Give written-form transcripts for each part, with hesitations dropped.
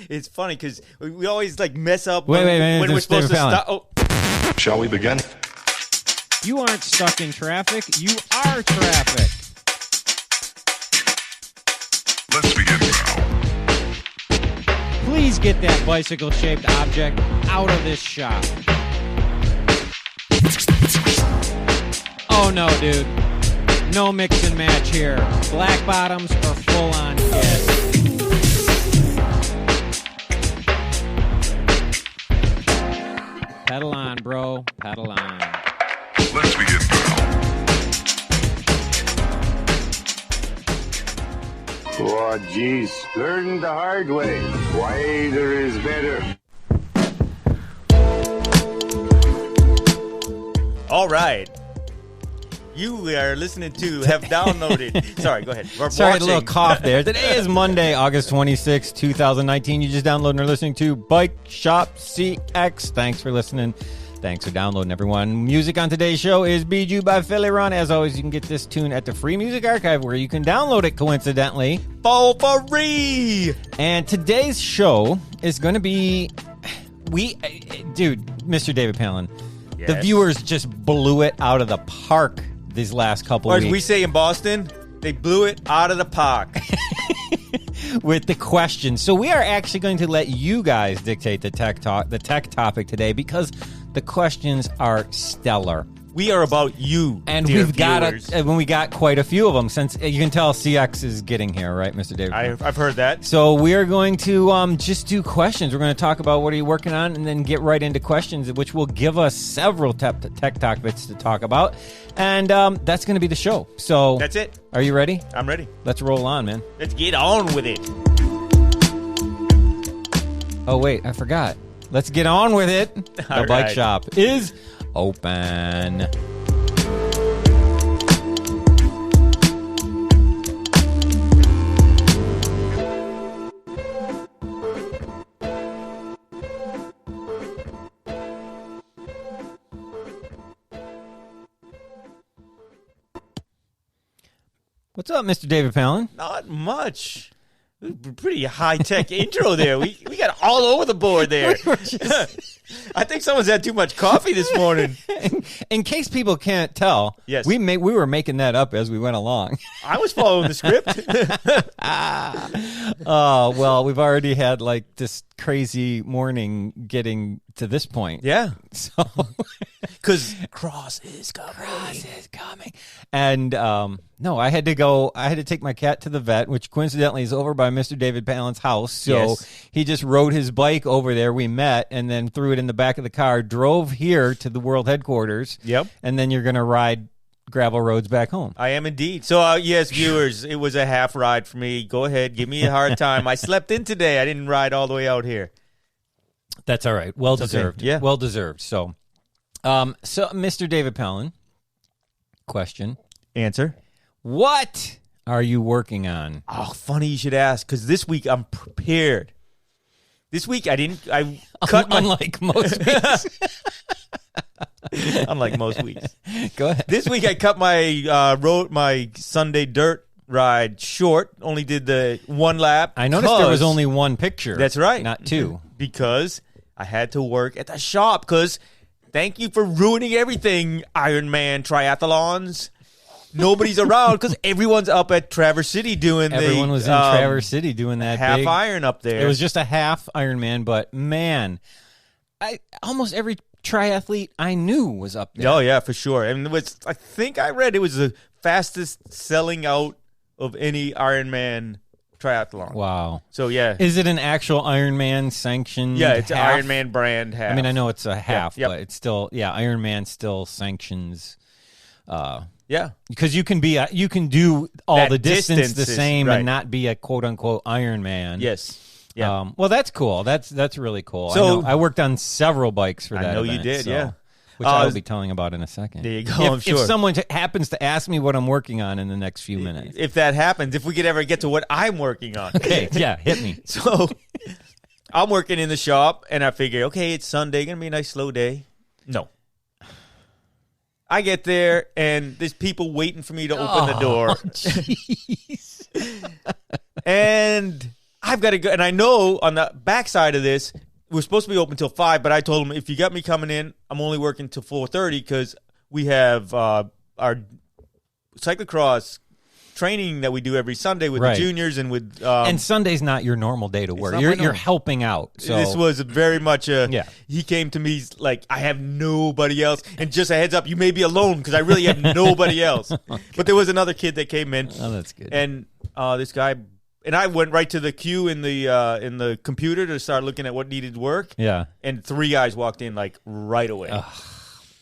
It's funny because we always like mess up Wait, when we're supposed to stop. Oh. Shall we begin? You aren't stuck in traffic. You are traffic. Let's begin now. Please get that bicycle-shaped object out of this shop. Oh, no, dude. No mix and match here. Black bottoms or full-on kit. Pedal on, bro. Pedal on. Let's begin now. Oh, geez. Learn the hard way. Wider is better. All right. You are listening to, have downloaded. Sorry, go ahead. We're Sorry, watching. a little cough there. Today is Monday, August 26, 2019. You just downloaded and are listening to Bike Shop CX. Thanks for listening. Thanks for downloading, everyone. Music on today's show is Bijou by Philly Run. As always, you can get this tune at the Free Music Archive, where you can download it, coincidentally. For free. And today's show is going to be... Dude, Mr. David Palin, Yes. the viewers just blew it out of the park these last couple Or weeks. as we say in Boston, they blew it out of the park. With the questions. So we are actually going to let you guys dictate the tech topic today, because the questions are stellar. We are about you, And dear we've got viewers. when we got quite a few of them, since you can tell CX is getting here, right, Mr. David? I've heard that. So we are going to just do questions. We're going to talk about what are you working on, and then get right into questions, which will give us several tech topics to talk about. And that's going to be the show. So That's it. Are you ready? I'm ready. Let's roll on, man. Let's get on with it. Oh, wait, I forgot. Let's get on with it. The All bike right. shop is open. What's up, Mr. David Palin? Not much. Pretty high-tech intro there. We got all over the board there. I think someone's had too much coffee this morning. In case people can't tell, Yes. we were making that up as we went along. I was following the script. Oh, well, we've already had like this crazy morning getting to this point. Yeah. So Because Cross is coming. And no, I had to take my cat to the vet, which coincidentally is over by Mr. David Palin's house. So Yes. he just rode his bike over there. We met and then threw it in the back of the car, drove here to the world headquarters. Yep. And then you're going to ride gravel roads back home. I am indeed. So, yes, viewers, it was a half ride for me. Go ahead. Give me a hard time. I slept in today. I didn't ride all the way out here. That's all right. Well deserved. okay. Yeah. Well deserved. So Mr. David Palin, question. Answer. What are you working on? Oh, funny you should ask, because this week I'm prepared. This week I cut my... Unlike most weeks. Unlike most weeks. Go ahead. This week I cut my Sunday dirt ride short. Only did the one lap. I noticed there was only one picture. That's right. Not two. Because I had to work at the shop. Because thank you for ruining everything, Ironman triathlons. Nobody's around because everyone's up at Traverse City doing Everyone was in Traverse City doing that half big, iron up there. It was just a half Ironman, but man, almost every triathlete I knew was up there. Oh yeah, for sure. And I think I read it was the fastest selling out of any Ironman triathlon. Wow. So yeah, Is it an actual Ironman sanctioned? yeah, it's half? an Ironman brand half. I mean, I know it's a half, Yep. but it's still, Ironman still sanctions. Yeah, Because you can do all That the distance the distance is- same right. and not be a quote unquote Ironman. yes, yeah. Well, that's cool. That's really cool. So- I worked on several bikes for that. I know you event, did, so- yeah. Which I will be telling about in a second. There you go, I'm sure. If someone happens to ask me what I'm working on in the next few minutes. If that happens, if we could ever get to what I'm working on. Okay, yeah, hit me. So I'm working in the shop, and I figure, okay, it's Sunday, gonna be a nice slow day. No. I get there, and there's people waiting for me to open the door. Jeez. And I've got to go. And I know on the backside of this, we're supposed to be open till 5, but I told him, if you got me coming in, I'm only working till 4:30 because we have our cyclocross training that we do every Sunday with the juniors and with and Sunday's not your normal day to work. You're helping out. So this was very much he came to me like, I have nobody else, and just a heads up, you may be alone because I really have nobody else. But there was another kid that came in. Oh, that's good. And this guy and I went right to the queue in the computer to start looking at what needed work. Yeah. And 3 guys walked in like right away. Oh,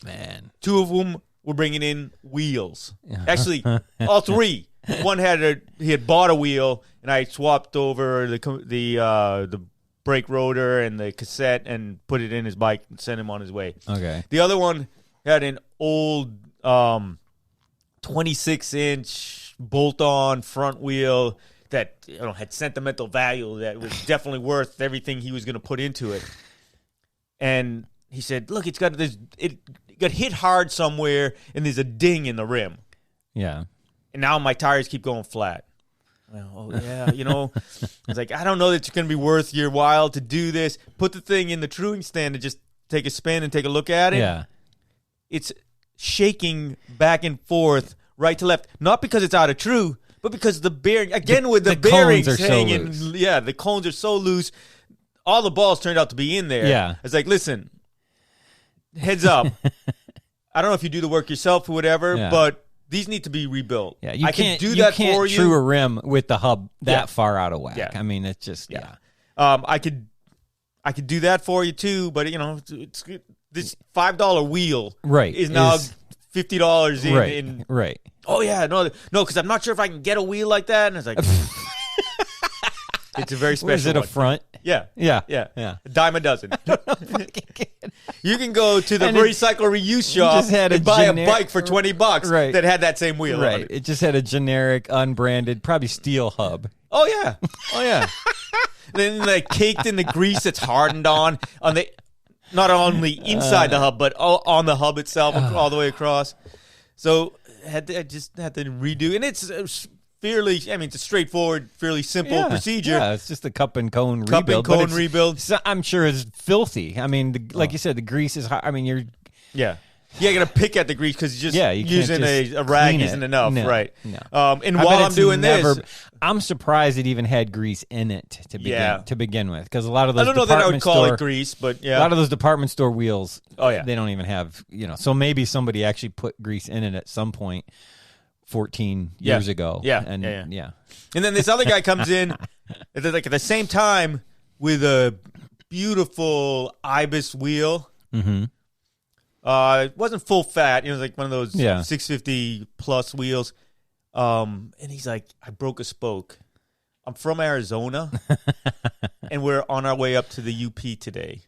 man. 2 of them were bringing in wheels. Actually, all 3. One he had bought a wheel, and I swapped over the brake rotor and the cassette and put it in his bike and sent him on his way. Okay. The other one had an old 26-inch bolt-on front wheel that had sentimental value that was definitely worth everything he was going to put into it. And he said, "Look, it got hit hard somewhere, and there's a ding in the rim." Yeah. And now my tires keep going flat. Well, I was like, I don't know that it's going to be worth your while to do this. Put the thing in the truing stand and just take a spin and take a look at it. Yeah. It's shaking back and forth, right to left. Not because it's out of true, but because the bearing, again, with the bearings cones are hanging. so loose. Yeah, the cones are so loose. All the balls turned out to be in there. Yeah. It's like, listen, heads up. I don't know if you do the work yourself or whatever, but these need to be rebuilt. Yeah, I can do that for you. You can't true a rim with the hub that far out of whack. Yeah. I mean, it's just I could do that for you too, but it's this $5 wheel is now $50 in. Right. Oh yeah, no, because I'm not sure if I can get a wheel like that. And it's like, it's a very special. Is it a front? Yeah. Yeah. A dime a dozen. You can go to the recycle reuse shop and buy a bike for $20 that had that same wheel on it. It just had a generic, unbranded, probably steel hub. Oh yeah. Then like caked in the grease that's hardened on the not only inside the hub but on the hub itself all the way across. So I just had to redo, and it's fairly, it's a straightforward, fairly simple procedure. Yeah, it's just a cup and cone rebuild. I'm sure it's filthy. I mean, like you said, the grease is hot. I mean, you're going to pick at the grease because just using a rag isn't enough, no, right? No. And while I'm doing this, I'm surprised it even had grease in it to begin with, because a lot of those I don't know that I would call it grease, but a lot of those department store wheels, they don't even have, so maybe somebody actually put grease in it at some point 14 years ago. And then this other guy comes in at the same time with a beautiful Ibis wheel. Mm-hmm. It wasn't full fat. It was like one of those 650 plus wheels. And he's like, I broke a spoke. I'm from Arizona, and we're on our way up to the UP today.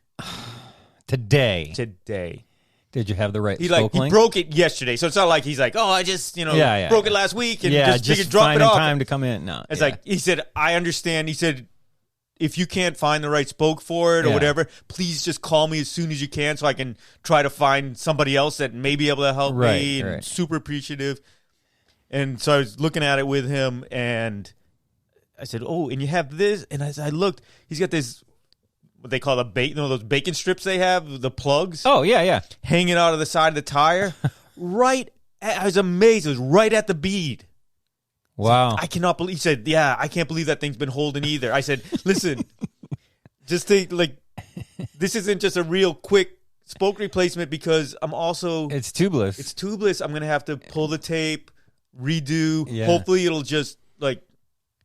Today. Did you have the right He spoke length? He broke it yesterday, so it's not like he's like, oh, I just broke it last week and just figured drop finding it off. Time to come in. No, it's like he said, I understand. He said, if you can't find the right spoke for it or whatever, please just call me as soon as you can so I can try to find somebody else that may be able to help me. And super appreciative. And so I was looking at it with him, and I said, oh, and you have this? And as I looked, he's got this, what they call those bacon strips they have, the plugs. Oh, yeah. Hanging out of the side of the tire. I was amazed. It was right at the bead. Wow. I cannot believe. He said, I can't believe that thing's been holding either. I said, listen, just think, this isn't just a real quick spoke replacement because I'm also... It's tubeless. I'm going to have to pull the tape, redo. Yeah. Hopefully it'll just,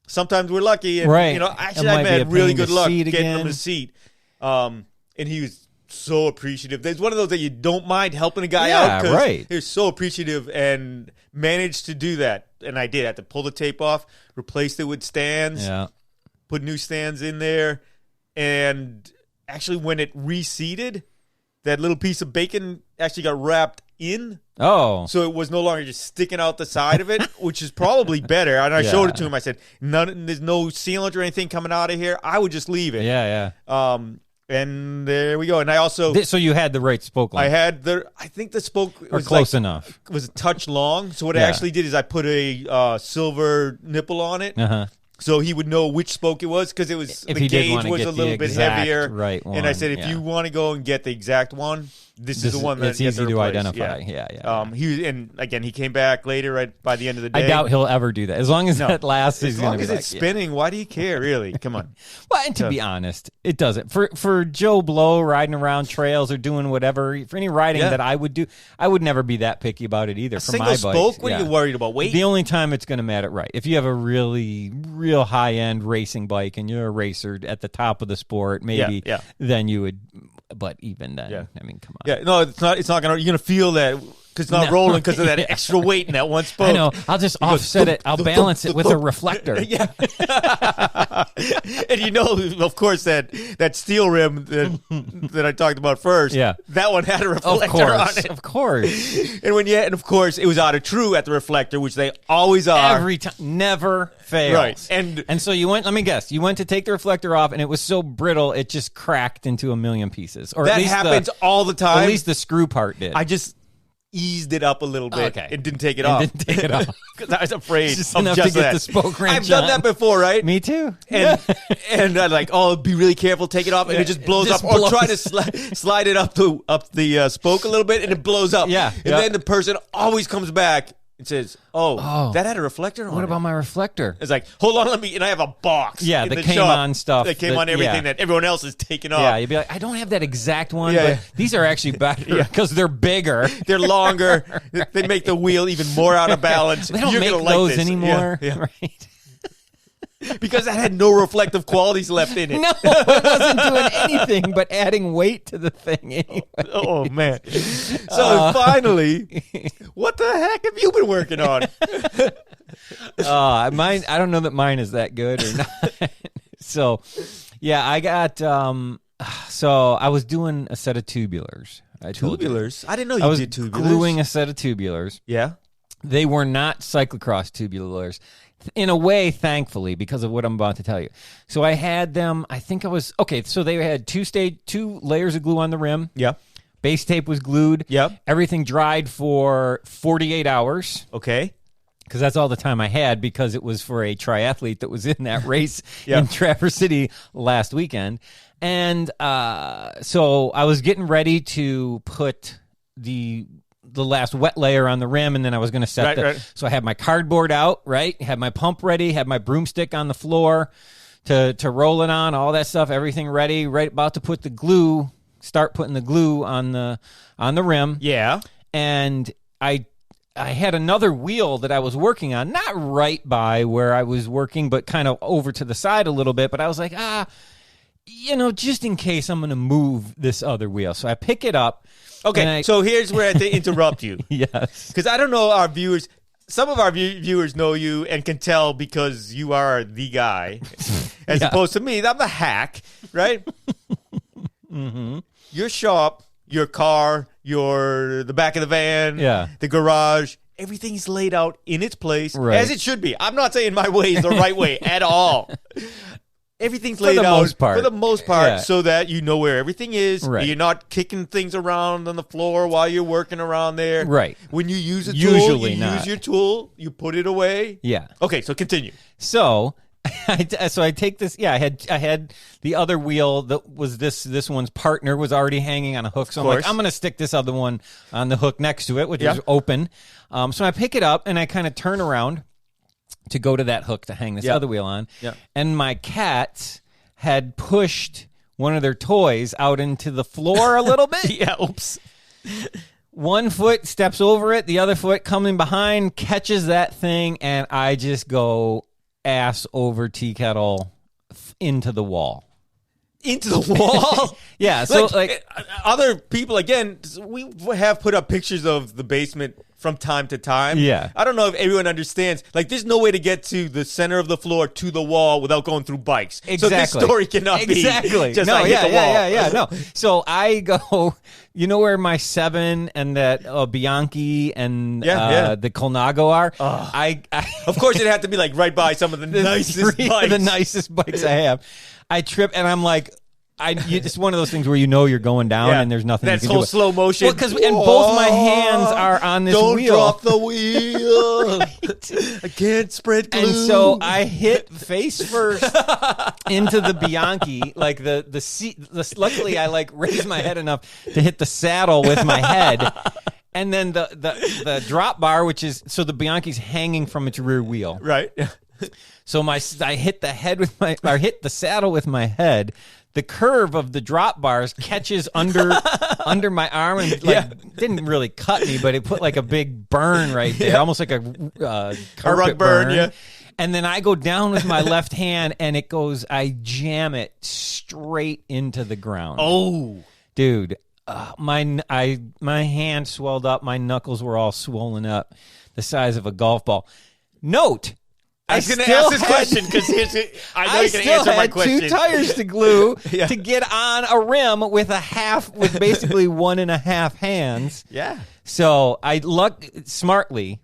sometimes we're lucky. And, actually I've had really good luck getting them to seat. And he was so appreciative. There's one of those that you don't mind helping a guy out because he was so appreciative and managed to do that. And I did. I had to pull the tape off, replaced it with stands, put new stands in there. And actually when it reseated, that little piece of bacon actually got wrapped in. Oh. So it was no longer just sticking out the side of it, which is probably better. And I showed it to him. I said, there's no sealant or anything coming out of here. I would just leave it. Yeah. And there we go. And I also... So you had the right spoke length. I think the spoke was close enough. Was a touch long. So what I actually did is I put a silver nipple on it. Uh-huh. So he would know which spoke it was because it was the gauge was a little bit heavier. Right one, and I said, if you want to go and get the exact one, this is the one that's easy to identify. Yeah. He came back later, right by the end of the day. I doubt he'll ever do that. As long as that lasts, as long as it's spinning, why do you care? Really? Come on. Well, and to be honest, it doesn't. For Joe Blow riding around trails or doing whatever, for any riding that I would do, I would never be that picky about it either. For my single bike, spoke? What are you worried about? Weight? The only time it's going to matter, right? If you have a really, real high end racing bike and you're a racer at the top of the sport, maybe then you would. But even then, I mean, come on. Yeah, no, it's not. It's not gonna. You're gonna feel that because it's not rolling because of that extra weight in that one spoke. I know. I'll just offset it. I'll balance it with a reflector. Yeah. And of course, that steel rim that I talked about first. Yeah. That one had a reflector on it. Of course. And of course, it was out of true at the reflector, which they always are. Every time, never fails. Right. And so you went. Let me guess. You went to take the reflector off, and it was so brittle it just cracked into a million pieces. Or that happens all the time. At least the screw part did. I just eased it up a little bit and didn't take it off. Didn't take it off because I was afraid just of enough just to get that. the spoke wrench I've done that before, right? Me too. And I'm like, be really careful, take it off, and it just blows up. Or try to slide it up the spoke a little bit, and it blows up. Yeah. And then the person always comes back and says, that had a reflector on it. What about my reflector? It's like, hold on, and I have a box. Yeah, that came on stuff. That came on everything that everyone else is taking off. Yeah, you'd be like, I don't have that exact one, but these are actually better because they're bigger. They're longer. They make the wheel even more out of balance. They don't make those anymore. Yeah. Right? Because that had no reflective qualities left in it. No, it wasn't doing anything but adding weight to the thing anyway. Oh, man. So finally, what the heck have you been working on? Mine. I don't know that mine is that good or not. So, yeah, I got, so I was doing a set of tubulars. Tubulars? I didn't know you did tubulars. I was gluing a set of tubulars. Yeah? They were not cyclocross tubulars. In a way, thankfully, because of what I'm about to tell you. So I had them, so they had two layers of glue on the rim. Yeah. Base tape was glued. Yep. Everything dried for 48 hours. Okay. Because that's all the time I had because it was for a triathlete that was in that race in Traverse City last weekend. And so I was getting ready to put the last wet layer on the rim, and then I was going to set So I had my cardboard out, right? Had my pump ready, had my broomstick on the floor to roll it on, all that stuff, everything ready, right about to put the glue, start putting the glue on the rim. Yeah. And I had another wheel that I was working on, not right by where I was working, but kind of over to the side a little bit. But I was like, just in case I'm going to move this other wheel. So I pick it up. Okay, so here's where I have to interrupt you. Yes. Because I don't know our viewers. Some of our viewers know you and can tell because you are the guy, as opposed to me. I'm the hack, right? Mm-hmm. Your shop, your car, the back of the van, the garage, everything's laid out in its place as it should be. I'm not saying my way is the right way at all. Everything's laid out for the most part so that you know where everything is. Right. You're not kicking things around on the floor while you're working around there. Right. When you use a tool, use your tool, you put it away. Yeah. Okay, so continue. So I take this. Yeah, I had the other wheel that was this one's partner was already hanging on a hook. So I'm like, I'm going to stick this other one on the hook next to it, which is open. So I pick it up and I kind of turn around to go to that hook to hang this other wheel on. Yeah. And my cats had pushed one of their toys out into the floor a little bit. Oops. One foot steps over it, the other foot coming behind, catches that thing, and I just go ass over tea kettle into the wall. Into the wall? Yeah. So like other people, again, we have put up pictures of the basement from time to time. Yeah. I don't know if everyone understands. Like, there's no way to get to the center of the floor to the wall without going through bikes. Exactly. So this story cannot be just no, hit the wall. Yeah. No. So I go, you know where my 7 and that Bianchi and the Colnago are? I of course, it had to be like right by some of the nicest bikes. The nicest bikes I have. I trip and I'm like, it's one of those things where you're going down and there's nothing That's you can do. That's whole slow motion. Well, and both my hands are on this Don't wheel. Don't drop the wheel. I can't spread glue. And so I hit face first into the Bianchi, like the seat. Luckily, I like raised my head enough to hit the saddle with my head. And then the drop bar, which is, so the Bianchi's hanging from its rear wheel. Right. So I hit hit the saddle with my head. The curve of the drop bars catches under my arm and didn't really cut me, but it put like a big burn right there, almost like a carpet burn. Yeah. And then I go down with my left hand, and I jam it straight into the ground. Oh, dude, my hand swelled up. My knuckles were all swollen up, the size of a golf ball. Note. I was going to ask this question because I know you can answer my question. I still had 2 tires to glue to get on a rim with basically 1.5 hands. Yeah. So smartly,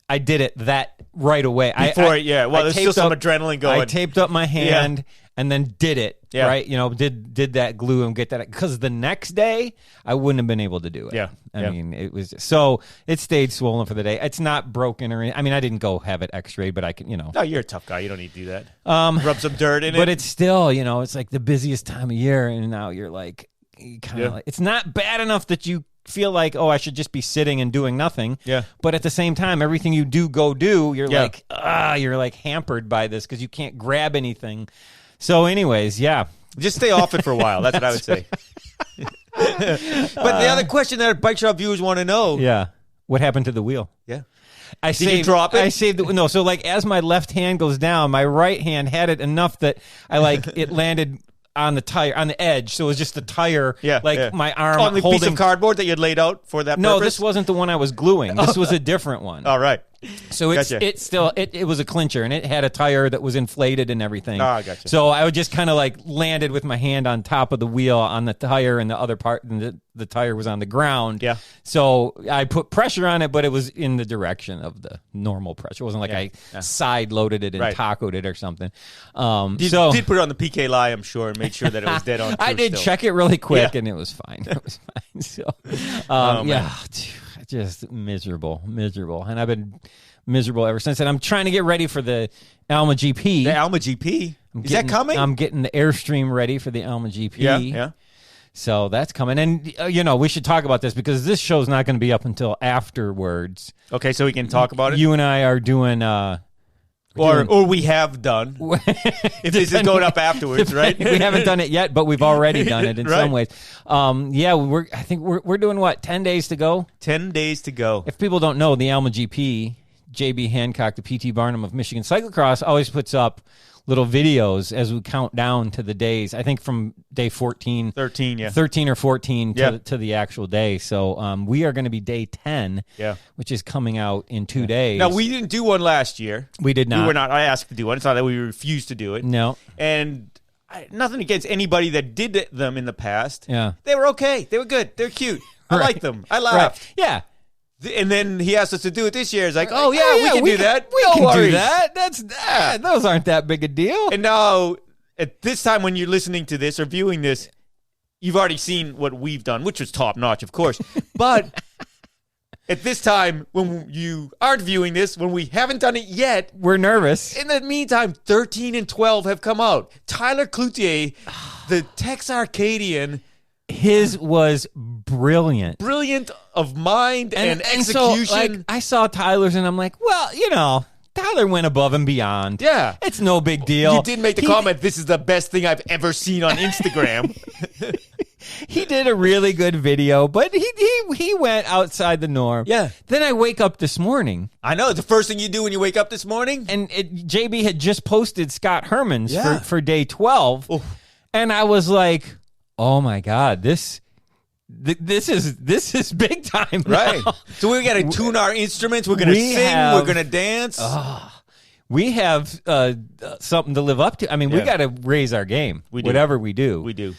I did it that right away. There's still some adrenaline going. I taped up my hand and then did it. Yeah. Right, did that glue and get that, because the next day I wouldn't have been able to do it. Yeah, I mean, it was so it stayed swollen for the day. It's not broken or anything. I mean, I didn't go have it X-rayed, but I can, No, you're a tough guy. You don't need to do that. Rub some dirt in it. But it's still, it's like the busiest time of year, and now you're like, kind of like, it's not bad enough that you feel like, oh, I should just be sitting and doing nothing. Yeah. But at the same time, everything you do, you're like hampered by this because you can't grab anything. So, anyways, just stay off it for a while. That's what I would say. But the other question that our Bike Shop viewers want to know. What happened to the wheel? Yeah. Did you drop it? I saved it. No, so like as my left hand goes down, my right hand had it enough that it landed on the tire, on the edge. So it was just the tire, my arm on the holding piece of cardboard that you had laid out for that purpose? No, this wasn't the one I was gluing. This was a different one. All right. So it was a clincher, and it had a tire that was inflated and everything. Oh, gotcha. So I would just kind of like landed with my hand on top of the wheel on the tire, and the other part, and the tire was on the ground. Yeah. So I put pressure on it, but it was in the direction of the normal pressure. It wasn't like I side loaded it and tacoed it or something. You did put it on the PK lie, I'm sure, and made sure that it was dead on. I did check it really quick, and it was fine. It was fine. So, just miserable, and I've been miserable ever since. And I'm trying to get ready for the Alma GP. The Alma GP? Is that coming? I'm getting the Airstream ready for the Alma GP. Yeah. So that's coming. And, we should talk about this because this show's not going to be up until afterwards. Okay, so we can talk about it? You and I are doing... Or we have done. If this is going up afterwards, right? We haven't done it yet, but we've already done it in some ways. I think we're doing what, 10 days to go? 10 days to go. If people don't know, the Alma GP, JB Hancock, the PT Barnum of Michigan Cyclocross, always puts up little videos as we count down to the days. I think from day 13 or 14 to the actual day. So we are going to be day 10, which is coming out in 2 days. Now, we didn't do one last year. We did not. We were not. I asked to do one. It's not that we refused to do it. No. And nothing against anybody that did them in the past. Yeah. They were okay. They were good. They're cute. I liked them. I laughed. Right. Yeah. And then he asked us to do it this year. It's like, we can do that. We can do that. Those aren't that big a deal. And now, at this time when you're listening to this or viewing this, you've already seen what we've done, which was top notch, of course. But at this time, when you aren't viewing this, when we haven't done it yet, we're nervous. In the meantime, 13 and 12 have come out. Tyler Cloutier, the Texarkadian. His was brilliant. Brilliant of mind and execution. So, I saw Tyler's and I'm like, well, Tyler went above and beyond. Yeah. It's no big deal. You did make the comment, this is the best thing I've ever seen on Instagram. He did a really good video, but he went outside the norm. Yeah. Then I wake up this morning. I know. The first thing you do when you wake up this morning. And JB had just posted Scott Herman's for day 12. Oof. And I was like, oh my God, this is big time now. Right. So we got to tune our instruments. We're going to sing. We're going to dance. We have something to live up to. I mean, we got to raise our game. Whatever we do. We do.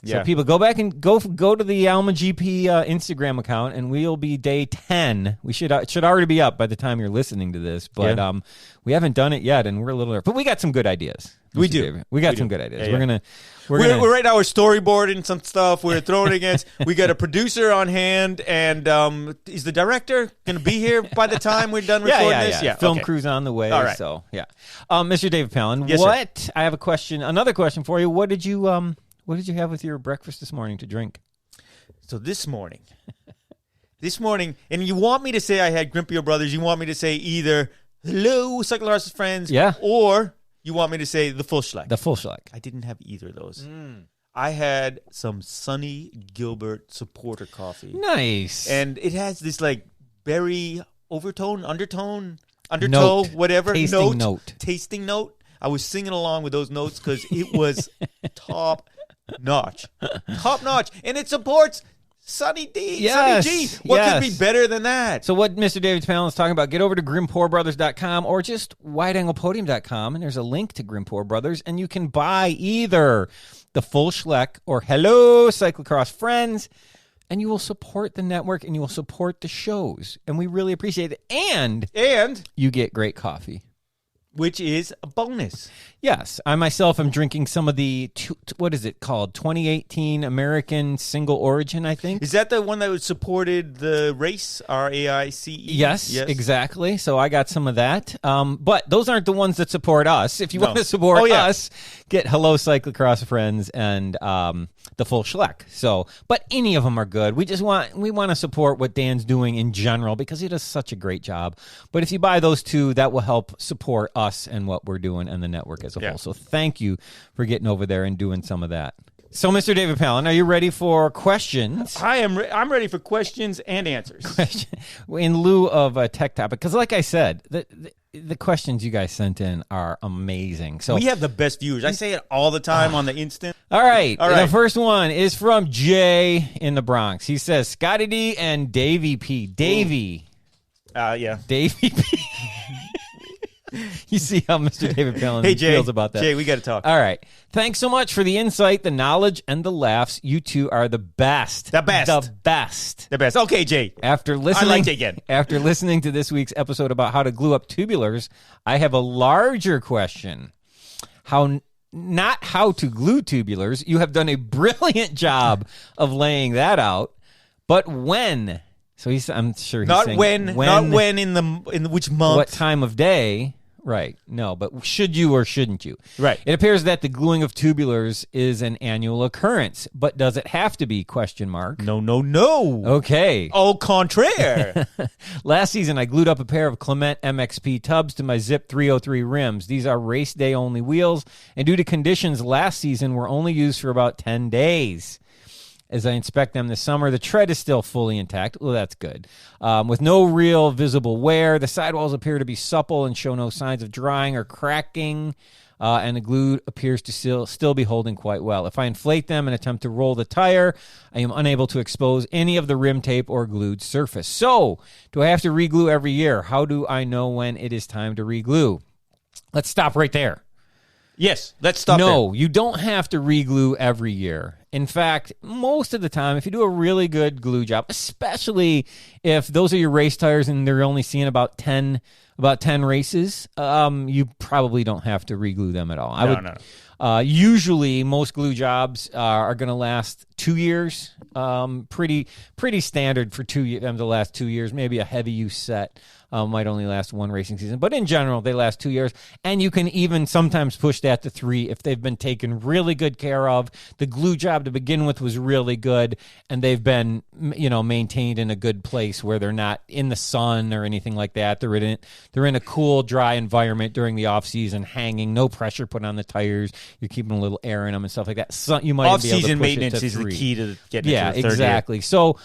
So people go back and go to the Alma GP Instagram account, and we'll be day 10. It should already be up by the time you're listening to this, but we haven't done it yet, and we're a little early. But we got some good ideas. We do. We got some good ideas. Yeah, We're right now. We're storyboarding some stuff. We're throwing it against. We got a producer on hand, and is the director going to be here by the time we're done recording this? Yeah. Film crew's on the way. All right. So Mr. David Palin, yes, sir. I have another question for you. What did you have with your breakfast this morning to drink? So this morning, and you want me to say I had Grimpeur Brothers? You want me to say either hello, Cyclocross friends, or you want me to say the full schleck? The full schleck. I didn't have either of those. I had some Sonny Gilbert supporter coffee. Nice. And it has this like berry overtone, undertow, whatever. Tasting note. I was singing along with those notes because it was top notch. And it supports Sonny D. Yes, Sonny G. What could be better than that? So what Mr. David Palin is talking about, get over to GrimpeurbRothers.com or just wideanglepodium.com, and there's a link to Grimpeur Brothers, and you can buy either the full schleck or hello, cyclocross friends, and you will support the network and you will support the shows, and we really appreciate it. And you get great coffee. Which is a bonus. Yes. I myself am drinking some of the, what is it called? 2018 American Single Origin, I think. Is that the one that supported the race, RAICE? Yes, exactly. So I got some of that. But those aren't the ones that support us. If you want to support us, get Hello Cyclocross Friends and the full schleck. So, but any of them are good. We want to support what Dan's doing in general because he does such a great job. But if you buy those two, that will help support us and what we're doing and the network as a whole. So thank you for getting over there and doing some of that. So, Mr. David Palin, are you ready for questions? I'm ready for questions and answers. In lieu of a tech topic, because like I said, the questions you guys sent in are amazing. So we have the best viewers. I say it all the time on the instant. All right. The first one is from Jay in the Bronx. He says, Scotty D and Davey P. Davey. Davey P. You see how Mr. David Palin feels about that. Jay, we got to talk. All right. Thanks so much for the insight, the knowledge, and the laughs. You two are the best. The best. Okay, Jay. After listening, I like it again. After listening to this week's episode about how to glue up tubulars, I have a larger question. Not how to glue tubulars. You have done a brilliant job of laying that out. But when? So I'm sure he's not saying when in which month, what time of day. Right. No, but should you or shouldn't you? Right. It appears that the gluing of tubulars is an annual occurrence, but does it have to be ? No. Okay. Au contraire. Last season, I glued up a pair of Clement MXP tubs to my Zip 303 rims. These are race day only wheels, and due to conditions last season, were only used for about 10 days. As I inspect them this summer, the tread is still fully intact. Well, that's good. With no real visible wear, the sidewalls appear to be supple and show no signs of drying or cracking, and the glue appears to still be holding quite well. If I inflate them and attempt to roll the tire, I am unable to expose any of the rim tape or glued surface. So, do I have to re-glue every year? How do I know when it is time to re-glue? Let's stop right there. Yes, let's stop there. No, you don't have to re-glue every year. In fact, most of the time, if you do a really good glue job, especially if those are your race tires and they're only seeing about 10 races, you probably don't have to re-glue them at all. No. Usually, most glue jobs are going to last 2 years. Pretty standard for them to last 2 years. Maybe a heavy use set might only last one racing season, but in general, they last 2 years. And you can even sometimes push that to 3 if they've been taken really good care of. The glue job to begin with was really good, and they've been, maintained in a good place where they're not in the sun or anything like that. They're in a cool, dry environment during the off season, hanging, no pressure put on the tires. You're keeping a little air in them and stuff like that. So you might be able to push maintenance it to is 3. The key to getting it to the third exactly. year. So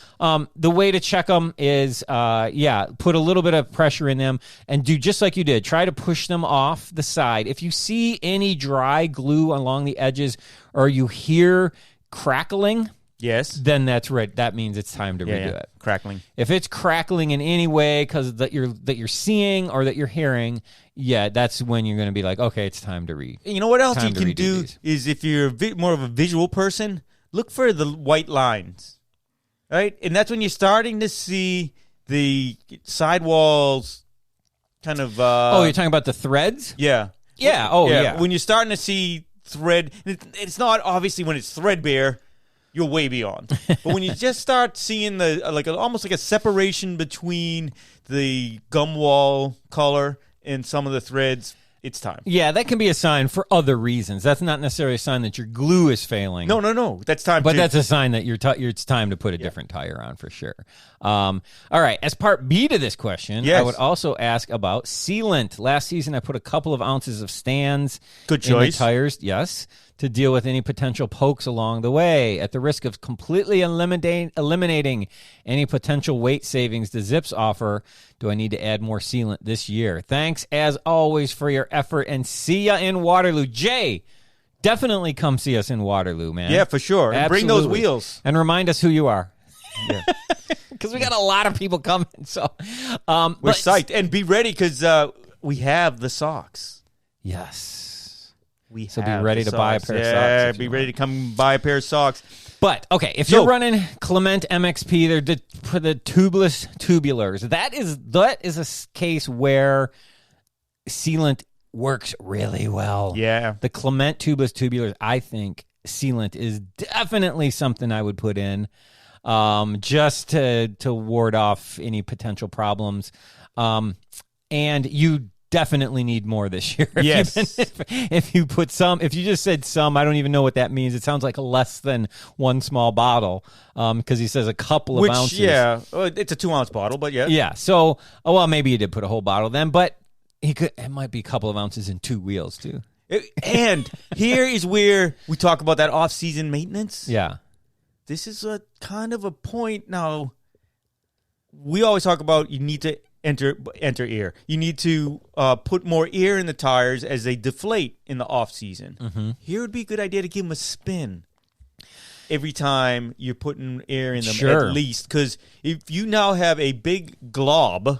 the way to check them is, put a little bit of pressure in them and do just like you did. Try to push them off the side. If you see any dry glue along the edges or you hear crackling, yes, then that's right. That means it's time to redo it. Crackling. If it's crackling in any way because that you're seeing or that you're hearing, that's when you're going to be like, okay, it's time to read. You know what else you can do is if you're more of a visual person, look for the white lines, right? And that's when you're starting to see the sidewalls kind of... you're talking about the threads? Yeah. Yeah. Oh, yeah. When you're starting to see thread, it's not obviously when it's threadbare, you're way beyond. But when you just start seeing almost like a separation between the gum wall color and some of the threads, it's time. Yeah, that can be a sign for other reasons. That's not necessarily a sign that your glue is failing. No. That's time. But that's a sign that it's time to put a different tire on for sure. All right. As part B to this question, I would also ask about sealant. Last season, I put a couple of ounces of stands Good choice. in the tires. Yes. To deal with any potential pokes along the way. At the risk of completely eliminating any potential weight savings the Zips offer, do I need to add more sealant this year? Thanks, as always, for your effort, and see ya in Waterloo. Jay, definitely come see us in Waterloo, man. Yeah, for sure. And bring those wheels. And remind us who you are. Yeah. Because we got a lot of people coming. So we're psyched. And be ready because we have the socks. Yes. So be ready to buy a pair of socks. Yeah, be ready to come buy a pair of socks. But, okay, if you're running Clement MXP, they're for the tubeless tubulars. That is a case where sealant works really well. Yeah. The Clement tubeless tubulars, I think sealant is definitely something I would put in just to ward off any potential problems. And you definitely need more this year. Yes. If you put some, if you just said some, I don't even know what that means. It sounds like less than one small bottle because he says a couple of ounces. Yeah, it's a 2-ounce bottle, but yeah. Yeah, so, maybe he did put a whole bottle then, but it might be a couple of ounces in 2 wheels too. And here is where we talk about that off-season maintenance. Yeah. This is a kind of a point now. We always talk about you need to enter air. You need to put more air in the tires as they deflate in the off season. Mm-hmm. Here would be a good idea to give them a spin every time you're putting air in them, sure. at least. Because if you now have a big glob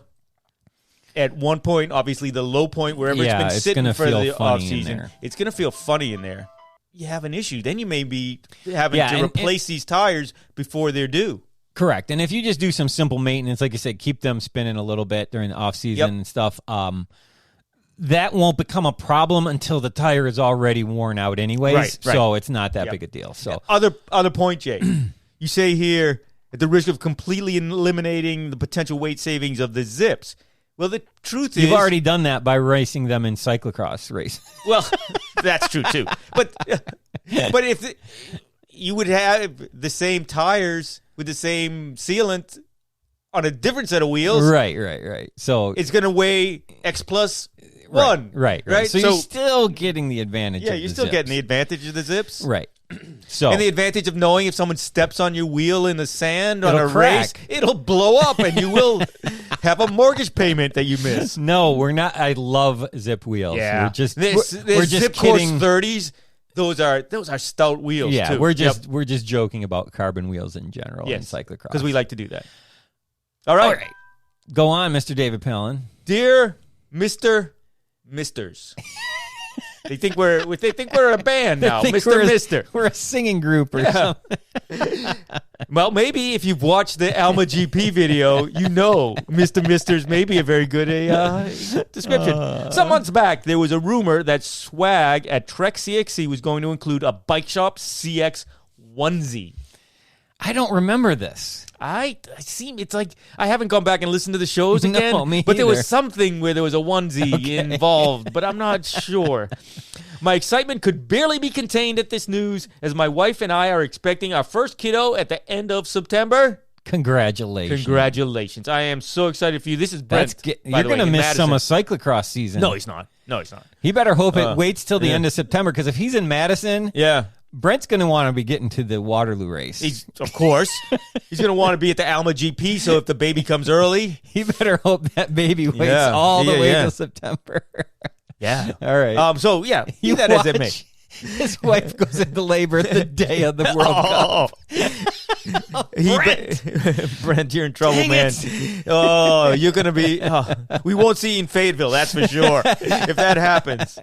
at one point, obviously the low point wherever it's been sitting for the off season, it's going to feel funny in there. You have an issue. Then you may be having to replace these tires before they're due. Correct. And if you just do some simple maintenance, like I said, keep them spinning a little bit during the off-season and stuff, that won't become a problem until the tire is already worn out anyways. Right. So it's not that big a deal. So Other point, Jay. You say here, at the risk of completely eliminating the potential weight savings of the Zips. Well, the truth is... You've already done that by racing them in cyclocross race. Well, that's true, too. But if you would have the same tires... with the same sealant on a different set of wheels. Right. So it's going to weigh X plus 1. Right. So you're still getting the advantage of the Zips. Yeah, you're still getting the advantage of the Zips. Right. So and the advantage of knowing if someone steps on your wheel in the sand on a race, it'll blow up and you will have a mortgage payment that you miss. No, we're not. I love Zip wheels. Yeah. We're just Zip kidding. Course 30s. Those are stout wheels, yeah, too. We're just joking about carbon wheels in general in cyclocross. Because we like to do that. All right. Go on, Mr. David Palin. Dear Mr. Misters. They think we're a band now, Mr. Mister. We're a singing group or something. Well, maybe if you've watched the Alma GP video, you know Mr. Misters may be a very good description. Some months back, there was a rumor that swag at Trek CXC was going to include a Bike Shop CX onesie. I don't remember this. It's like I haven't gone back and listened to the shows again. No, me but there either. was something where there was a onesie involved, but I'm not sure. My excitement could barely be contained at this news, as my wife and I are expecting our first kiddo at the end of September. Congratulations. I am so excited for you. This is Brent. You're going to miss some of cyclocross season. No, he's not. He better hope it waits till the end of September, because if he's in Madison... Yeah. Brent's going to want to be getting to the Waterloo race. Of course. He's going to want to be at the Alma GP, so if the baby comes early... He better hope that baby waits all the way till September. Yeah. All right. So, yeah, that as it may. His wife goes into labor the day of the World Cup. Brent, you're in trouble, man. Oh, you're going to be... we won't see you in Fayetteville, that's for sure, if that happens.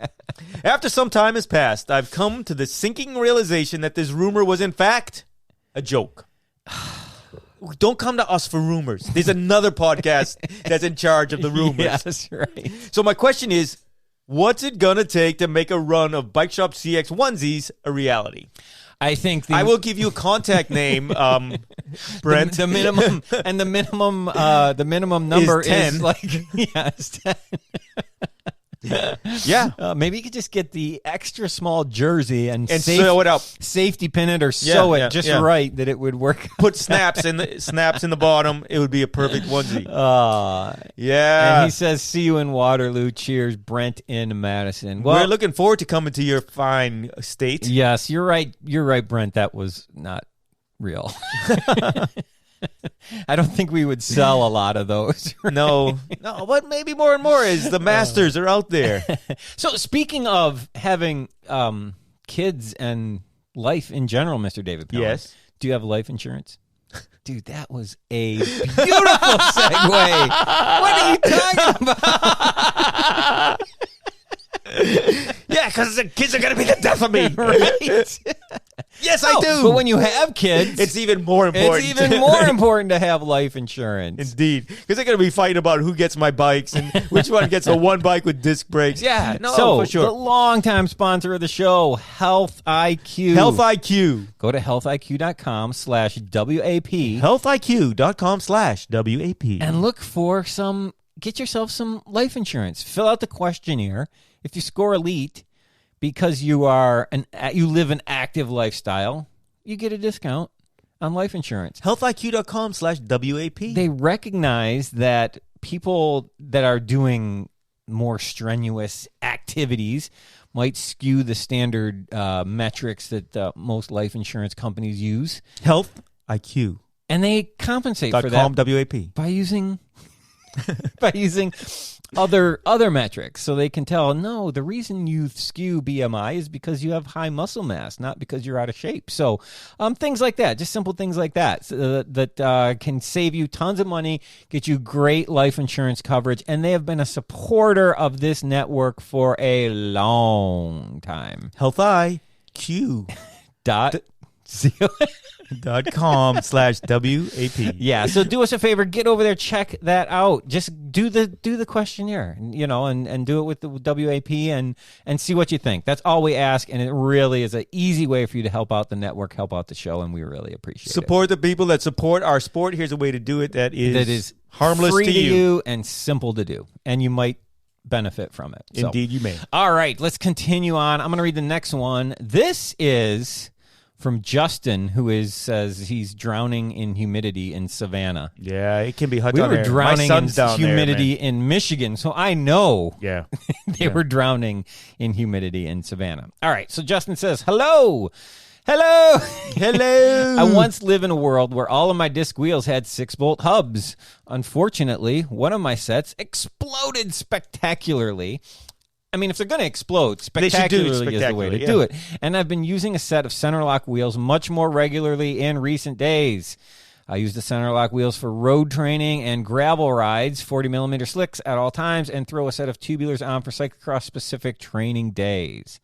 After some time has passed, I've come to the sinking realization that this rumor was, in fact, a joke. Don't come to us for rumors. There's another podcast that's in charge of the rumors. Yes, right. So my question is, what's it going to take to make a run of Bike Shop CX onesies a reality? I think I will give you a contact name, Brent. The minimum and the minimum number is 10. Is like it's 10. Yeah. Maybe you could just get the extra small jersey and sew it up, safety pin it, or sew it just right that it would work. Put snaps in the bottom. It would be a perfect onesie. And he says, "See you in Waterloo. Cheers, Brent in Madison." Well, we're looking forward to coming to your fine state. Yes, you're right. You're right, Brent. That was not real. I don't think we would sell a lot of those. Right? No, but maybe more and more as the masters are out there. So speaking of having kids and life in general, Mr. David Pellin, yes, do you have life insurance? Dude, that was a beautiful segue. What are you talking about? Yeah, because the kids are going to be the death of me. Right? Yes, I do. But when you have kids, it's even more important. It's even more important to have life insurance. Indeed. Because they're going to be fighting about who gets my bikes and which one gets the one bike with disc brakes. Yeah, for sure. The longtime sponsor of the show, Health IQ. Health IQ. Go to healthiq.com/WAP. healthiq.com/WAP. And look for get yourself some life insurance. Fill out the questionnaire. If you score elite, because you live an active lifestyle, you get a discount on life insurance. healthiq.com/WAP. They recognize that people that are doing more strenuous activities might skew the standard metrics that most life insurance companies use. Health IQ. And they compensate for that WAP. by using other metrics, so they can tell, no, the reason you skew BMI is because you have high muscle mass, not because you're out of shape. So things like that, just simple things like that, that can save you tons of money, get you great life insurance coverage, and they have been a supporter of this network for a long time. healthiq.com/WAP. Yeah, so do us a favor, get over there, check that out. Just do the questionnaire, and do it with the WAP and see what you think. That's all we ask, and it really is an easy way for you to help out the network, help out the show, and we really appreciate it. Support the people that support our sport. Here's a way to do it that is harmless free to you and simple to do, and you might benefit from it. Indeed, you may. All right, let's continue on. I'm going to read the next one. This is from Justin, who says he's drowning in humidity in Savannah. Yeah, it can be hot down there. We were drowning in humidity there, in Michigan, so I know they were were drowning in humidity in Savannah. All right, so Justin says, hello. I once lived in a world where all of my disc wheels had 6-bolt hubs. Unfortunately, one of my sets exploded spectacularly. I mean, if they're going to explode, spectacularly is the way to do it. And I've been using a set of center lock wheels much more regularly in recent days. I use the center lock wheels for road training and gravel rides, 40mm slicks at all times, and throw a set of tubulars on for cyclocross-specific training days.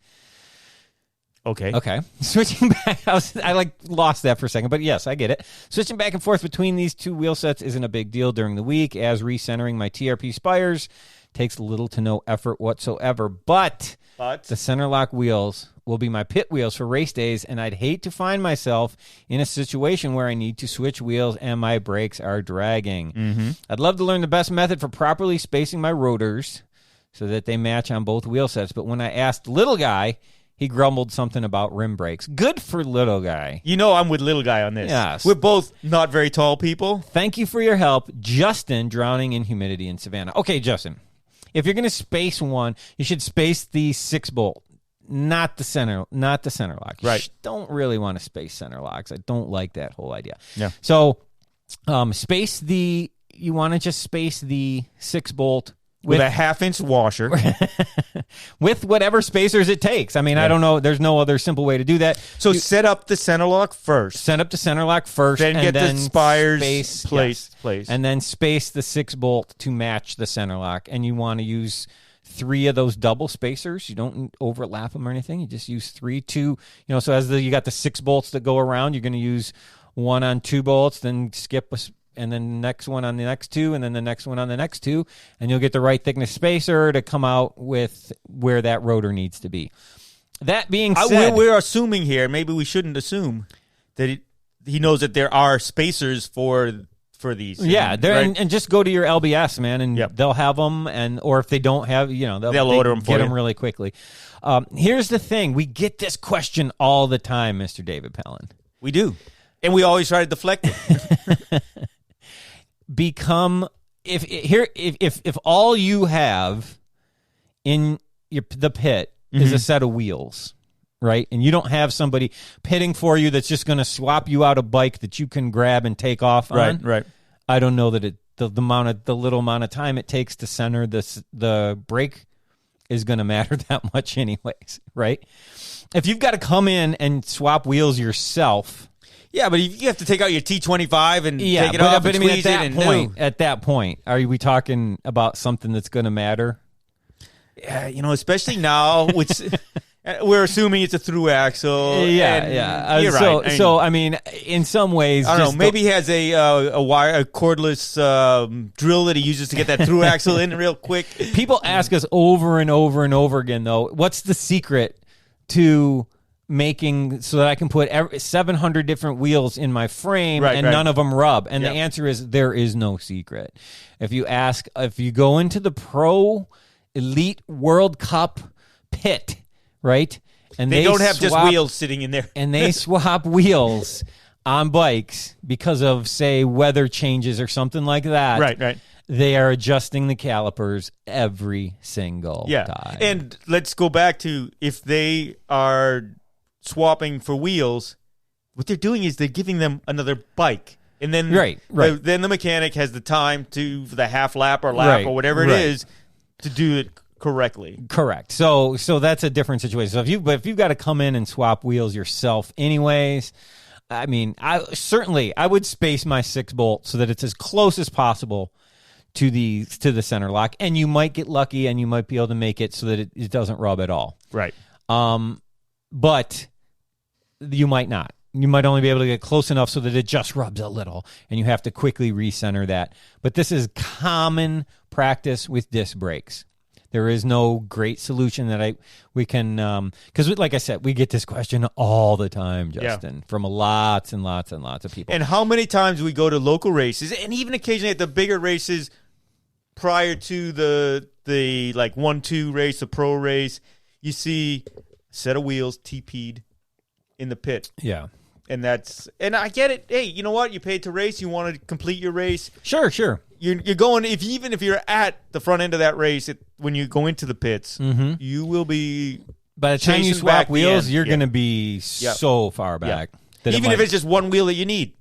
Okay. Switching back, I lost that for a second, but yes, I get it. Switching back and forth between these two wheel sets isn't a big deal during the week, as recentering my TRP spires takes little to no effort whatsoever. But the center lock wheels will be my pit wheels for race days, and I'd hate to find myself in a situation where I need to switch wheels and my brakes are dragging. Mm-hmm. I'd love to learn the best method for properly spacing my rotors so that they match on both wheel sets. But when I asked Little Guy, he grumbled something about rim brakes. Good for Little Guy. You know I'm with Little Guy on this. Yes. We're both not very tall people. Thank you for your help. Justin, drowning in humidity in Savannah. Okay, Justin. If you're going to space one, you should space the 6-bolt, not the center lock. You don't really want to space center locks. I don't like that whole idea. Yeah. So, you want to just space the 6-bolt with a 1/2-inch washer. With whatever spacers it takes. I mean, I don't know. There's no other simple way to do that. So set up the center lock first. Set up the center lock first. Then and get the spires placed. And then space the 6-bolt to match the center lock. And you want to use 3 of those double spacers. You don't overlap them or anything. You just use 3, 2. So as you got the 6 bolts that go around, you're going to use 1 on 2 bolts, then skip and then the next one on the next 2, and then the next one on the next 2, and you'll get the right thickness spacer to come out with where that rotor needs to be. That being said, we're assuming here, maybe we shouldn't assume that he knows that there are spacers for these. Yeah, right? and just go to your LBS, man, and they'll have them, or if they don't have, they'll order them for you. Get them really quickly. Here's the thing: we get this question all the time, Mr. David Pellin. We do, and we always try to deflect it. If all you have in the pit is a set of wheels, right, and you don't have somebody pitting for you that's just going to swap you out a bike that you can grab and take off on, right. I don't know that the little amount of time it takes to center the brake is going to matter that much anyways, right? If you've got to come in and swap wheels yourself. Yeah, but you have to take out your T25 and take it off and squeeze it. At that point, are we talking about something that's going to matter? Yeah, especially now, which we're assuming it's a through axle. Yeah. You're right. I mean, in some ways, I don't know. Maybe he has a cordless drill that he uses to get that through axle in real quick. People ask us over and over and over again, though, what's the secret to making so that I can put 700 different wheels in my frame and none of them rub? And the answer is there is no secret. If you go into the Pro Elite World Cup pit, right? And they don't have just wheels sitting in there. And they swap wheels on bikes because of, say, weather changes or something like that. Right. They are adjusting the calipers every single time. And let's go back to if they are swapping for wheels, what they're doing is they're giving them another bike. And then then the mechanic has the time to the half lap or lap or whatever it is to do it correctly. Correct. So that's a different situation. So if you've got to come in and swap wheels yourself anyways, I mean, I would space my 6-bolt so that it's as close as possible to the center lock, and you might get lucky and you might be able to make it so that it doesn't rub at all. Right. But you might not. You might only be able to get close enough so that it just rubs a little, and you have to quickly recenter that. But this is common practice with disc brakes. There is no great solution that we can, because like I said, we get this question all the time, Justin, from lots and lots and lots of people. And how many times we go to local races, and even occasionally at the bigger races prior to the 1-2 race, the pro race, you see a set of wheels TP'd in the pit. Yeah. And I get it. Hey, you know what? You paid to race. You want to complete your race. Sure. You're going, even if you're at the front end of that race, when you go into the pits, you will be. By the time you swap wheels, you're going to be so far back. Even if it's just one wheel that you need.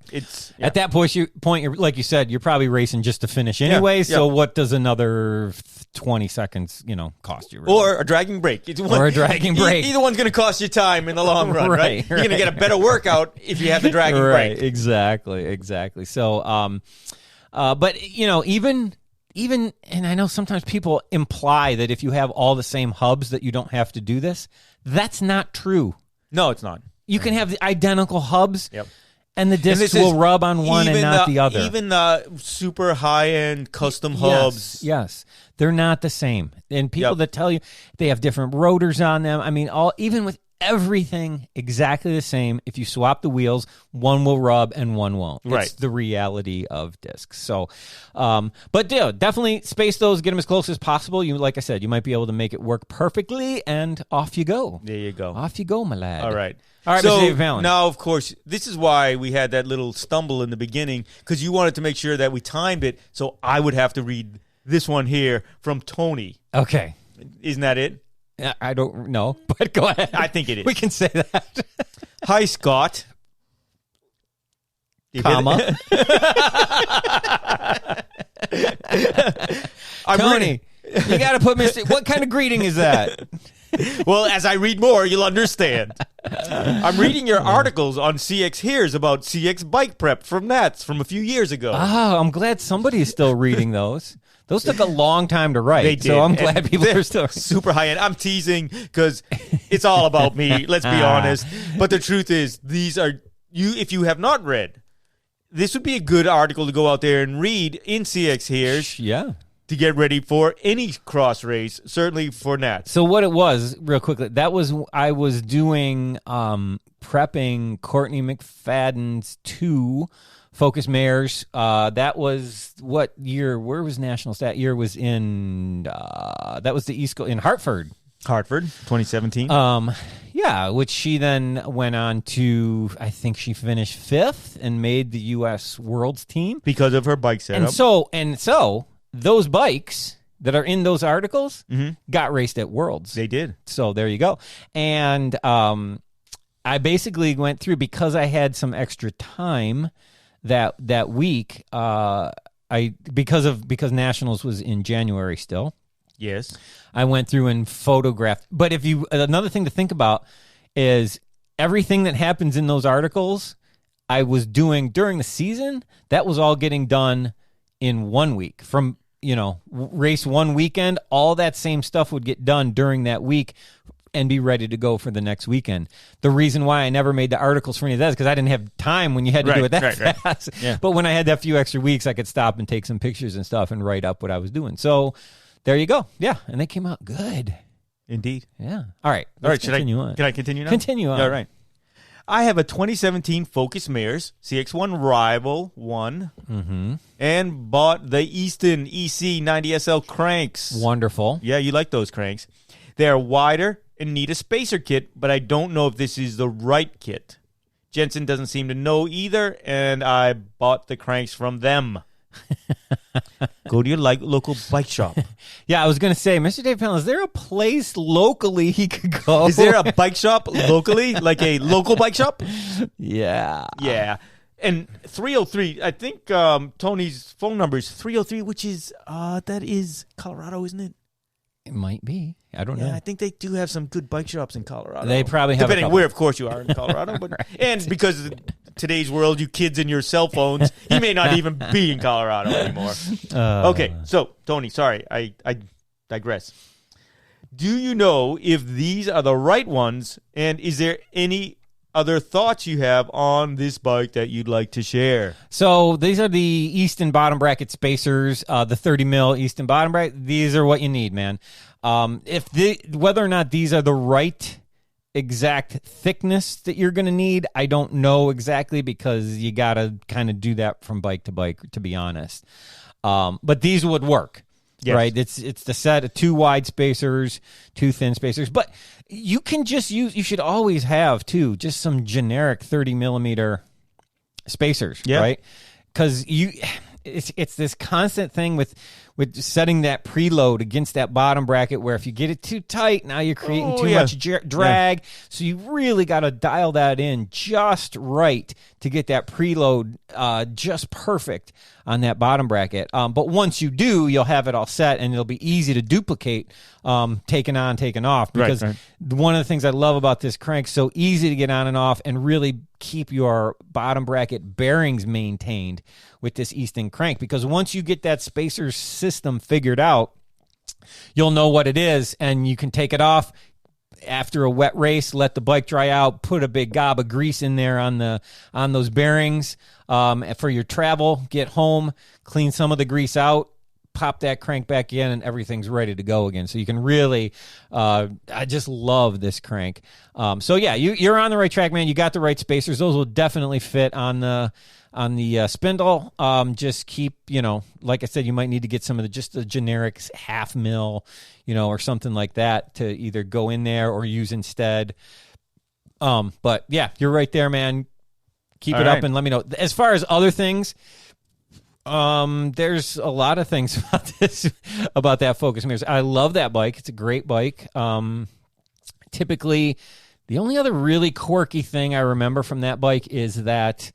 At that point, you're, like you said, you're probably racing just to finish anyway. So what does another 20 seconds, cost you? Really? Or a dragging brake. Either one's going to cost you time in the long run, right? You're going to get a better workout if you have the dragging brake. Exactly. So, but even, and I know sometimes people imply that if you have all the same hubs that you don't have to do this. That's not true. No, it's not. You can have the identical hubs, and the discs will rub on one and not the other. Even the super high-end custom hubs. Yes, they're not the same. And people that tell you they have different rotors on them, I mean, even with everything exactly the same, if you swap the wheels, one will rub and one won't. Right. It's the reality of discs. So, but definitely space those, get them as close as possible. Like I said, you might be able to make it work perfectly, and off you go. There you go. Off you go, my lad. All right, so, Mr. David Pellin. Now, of course, this is why we had that little stumble in the beginning, because you wanted to make sure that we timed it, so I would have to read this one here from Tony. Okay. Isn't that it? I don't know, but go ahead. I think it is. We can say that. Hi, Scott. Tony. You got to put Mr. What kind of greeting is that? Well, as I read more, you'll understand. I'm reading your articles on CX Here's about CX bike prep from Nats from a few years ago. Oh, I'm glad somebody's still reading those. Those took a long time to write, they did. So I'm glad people are still super high end. I'm teasing because it's all about me. Let's be honest. But the truth is, these are you. If you have not read, this would be a good article to go out there and read in CX Here's. Yeah. To get ready for any cross race, certainly for Nats. So what it was, real quickly, that was I was doing prepping Courtney McFadden's 2 Focus Mares. That was what year? Where was Nationals? That year was in that was the East Coast in Hartford. Hartford, 2017. Yeah, which she then went on to, I think she finished 5th and made the U.S. Worlds team because of her bike setup. And so those bikes that are in those articles got raced at Worlds. They did. So there you go. And I basically went through, because I had some extra time that week, because Nationals was in January still. Yes. I went through and photographed. But another thing to think about is everything that happens in those articles I was doing during the season, that was all getting done in 1 week. From, race one weekend, all that same stuff would get done during that week and be ready to go for the next weekend. The reason why I never made the articles for any of that is because I didn't have time when you had to do it that fast. Right. Yeah. But when I had that few extra weeks, I could stop and take some pictures and stuff and write up what I was doing. So there you go. Yeah, and they came out good. Indeed. Yeah. All right. Can I continue now? Continue on. All right. I have a 2017 Focus Mares CX1 Rival 1 and bought the Easton EC90SL cranks. Wonderful. Yeah, you like those cranks. They are wider and need a spacer kit, but I don't know if this is the right kit. Jensen doesn't seem to know either, and I bought the cranks from them. Go to your local bike shop. Yeah, I was going to say, Mr. Dave Pellin, is there a place locally he could go? Is there a bike shop locally, like a local bike shop? Yeah. Yeah. And 303, I think Tony's phone number is 303, which is, that is Colorado, isn't it? It might be. I don't know. I think they do have some good bike shops in Colorado. They probably have depending where, of course, you are in Colorado. But right. And because of today's world, you kids and your cell phones, he may not even be in Colorado anymore. Okay, so, Tony, sorry, I digress. Do you know if these are the right ones, and is there any other thoughts you have on this bike that you'd like to share? So these are the Easton bottom bracket spacers, the 30 mil Easton bottom bracket. These are what you need, man. Whether or not these are the right exact thickness that you're going to need, I don't know exactly, because you got to kind of do that from bike to bike, to be honest. But these would work. Yes. Right, it's the set of 2 wide spacers, 2 thin spacers, but you can just use. You should always have just some generic 30 millimeter spacers, right? Because it's this constant thing with setting that preload against that bottom bracket, where if you get it too tight, now you're creating too much drag. Yeah. So you really got to dial that in just right to get that preload just perfect on that bottom bracket. But once you do, you'll have it all set, and it'll be easy to duplicate, taking on, taking off. Because one of the things I love about this crank, so easy to get on and off and really keep your bottom bracket bearings maintained with this Easton crank. Because once you get that spacer system figured out, you'll know what it is, and you can take it off after a wet race, let the bike dry out, put a big gob of grease in there on those bearings for your travel, get home, clean some of the grease out, pop that crank back in, and everything's ready to go again. So you can really, I just love this crank. So yeah, you're on the right track, man. You got the right spacers. Those will definitely fit on the spindle. Just keep, like I said, you might need to get some of the generic 0.5 mil, or something like that to either go in there or use instead. But yeah, you're right there, man. Keep it up and let me know. As far as other things, there's a lot of things about that Focus Mares. I love that bike. It's a great bike. Typically, the only other really quirky thing I remember from that bike is that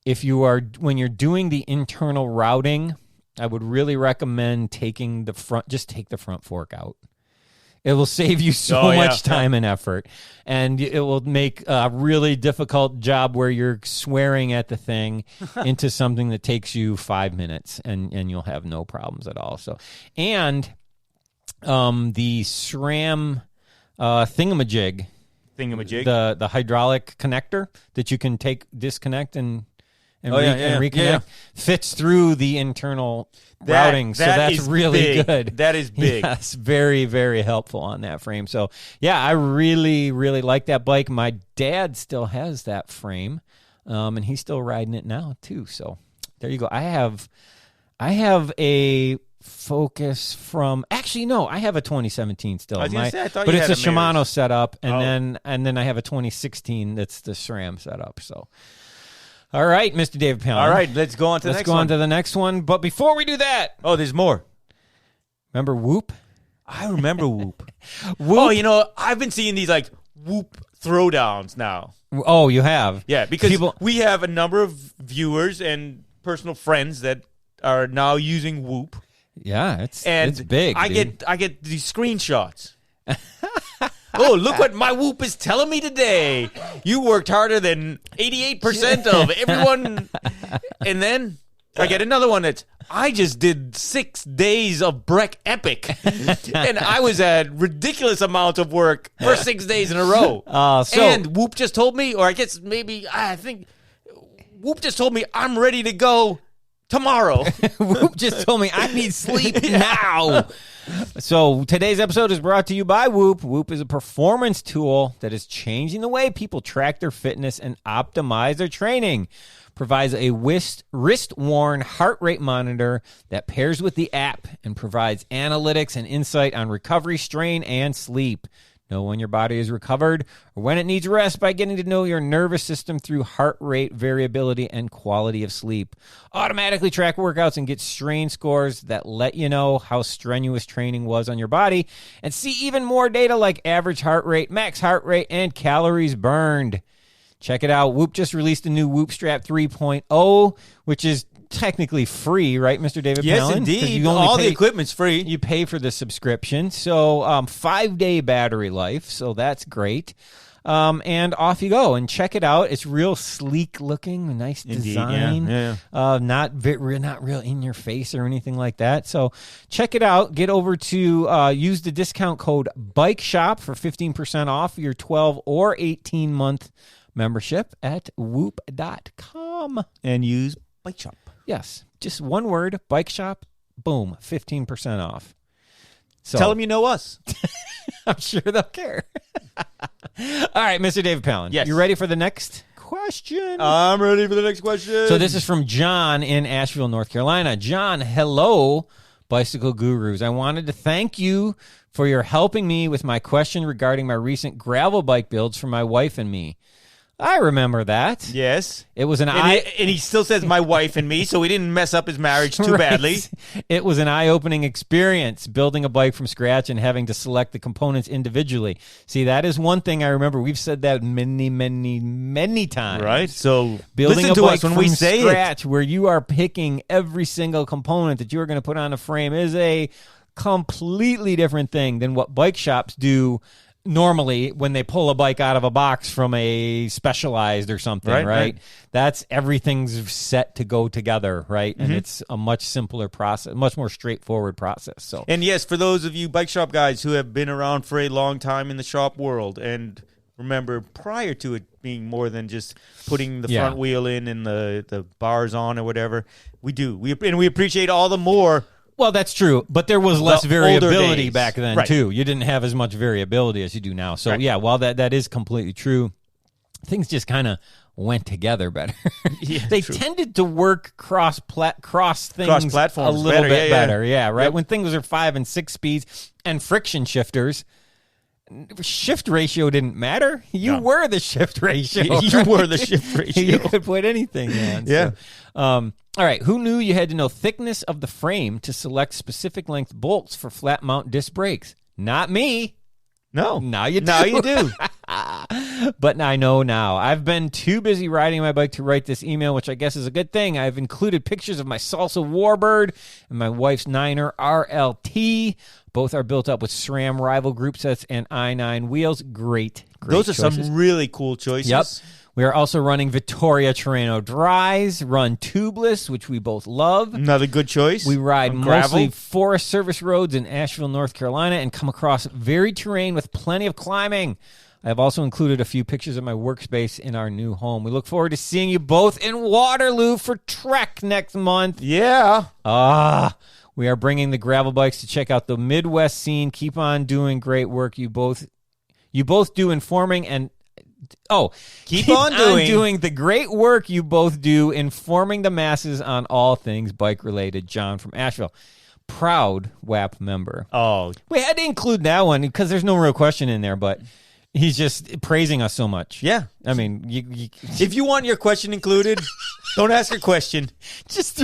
when you're doing the internal routing I would really recommend taking the front. Just take the front fork out. It will save you so much time and effort, and it will make a really difficult job where you're swearing at the thing into something that takes you 5 minutes, and you'll have no problems at all. So, and the SRAM thingamajig, the hydraulic connector that you can disconnect and reconnect fits through the internal routing, so that's really good. That is big. Yes, very, very helpful on that frame. So, yeah, I really, really like that bike. My dad still has that frame, and he's still riding it now too. So, there you go. I have a Focus from I have a 2017 still. I thought but you it's had a Shimano setup, and then I have a 2016 that's the SRAM setup. So. All right, Mr. David Palin. All right, let's go on to the next one. Let's go on to the next one. But before we do that... Oh, there's more. Remember Whoop? I remember Whoop. Whoop. Oh, I've been seeing these, Whoop throwdowns now. Oh, you have? Yeah, because we have a number of viewers and personal friends that are now using Whoop. Yeah, it's big, I get these screenshots. Oh, look what my Whoop is telling me today. You worked harder than 88% of everyone. And then I get another one that's, I just did 6 days of Breck Epic. And I was at ridiculous amount of work for 6 days in a row. And Whoop just told me, or I think Whoop just told me I'm ready to go tomorrow. Whoop just told me I need sleep now. So today's episode is brought to you by Whoop. Whoop is a performance tool that is changing the way people track their fitness and optimize their training. Provides a wrist-worn heart rate monitor that pairs with the app and provides analytics and insight on recovery, strain, and sleep. Know when your body is recovered or when it needs rest by getting to know your nervous system through heart rate variability and quality of sleep. Automatically track workouts and get strain scores that let you know how strenuous training was on your body, and see even more data like average heart rate, max heart rate, and calories burned. Check it out. Whoop just released a new Whoop Strap 3.0, which is technically free, right, Mr. David Palin? Yes, indeed. The equipment's free. You pay for the subscription. So 5-day battery life, so that's great. And off you go. And check it out. It's real sleek looking, a nice design. Yeah. Not real in your face or anything like that. So check it out. Get over to use the discount code BIKESHOP for 15% off your 12 or 18-month membership at whoop.com. And use Bike Shop. Yes, just one word, Bike Shop, boom, 15% off. So, tell them you know us. I'm sure they'll care. All right, Mr. David Palin. Yes. You ready for the next question? I'm ready for the next question. So this is from John in Asheville, North Carolina. John, hello, Bicycle Gurus. I wanted to thank you for your helping me with my question regarding my recent gravel bike builds for my wife and me. I remember that. Yes. It was an and he still says my wife and me, so he didn't mess up his marriage too badly. It was an eye-opening experience building a bike from scratch and having to select the components individually. See, that is one thing I remember. We've said that many, many, many times. Right. So building listen a to bike us when from we say scratch where you are picking every single component that you are going to put on a frame is a completely different thing than what bike shops do normally when they pull a bike out of a box from a Specialized or something, right? That's everything's set to go together, right? And it's a much simpler process, much more straightforward process. So, and yes, for those of you bike shop guys who have been around for a long time in the shop world, and remember prior to it being more than just putting the front wheel in and the bars on or whatever, we appreciate all the more. Well, that's true, but there was less variability back then, too. You didn't have as much variability as you do now. So, yeah, while that is completely true, things just kind of went together better. They tended to work cross-platforms a little bit better. Yeah, right? Yep. When things are 5 and 6 speeds and friction shifters, shift ratio didn't matter. You were the shift ratio. You were the shift ratio. You could put anything in. Yeah. So, all right. Who knew you had to know thickness of the frame to select specific length bolts for flat mount disc brakes? Not me. No. Now you do. Now you do. But I know now. I've been too busy riding my bike to write this email, which I guess is a good thing. I've included pictures of my Salsa Warbird and my wife's Niner RLT. Both are built up with SRAM rival group sets and i9 wheels. Great Those are choices. some really cool choices. Yep. We are also running Vittoria Terreno Dries, run tubeless, which we both love. Another good choice. We ride On mostly gravel. forest service roads in Asheville, North Carolina, and come across varied terrain with plenty of climbing. I have also included a few pictures of my workspace in our new home. We look forward to seeing you both in Waterloo for Trek next month. Yeah. We are bringing the gravel bikes to check out the Midwest scene. Keep on doing great work. You both do informing and keep on doing the great work you both do, informing the masses on all things bike related. John from Asheville, proud WAP member. Oh, We had to include that one because there's no real question in there, but he's just praising us so much. yeah. I mean, If you want your question included, don't ask a question. just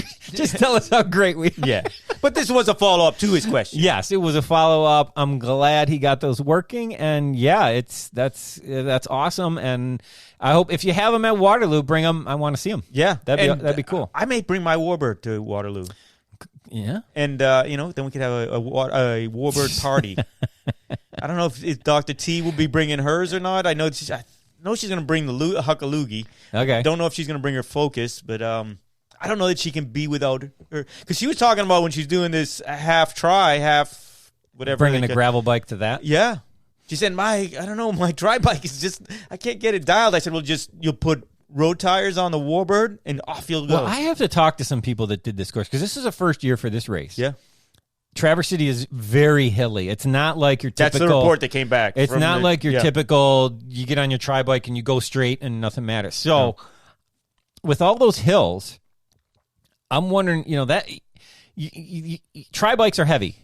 tell us how great we are. Yeah. But this was a follow-up to his question. Yes, it was a follow-up. I'm glad he got those working, and yeah, that's awesome. And I hope if you have him at Waterloo, bring him. I want to see him. Yeah. That'd be cool. I may bring my Warbird to Waterloo. Yeah, And, then we could have a Warbird party. I don't know if Dr. T will be bringing hers or not. I know she's going to bring the Huckaloogie. Okay. Don't know if she's going to bring her Focus, but I don't know that she can be without her. Because she was talking about when she's doing this half whatever. bringing a gravel bike to that. Yeah. She said, my dry bike is just, I can't get it dialed. I said, well, you'll put road tires on the Warbird and off you'll go. Well, I have to talk to some people that did this course because this is a first year for this race. Yeah. Traverse City is very hilly. It's not like your typical. That's the report that came back. It's not like your typical, you get on your tri bike and you go straight and nothing matters. So, with all those hills, I'm wondering, that tri bikes are heavy.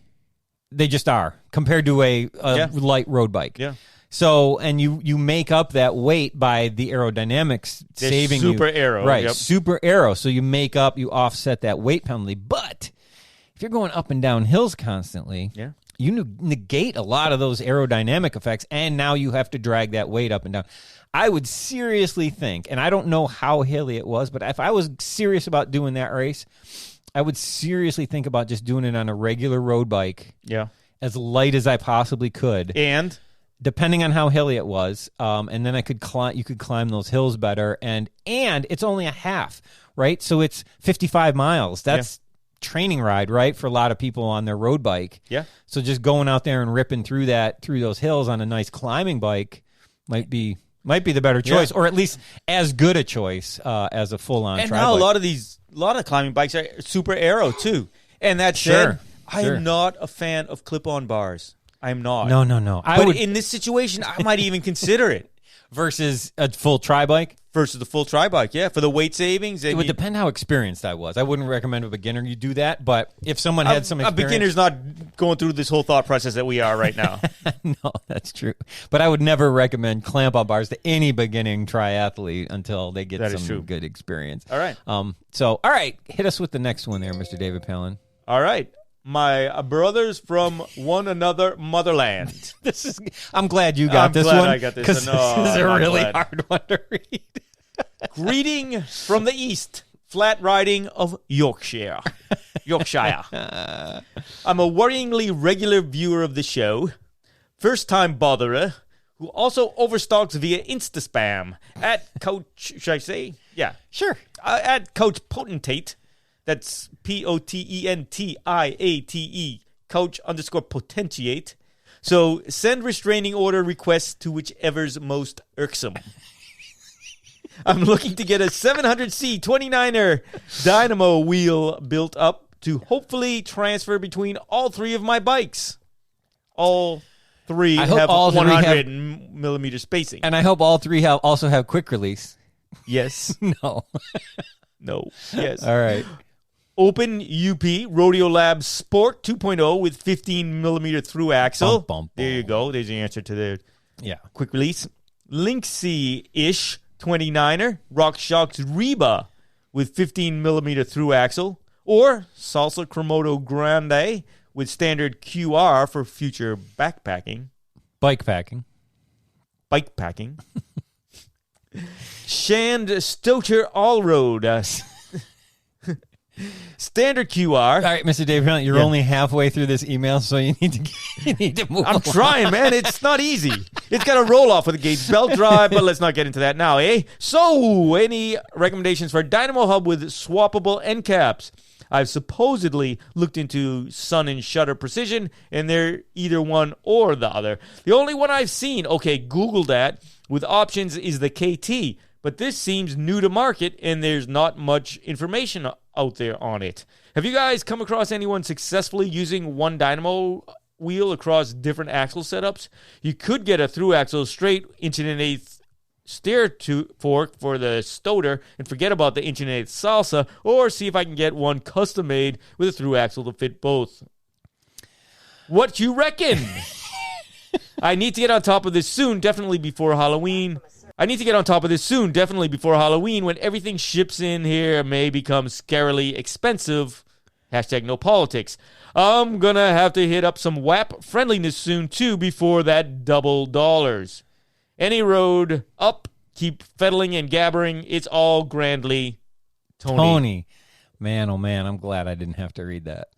They just are compared to a light road bike. Yeah. So, and you make up that weight by the aerodynamics saving you. Super aero. Right, Yep. super aero. So you offset that weight penalty. But if you're going up and down hills constantly, you negate a lot of those aerodynamic effects, and now you have to drag that weight up and down. I would seriously think, and I don't know how hilly it was, but if I was serious about doing that race, I would seriously think about just doing it on a regular road bike. Yeah. As light as I possibly could. And depending on how hilly it was, and then you could climb those hills better, and it's only a half, right? So it's 55 miles. That's training ride, right, for a lot of people on their road bike. Yeah. So just going out there and ripping through those hills on a nice climbing bike might be the better choice, or at least as good a choice as a full-on. And now bike. a lot of climbing bikes are super aero too. And that said, I am not a fan of clip-on bars. I'm not. No. But in this situation, I might even consider it. Versus a full tri-bike? Versus the full tri-bike, for the weight savings. It would depend how experienced I was. I wouldn't recommend a beginner you do that, but if someone had some experience... A beginner's not going through this whole thought process that we are right now. No, that's true. But I would never recommend clamp-on bars to any beginning triathlete until they get some good experience. All right. All right, hit us with the next one there, Mr. David Palin. All right. My brothers from one another motherland. I'm glad you got this one. I'm glad I got this. Because this is a really hard one to read. Greeting from the east, flat riding of Yorkshire. I'm a worryingly regular viewer of the show. First-time botherer who also overstocks via Insta-spam at Coach, should I say? Yeah. Sure. At Coach Potentate. That's Potentiate, Coach_Potentiate. So send restraining order requests to whichever's most irksome. I'm looking to get a 700C 29er dynamo wheel built up to hopefully transfer between all three of my bikes. All three have 100 millimeter spacing. And I hope all three also have quick release. Yes. No. No. Yes. All right. Open UP Rodeo Lab Sport 2.0 with 15 millimeter through axle. There you go. There's the answer to the quick release. Linksy-ish 29er RockShox Reba with 15 millimeter through axle, or Salsa Cremoto Grande with standard QR for future backpacking. Bike packing. Shand Stocher All Road. Standard QR. All right, Mr. Dave Hunt, you're only halfway through this email, so you need to move I'm trying, man. It's not easy. It's got to roll off with a gauge belt drive, but let's not get into that now, eh? So, any recommendations for a dynamo hub with swappable end caps? I've supposedly looked into Sun and Shutter Precision, and they're either one or the other. The only one I've seen, Google that, with options is the KT, but this seems new to market, and there's not much information out there on it. Have you guys come across anyone successfully using one dynamo wheel across different axle setups? You could get a through axle straight 1/8" steer fork for the Stoder and forget about the 1/8" salsa, or see if I can get one custom made with a through axle to fit both. What you reckon? I need to get on top of this soon, definitely before Halloween. When everything ships in here may become scarily expensive. Hashtag no politics. I'm gonna have to hit up some WAP friendliness soon too before that double dollars. Any road up, keep fettling and gabbering. It's all grandly Tony. Man, oh man, I'm glad I didn't have to read that.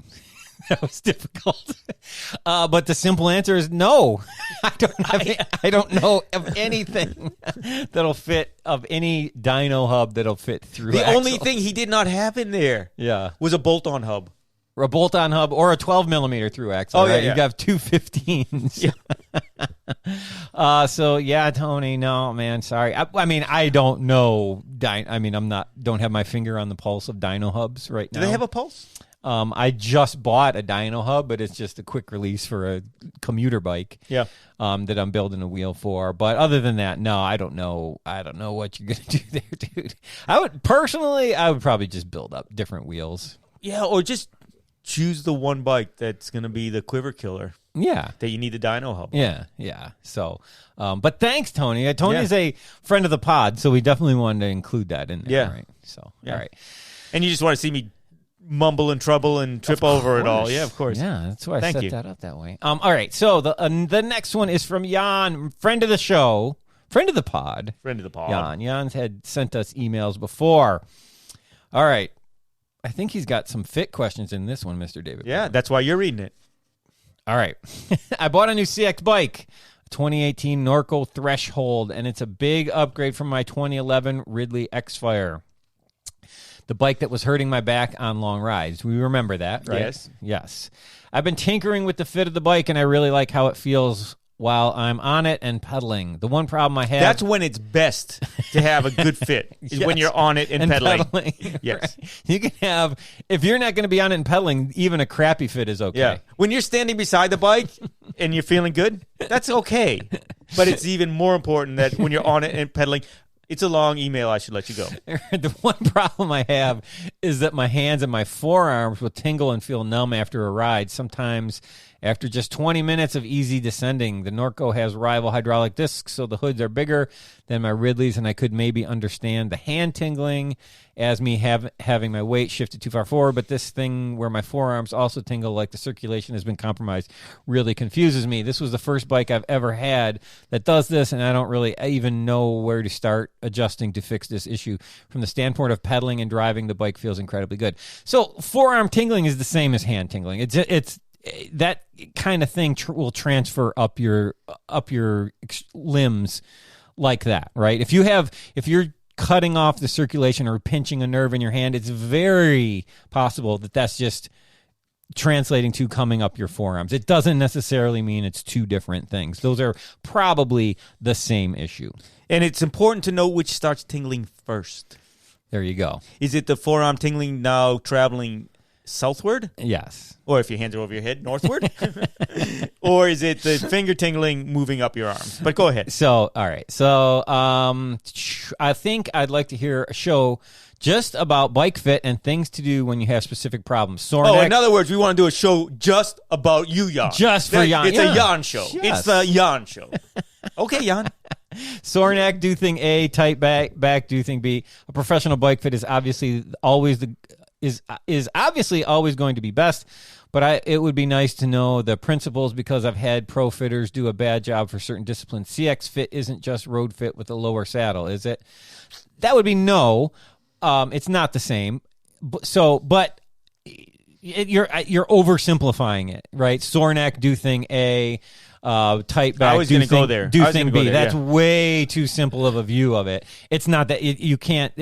That was difficult. But the simple answer is no. I don't know of anything that'll fit, of any dyno hub that'll fit through. The only thing he did not have in there was a bolt-on hub. Or a bolt-on hub or a 12-millimeter through axle. Oh, right? yeah. You got 2 15s. Yeah. Tony, no, man, sorry. I mean, I don't know. Don't have my finger on the pulse of dyno hubs right now. Do they have a pulse? I just bought a dyno hub, but it's just a quick release for a commuter bike. Yeah. That I'm building a wheel for. But other than that, no, I don't know. I don't know what you're gonna do there, dude. I would probably just build up different wheels. Yeah, or just choose the one bike that's gonna be the quiver killer. Yeah. That you need the dyno hub. Yeah. So, but thanks, Tony. Tony is a friend of the pod, so we definitely wanted to include that in there. Yeah. Right. So, all right. And you just want to see me mumble and trouble and trip over it all. Yeah, of course. Yeah, that's why I set that up that way. All right, so the next one is from Jan, friend of the show, friend of the pod. Jan's had sent us emails before. All right. I think he's got some fit questions in this one, Mr. David. Yeah, that's why you're reading it. All right. I bought a new CX bike, 2018 Norco Threshold, and it's a big upgrade from my 2011 Ridley X-Fire. The bike that was hurting my back on long rides. We remember that, right? Yes. I've been tinkering with the fit of the bike, and I really like how it feels while I'm on it and pedaling. The one problem I have... That's when it's best to have a good fit, is when you're on it and pedaling. Yes. Right. You can have... If you're not going to be on it and pedaling, even a crappy fit is okay. Yeah. When you're standing beside the bike and you're feeling good, that's okay. But it's even more important that when you're on it and pedaling... It's a long email. I should let you go. The one problem I have is that my hands and my forearms will tingle and feel numb after a ride. Sometimes after just 20 minutes of easy descending. The Norco has rival hydraulic discs, so the hoods are bigger than my Ridleys, and I could maybe understand the hand tingling as me having my weight shifted too far forward, but this thing where my forearms also tingle like the circulation has been compromised really confuses me. This was the first bike I've ever had that does this, and I don't really even know where to start adjusting to fix this issue. From the standpoint of pedaling and driving, the bike feels incredibly good. So forearm tingling is the same as hand tingling. It's that kind of thing will transfer up your limbs like that, right? If you're cutting off the circulation or pinching a nerve in your hand, it's very possible that that's just translating to coming up your forearms. It doesn't necessarily mean it's two different things. Those are probably the same issue. And it's important to know which starts tingling first. There you go. Is it the forearm tingling now traveling southward? Yes. Or if your hands are over your head, northward? Or is it the finger tingling moving up your arms? But go ahead. So, all right. So, I think I'd like to hear a show just about bike fit and things to do when you have specific problems. In other words, we want to do a show just about you, Jan. Just for Jan. It's a Jan show. Yes. It's the Jan show. Okay, Jan. Sornak, do thing A, tight back, do thing B. A professional bike fit is obviously always is obviously always going to be best, but it would be nice to know the principles because I've had pro fitters do a bad job for certain disciplines. CX Fit isn't just road fit with a lower saddle, is it? That would be no. It's not the same. But you're oversimplifying it, right? Sore neck, do thing A. Tight back. I was going to go there. Do thing B. That's way too simple of a view of it. It's not that you can't.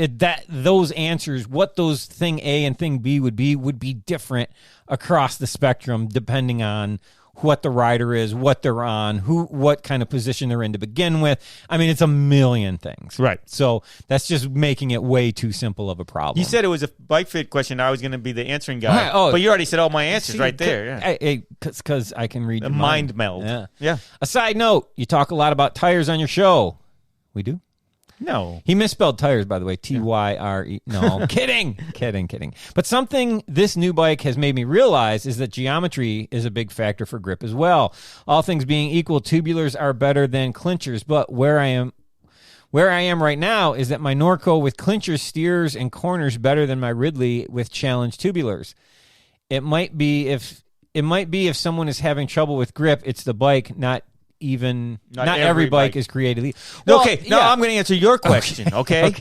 Those answers, what those thing A and thing B would be different across the spectrum depending on what the rider is, what they're on, what kind of position they're in to begin with. I mean, it's a million things. Right. So that's just making it way too simple of a problem. You said it was a bike fit question. I was going to be the answering guy. But you already said all my answers right there. Because I can read the mind meld. Yeah. A side note, you talk a lot about tires on your show. We do? No. He misspelled tires, by the way. T-Y-R-E. No, kidding. But something this new bike has made me realize is that geometry is a big factor for grip as well. All things being equal, tubulars are better than clinchers, but where I am right now is that my Norco with clinchers steers and corners better than my Ridley with challenge tubulars. It might be if someone is having trouble with grip, it's the bike, not every bike is created. Well, okay, now I'm going to answer your question, okay?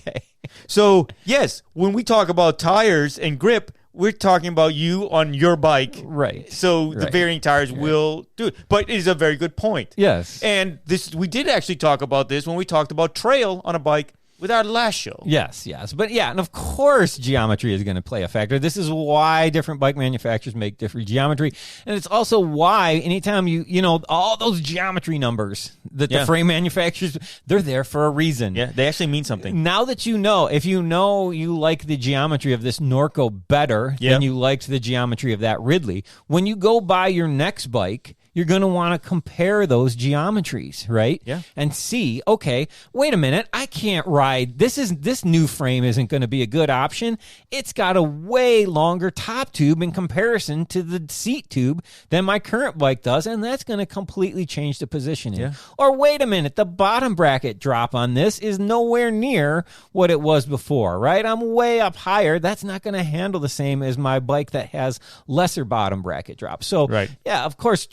So, yes, when we talk about tires and grip, we're talking about you on your bike. Right. So the varying tires will do it. But it is a very good point. Yes. And we did actually talk about this when we talked about trail on a bike with our last show. Yes. But yeah, and of course geometry is going to play a factor. This is why different bike manufacturers make different geometry. And it's also why anytime you know, all those geometry numbers that the frame manufacturers, they're there for a reason. Yeah, they actually mean something. Now that you know, if you know you like the geometry of this Norco better than you liked the geometry of that Ridley, when you go buy your next bike, you're going to want to compare those geometries, right? Yeah. And see, okay, wait a minute, I can't ride. This new frame isn't going to be a good option. It's got a way longer top tube in comparison to the seat tube than my current bike does, and that's going to completely change the positioning. Yeah. Or wait a minute, the bottom bracket drop on this is nowhere near what it was before, right? I'm way up higher. That's not going to handle the same as my bike that has lesser bottom bracket drop. So, yeah, of course,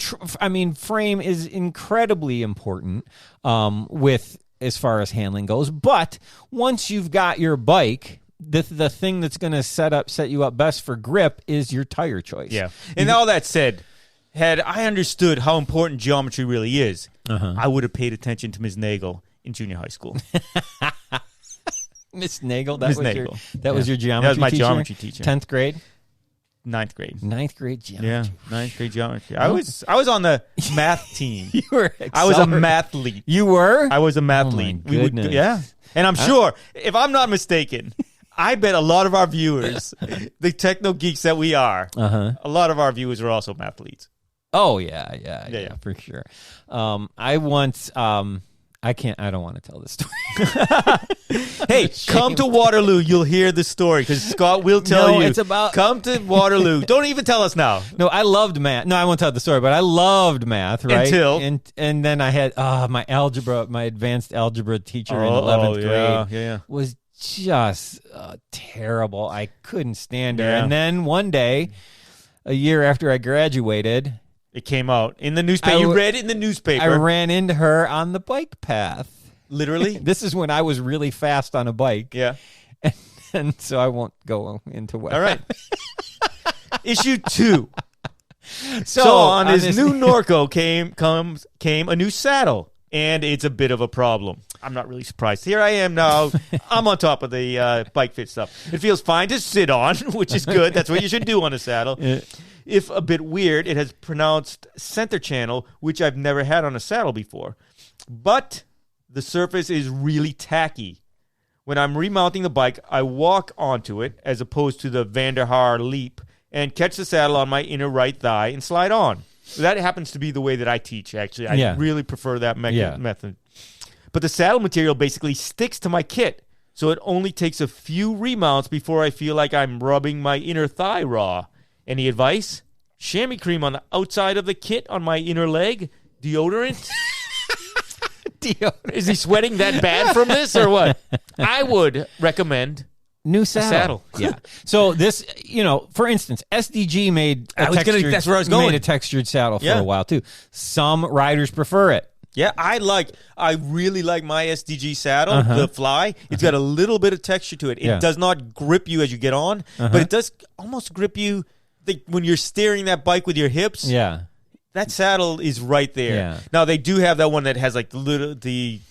frame is incredibly important with as far as handling goes. But once you've got your bike, the thing that's going to set you up best for grip is your tire choice. Yeah. And all that said, had I understood how important geometry really is, I would have paid attention to Ms. Nagel in junior high school. Miss Nagel? That was your geometry teacher? That was my geometry teacher. 10th grade? Ninth grade geometry. Yeah, ninth grade geometry. I was on the math team. You were. I was a mathlete. You were? I was a mathlete. Oh my goodness. And I'm sure, if I'm not mistaken, I bet a lot of our viewers, the techno geeks that we are, a lot of our viewers are also mathletes. Oh yeah, for sure. I once. I don't want to tell this story. Hey, come to Waterloo. You'll hear the story because Scott will tell you. It's about come to Waterloo. Don't even tell us now. No, I loved math. No, I won't tell the story, but I loved math. Right until and then I had my advanced algebra teacher in 11th grade was just terrible. I couldn't stand her. And then one day, a year after I graduated. It came out in the newspaper. You read it in the newspaper. I ran into her on the bike path. Literally? This is when I was really fast on a bike. Yeah. And so I won't go into what. All right. Issue 2. So on his new Norco came a new saddle, and it's a bit of a problem. I'm not really surprised. Here I am now. I'm on top of the bike fit stuff. It feels fine to sit on, which is good. That's what you should do on a saddle. Yeah. If a bit weird, it has pronounced center channel, which I've never had on a saddle before. But the surface is really tacky. When I'm remounting the bike, I walk onto it as opposed to the Van der Haar leap and catch the saddle on my inner right thigh and slide on. That happens to be the way that I teach, actually. I really prefer that method. But the saddle material basically sticks to my kit, so it only takes a few remounts before I feel like I'm rubbing my inner thigh raw. Any advice? Chamois cream on the outside of the kit on my inner leg? Deodorant? Is he sweating that bad from this or what? I would recommend New saddle. Yeah. So this, for instance, SDG made that's where I was going. Made a textured saddle for a while too. Some riders prefer it. Yeah, I really like my SDG saddle, the Fly. It's got a little bit of texture to it. It does not grip you as you get on, but it does almost grip you when you're steering that bike with your hips. Yeah. That saddle is right there. Yeah. Now, they do have that one that has like big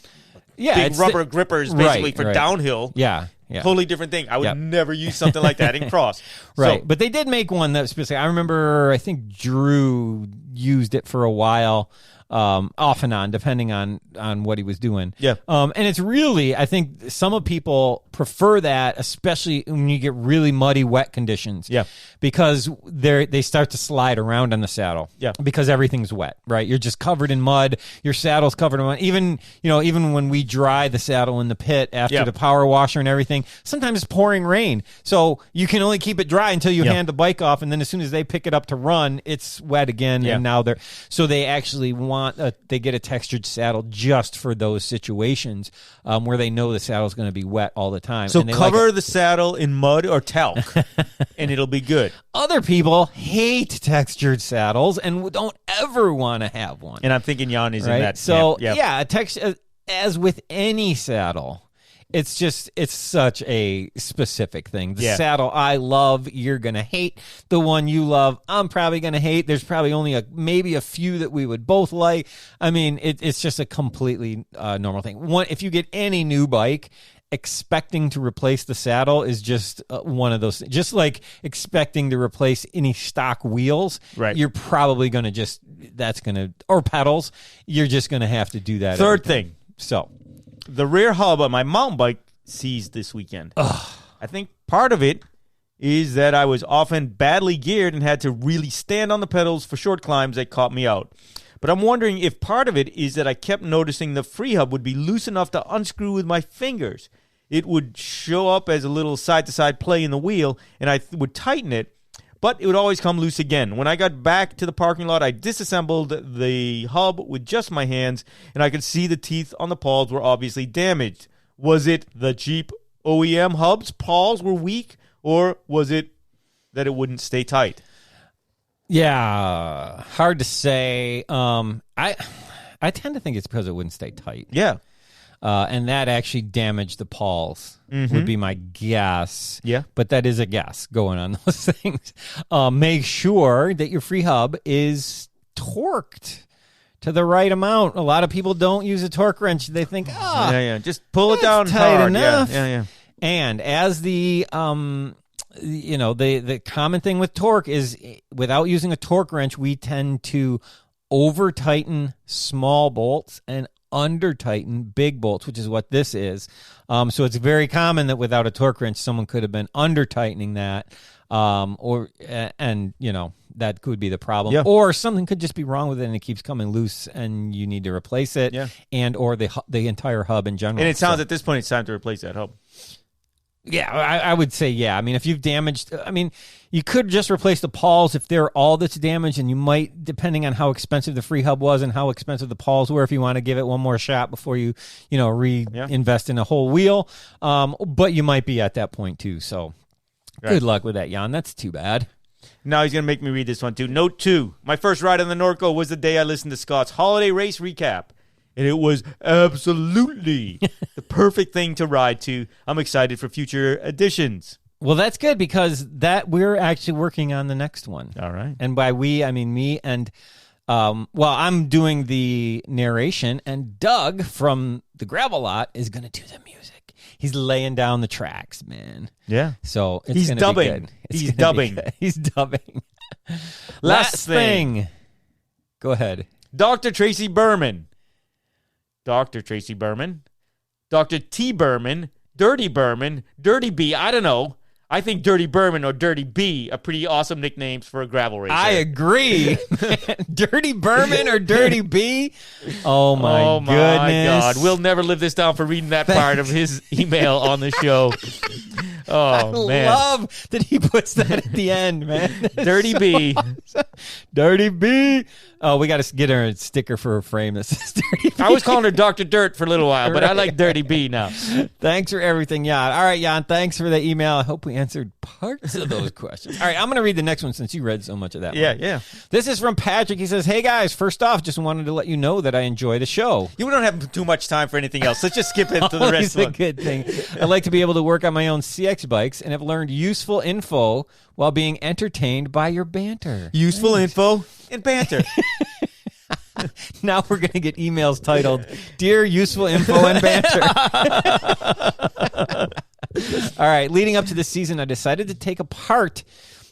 rubber grippers basically for downhill. Yeah. Yeah. Totally different thing. I would never use something like that in cross. Right. But they did make one that specific. I remember, I think Drew used it for a while, off and on, depending on what he was doing. Yeah. And it's really, I think some people prefer that, especially when you get really muddy, wet conditions. Yeah. Because they start to slide around on the saddle. Yeah. Because everything's wet, right? You're just covered in mud. Your saddle's covered in mud. Even when we dry the saddle in the pit after the power washer and everything, sometimes it's pouring rain. So you can only keep it dry until you hand the bike off, and then as soon as they pick it up to run, it's wet again, and now they actually they get a textured saddle just for those situations where they know the saddle's going to be wet all the time. So cover the saddle in mud or talc, and it'll be good. Other people hate textured saddles and don't ever want to have one. And I'm thinking Yanni's in that. So as with any saddle, it's such a specific thing. The saddle I love, you're going to hate. The one you love, I'm probably going to hate. There's probably only maybe a few that we would both like. I mean, it's just a completely normal thing. If you get any new bike, expecting to replace the saddle is just one of those things. Just like expecting to replace any stock wheels, right? You're probably going to or pedals, you're just going to have to do that. Third thing. So the rear hub on my mountain bike seized this weekend. I think part of it is that I was often badly geared and had to really stand on the pedals for short climbs that caught me out. But I'm wondering if part of it is that I kept noticing the free hub would be loose enough to unscrew with my fingers. It would show up as a little side-to-side play in the wheel, and I would tighten it, but it would always come loose again. When I got back to the parking lot, I disassembled the hub with just my hands, and I could see the teeth on the pawls were obviously damaged. Was it the Jeep OEM hub's pawls were weak, or was it that it wouldn't stay tight? Yeah, hard to say. I tend to think it's because it wouldn't stay tight. Yeah. And that actually damaged the pawls, would be my guess. Yeah. But that is a guess going on those things. Make sure that your free hub is torqued to the right amount. A lot of people don't use a torque wrench. They think, just pull it down tight hard. enough. Yeah. And as the the common thing with torque is without using a torque wrench, we tend to over tighten small bolts and under tighten big bolts, which is what this is. So it's very common that without a torque wrench, someone could have been under tightening that, that could be the problem. Yeah. Or something could just be wrong with it and it keeps coming loose and you need to replace it. Yeah. And or the entire hub in general. And it sounds at this point it's time to replace that hub. Yeah, I would say, yeah. I mean, if you've damaged, you could just replace the pawls if they're all that's damaged, and you might, depending on how expensive the free hub was and how expensive the pawls were, if you want to give it one more shot before you reinvest in a whole wheel. But you might be at that point too. So good luck with that, Jan. That's too bad. Now he's going to make me read this one too. Note 2. My first ride on the Norco was the day I listened to Scott's holiday race recap. And it was absolutely the perfect thing to ride to. I'm excited for future editions. Well, that's good because we're actually working on the next one. All right. And by we, I mean me and, I'm doing the narration, and Doug from the Gravel Lot is going to do the music. He's laying down the tracks, man. Yeah. So he's dubbing. He's dubbing. He's dubbing. Last thing. Go ahead. Dr. Tracy Berman. Dr. Tracy Berman, Dr. T. Berman, Dirty Berman, Dirty B. I don't know. I think Dirty Berman or Dirty B are pretty awesome nicknames for a gravel racer. I agree. Dirty Berman or Dirty B? Oh, my goodness. God. We'll never live this down for reading that part of his email on the show. Oh, man. I love that he puts that at the end, man. Dirty B. Awesome. Dirty B. Oh, we got to get her a sticker for her frame that says Dirty B. I was calling her Dr. Dirt for a little while, but I like Dirty B now. Thanks for everything, Jan. All right, Jan, thanks for the email. I hope we answered parts of those questions. All right, I'm going to read the next one since you read so much of that one. Yeah. This is from Patrick. He says, hey, guys, first off, just wanted to let you know that I enjoy the show. You don't have too much time for anything else. Let's just skip into the rest of it. It's a good thing. I like to be able to work on my own CX bikes and have learned useful info while being entertained by your banter. Useful info and banter. Now we're going to get emails titled, Dear Useful Info and Banter. All right, leading up to this season, I decided to take apart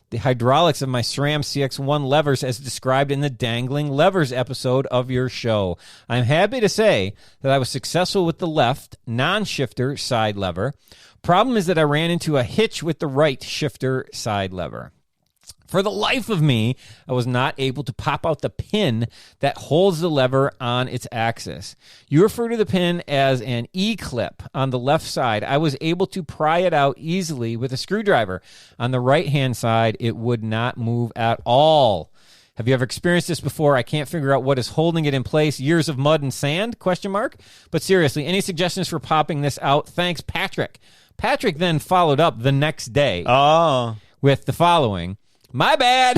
the hydraulics of my SRAM CX1 levers as described in the Dangling Levers episode of your show. I'm happy to say that I was successful with the left non-shifter side lever. Problem is that I ran into a hitch with the right shifter side lever. For the life of me, I was not able to pop out the pin that holds the lever on its axis. You refer to the pin as an E-clip on the left side. I was able to pry it out easily with a screwdriver. On the right-hand side, it would not move at all. Have you ever experienced this before? I can't figure out what is holding it in place. Years of mud and sand? ? But seriously, any suggestions for popping this out? Thanks, Patrick. Patrick then followed up the next day with the following. My bad.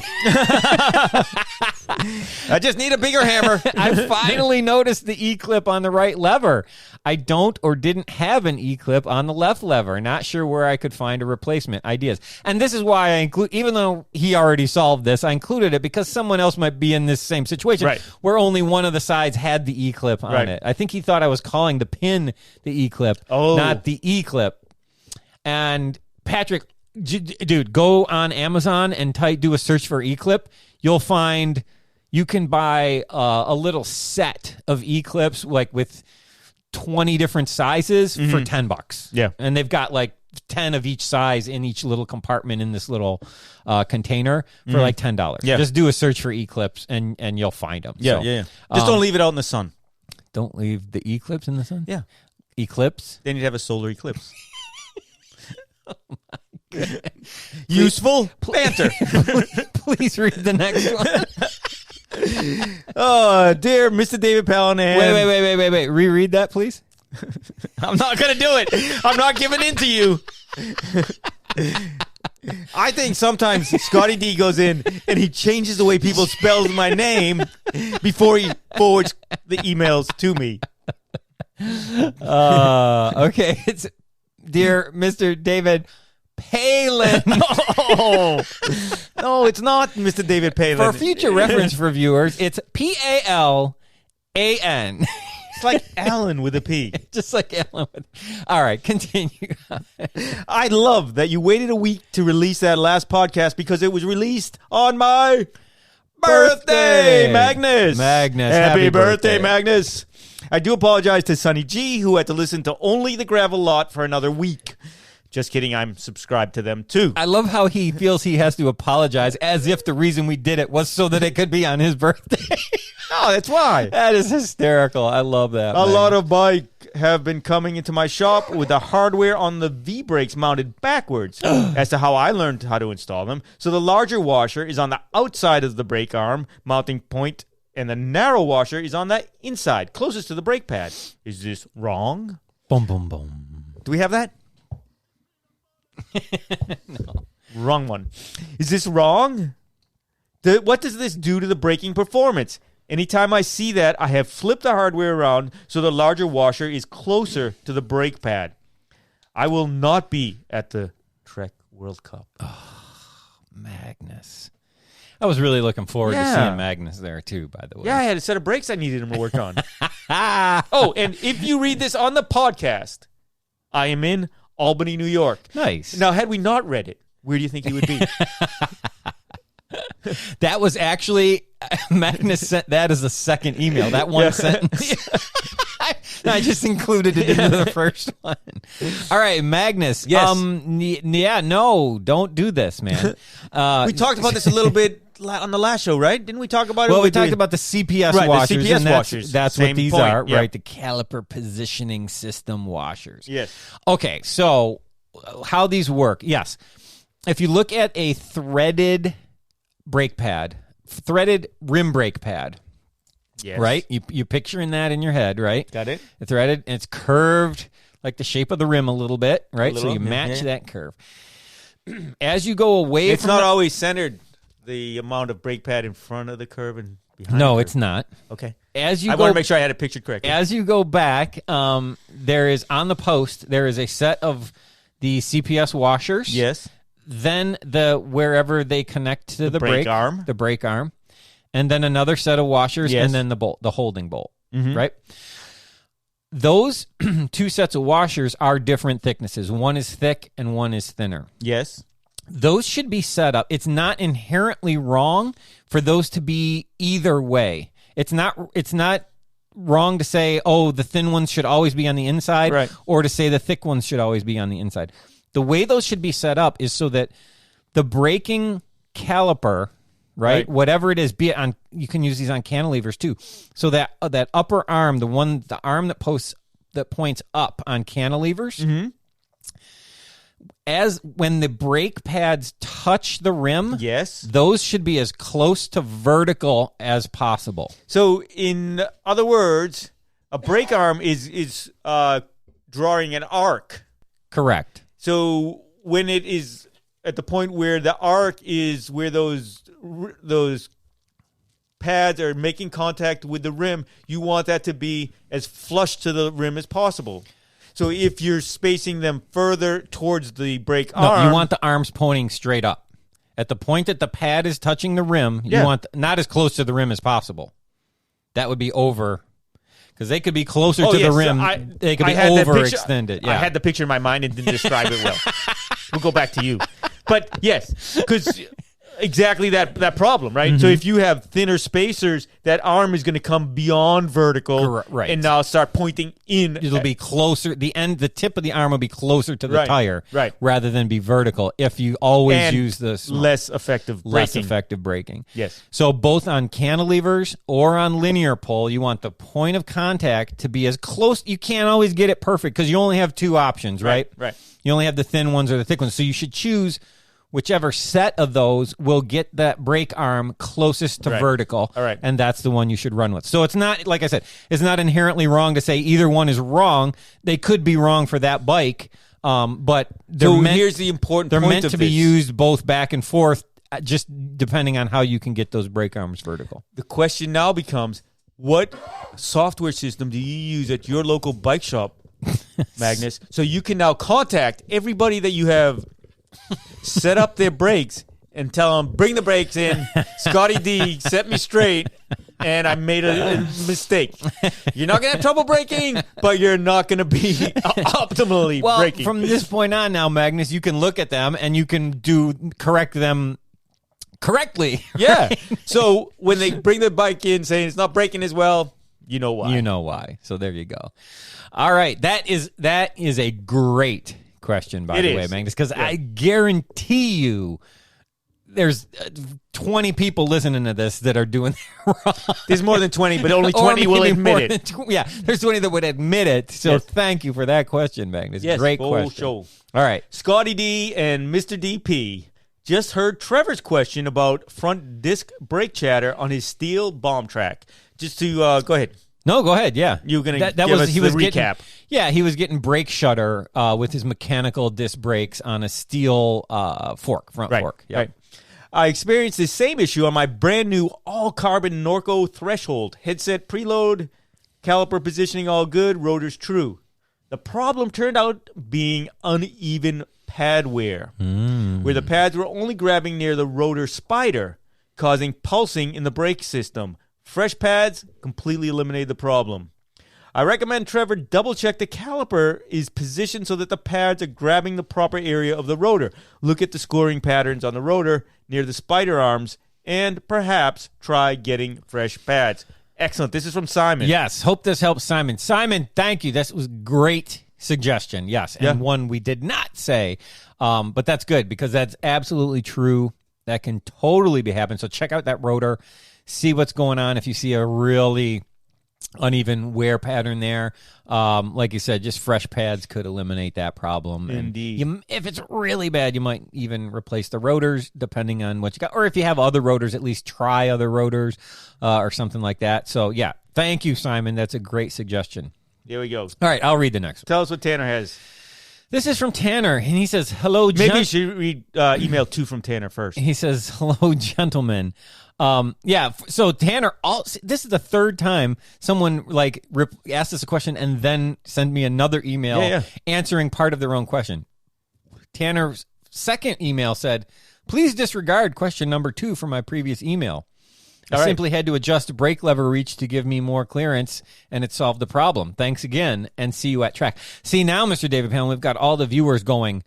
I just need a bigger hammer. I finally noticed the E-clip on the right lever. I don't or didn't have an E-clip on the left lever. Not sure where I could find a replacement. Ideas. And this is why I include, even though he already solved this, I included it because someone else might be in this same situation where only one of the sides had the E-clip on it. I think he thought I was calling the pin the E-clip, not the E-clip. And Patrick, dude, go on Amazon and do a search for E-clip. You'll find you can buy a little set of E-clips like with 20 different sizes for $10. Yeah. And they've got like 10 of each size in each little compartment in this little container for like $10. Yeah. Just do a search for E-clips and you'll find them. Yeah, so, Just don't leave it out in the sun. Don't leave the E-clips in the sun? Yeah. Eclipse? They need to have a solar eclipse. Oh my God. Useful banter. Please read the next one. Oh, dear Mr. David Pallanan. Wait. Reread that, please. I'm not going to do it. I'm not giving in to you. I think sometimes Scotty D goes in and he changes the way people spell my name before he forwards the emails to me. Okay. It's Dear Mr. David Palin. No, it's not Mr. David Palin. For future reference for viewers, it's Palan. It's like Alan with a P. Just like Alan with... All right, continue. I love that you waited a week to release that last podcast because it was released on my birthday, Magnus. Happy birthday, Magnus. I do apologize to Sonny G, who had to listen to only the Gravel Lot for another week. Just kidding, I'm subscribed to them too. I love how he feels he has to apologize as if the reason we did it was so that it could be on his birthday. Oh, that's why. That is hysterical. I love that. A lot of bike have been coming into my shop with the hardware on the V-brakes mounted backwards as to how I learned how to install them. So the larger washer is on the outside of the brake arm mounting point, and the narrow washer is on the inside, closest to the brake pad. Is this wrong? Boom, boom, boom. Do we have that? No. Wrong one. Is this wrong? What does this do to the braking performance? Anytime I see that, I have flipped the hardware around so the larger washer is closer to the brake pad. I will not be at the Trek World Cup. Oh, Magnus. I was really looking forward to seeing Magnus there, too, by the way. Yeah, I had a set of brakes I needed him to work on. Oh, and if you read this on the podcast, I am in Albany, New York. Nice. Now, had we not read it, where do you think he would be? That was actually, Magnus sent that as a second email, that one sentence. I just included it into the first one. All right, Magnus. Yes. No, don't do this, man. We talked about this a little bit on the last show, right? Didn't we talk about it? Well, we talked about the CPS washers. The CPS washers. That's what these point. are, Yeah. right? The caliper positioning system washers. Yes. Okay, so how these work, yes. If you look at a threaded brake pad, threaded rim brake pad, yes. Right? You picturing that in your head, right? Got it. It's threaded, and it's curved like the shape of the rim a little bit, right? So you match that curve. As you go away it's not always centered, the amount of brake pad in front of the curve and behind. No, it's not. Okay. I want to make sure I had it pictured correctly. As you go back, there is on the post, there is a set of the CPS washers. Yes. Then wherever they connect to the brake arm. The brake arm. And then another set of washers, yes. and then the bolt, the holding bolt, right? Those two sets of washers are different thicknesses. One is thick and one is thinner. Yes. Those should be set up. It's not inherently wrong for those to be either way. It's not wrong to say, oh, the thin ones should always be on the inside, right. or to say the thick ones should always be on the inside. The way those should be set up is so that the braking caliper, right? Whatever it is, be it on, you can use these on cantilevers too. So that upper arm, the arm that points up on cantilevers, as when the brake pads touch the rim, yes, those should be as close to vertical as possible. So, in other words, a brake arm is drawing an arc. Correct. So when it is at the point where the arc is where those pads are making contact with the rim, you want that to be as flush to the rim as possible. So if you're spacing them further towards the brake arm... you want the arms pointing straight up. At the point that the pad is touching the rim, you want not as close to the rim as possible. That would be over... Because they could be closer to the rim. They could be overextended. Yeah. I had the picture in my mind and didn't describe it well. We'll go back to you. But yes, because exactly that problem, right? Mm-hmm. So if you have thinner spacers, that arm is going to come beyond vertical and now start pointing in. It'll be closer. The tip of the arm will be closer to the tire rather than be vertical if you always use the less effective braking. Yes. So both on cantilevers or on linear pull, you want the point of contact to be as close. You can't always get it perfect because you only have two options, right? Right. You only have the thin ones or the thick ones. So you should choose whichever set of those will get that brake arm closest to vertical, and that's the one you should run with. So it's not, like I said, it's not inherently wrong to say either one is wrong. They could be wrong for that bike, but here's the important point. They're meant to be used both back and forth, just depending on how you can get those brake arms vertical. The question now becomes, what software system do you use at your local bike shop, Magnus, so you can now contact everybody that you have set up their brakes and tell them, bring the brakes in, Scotty D, set me straight, and I made a mistake. You're not going to have trouble braking, but you're not going to be optimally braking. From this point on now, Magnus, you can look at them and you can correct them correctly. Yeah. So when they bring the bike in saying it's not braking as well, you know why. You know why. So there you go. All right. That is a great question, by the way, Magnus, because I guarantee you there's 20 people listening to this that are doing it wrong. There's more than 20, but only 20 will admit it. There's 20 that would admit it. So thank you for that question, Magnus. Yes, great question. Show. All right. Scotty D and Mr. DP just heard Trevor's question about front disc brake chatter on his steel bomb track. Just to go ahead. No, go ahead. Yeah, you were going to give us the recap. He was getting brake shutter with his mechanical disc brakes on a steel front fork. Yep. Right. I experienced the same issue on my brand new all-carbon Norco Threshold. Headset preload, caliper positioning all good, rotors true. The problem turned out being uneven pad wear, where the pads were only grabbing near the rotor spider, causing pulsing in the brake system. Fresh pads completely eliminated the problem. I recommend Trevor double-check the caliper is positioned so that the pads are grabbing the proper area of the rotor. Look at the scoring patterns on the rotor near the spider arms, and perhaps try getting fresh pads. Excellent. This is from Simon. Yes. Hope this helps Simon. Simon, thank you. This was a great suggestion. Yes. And one we did not say, but that's good because that's absolutely true. That can totally be happening. So check out that rotor. See what's going on. If you see a really uneven wear pattern there. Like you said, just fresh pads could eliminate that problem. Indeed. If it's really bad, you might even replace the rotors, depending on what you got. Or if you have other rotors, at least try other rotors or something like that. So, yeah, thank you, Simon. That's a great suggestion. Here we go. All right, I'll read the next one. Tell us what Tanner has. This is from Tanner, and he says, hello, Maybe you should read email 2 from Tanner first. He says, hello, gentlemen. So Tanner, this is the third time someone asked us a question and then sent me another email answering part of their own question. Tanner's second email said, please disregard question number 2 from my previous email. I simply had to adjust brake lever reach to give me more clearance, and it solved the problem. Thanks again, and see you at track. See, now, Mr. David Palin, we've got all the viewers going,